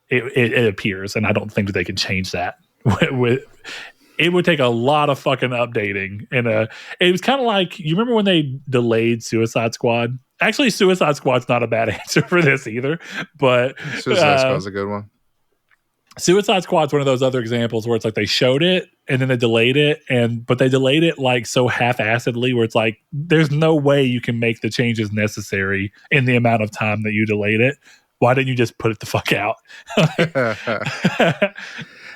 It appears, and I don't think that they can change that. It would take a lot of fucking updating, and it was kind of like, you remember when they delayed Suicide Squad? Actually, Suicide Squad's not a bad answer for this either, but Suicide Squad's a good one. Suicide Squad's one of those other examples where it's like they showed it and then they delayed it, but they delayed it like so half-assedly where it's like there's no way you can make the changes necessary in the amount of time that you delayed it. Why didn't you just put it the fuck out?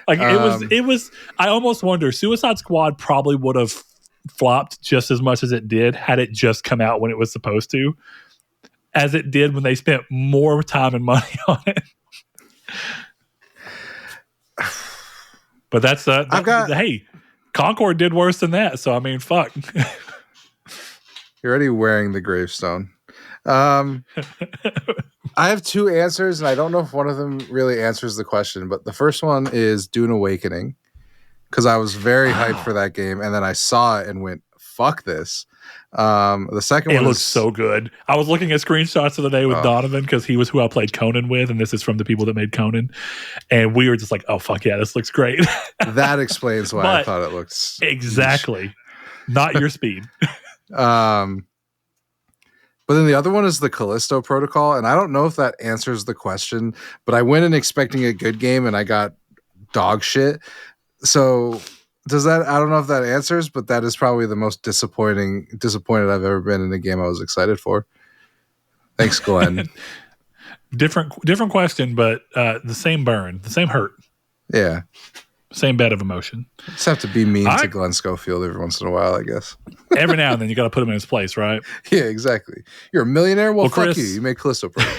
Like it was. I almost wonder. Suicide Squad probably would have flopped just as much as it did had it just come out when it was supposed to, as it did when they spent more time and money on it. But that's hey, Concord did worse than that. So I mean, fuck. You're already wearing the gravestone. I have two answers, and I don't know if one of them really answers the question. But the first one is Dune Awakening, because I was very hyped for that game, and then I saw it and went, "Fuck this." The second one looks so good. I was looking at screenshots of the day with Donovan because he was who I played Conan with, and this is from the people that made Conan, and we were just like, "Oh fuck yeah, this looks great." That explains why I thought it looks exactly not your speed. But then the other one is the Callisto Protocol, and I don't know if that answers the question, but I went in expecting a good game and I got dog shit. So does that? I don't know if that answers, but that is probably the most disappointed I've ever been in a game I was excited for. Thanks, Glenn. different question, but the same burn, the same hurt. Yeah. Same bed of emotion. Just have to be mean to Glenn Schofield every once in a while, I guess. Every now and then you got to put him in his place, right? Yeah, exactly. You're a millionaire? Well, fuck Chris, you. You made Callisto Protocol.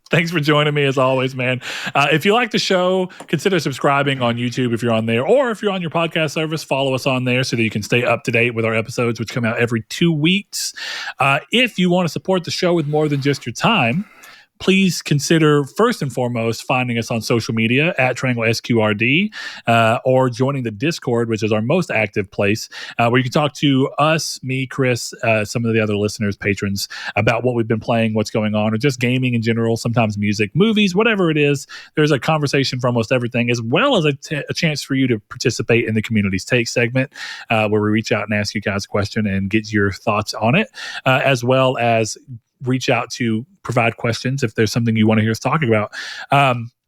Thanks for joining me as always, man. If you like the show, consider subscribing on YouTube if you're on there, or if you're on your podcast service, follow us on there so that you can stay up to date with our episodes, which come out every 2 weeks. If you want to support the show with more than just your time, please consider first and foremost finding us on social media at Triangle SQRD, or joining the Discord, which is our most active place, where you can talk to us, me, Chris, some of the other listeners, patrons, about what we've been playing, what's going on, or just gaming in general, sometimes music, movies, whatever it is. There's a conversation for almost everything, as well as a chance for you to participate in the Community's Take segment, where we reach out and ask you guys a question and get your thoughts on it, as well as reach out to provide questions if there's something you want to hear us talking about.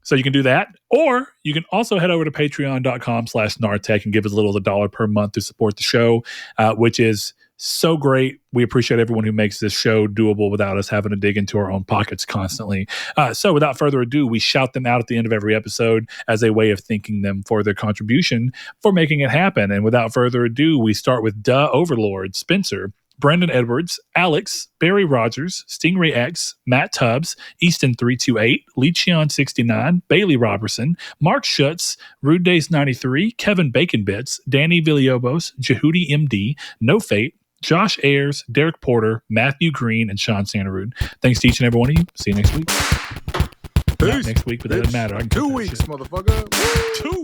So you can do that, or you can also head over to patreon.com/Nartech and give us a little of $1 per month to support the show, which is so great. We appreciate everyone who makes this show doable without us having to dig into our own pockets constantly. So without further ado, we shout them out at the end of every episode as a way of thanking them for their contribution for making it happen. And without further ado, we start with Duh Overlord, Spencer, Brendan Edwards, Alex, Barry Rogers, Stingray X, Matt Tubbs, Easton328, Lecheon69, Bailey Robertson, Mark Schutz, Rude Days 93, Kevin Bacon Bits, Danny Villalobos, Jehudi MD, No Fate, Josh Ayers, Derek Porter, Matthew Green, and Sean Santarud. Thanks to each and every one of you. See you next week. Peace. Not next week, but that doesn't matter. 2 weeks, motherfucker. Woo! 2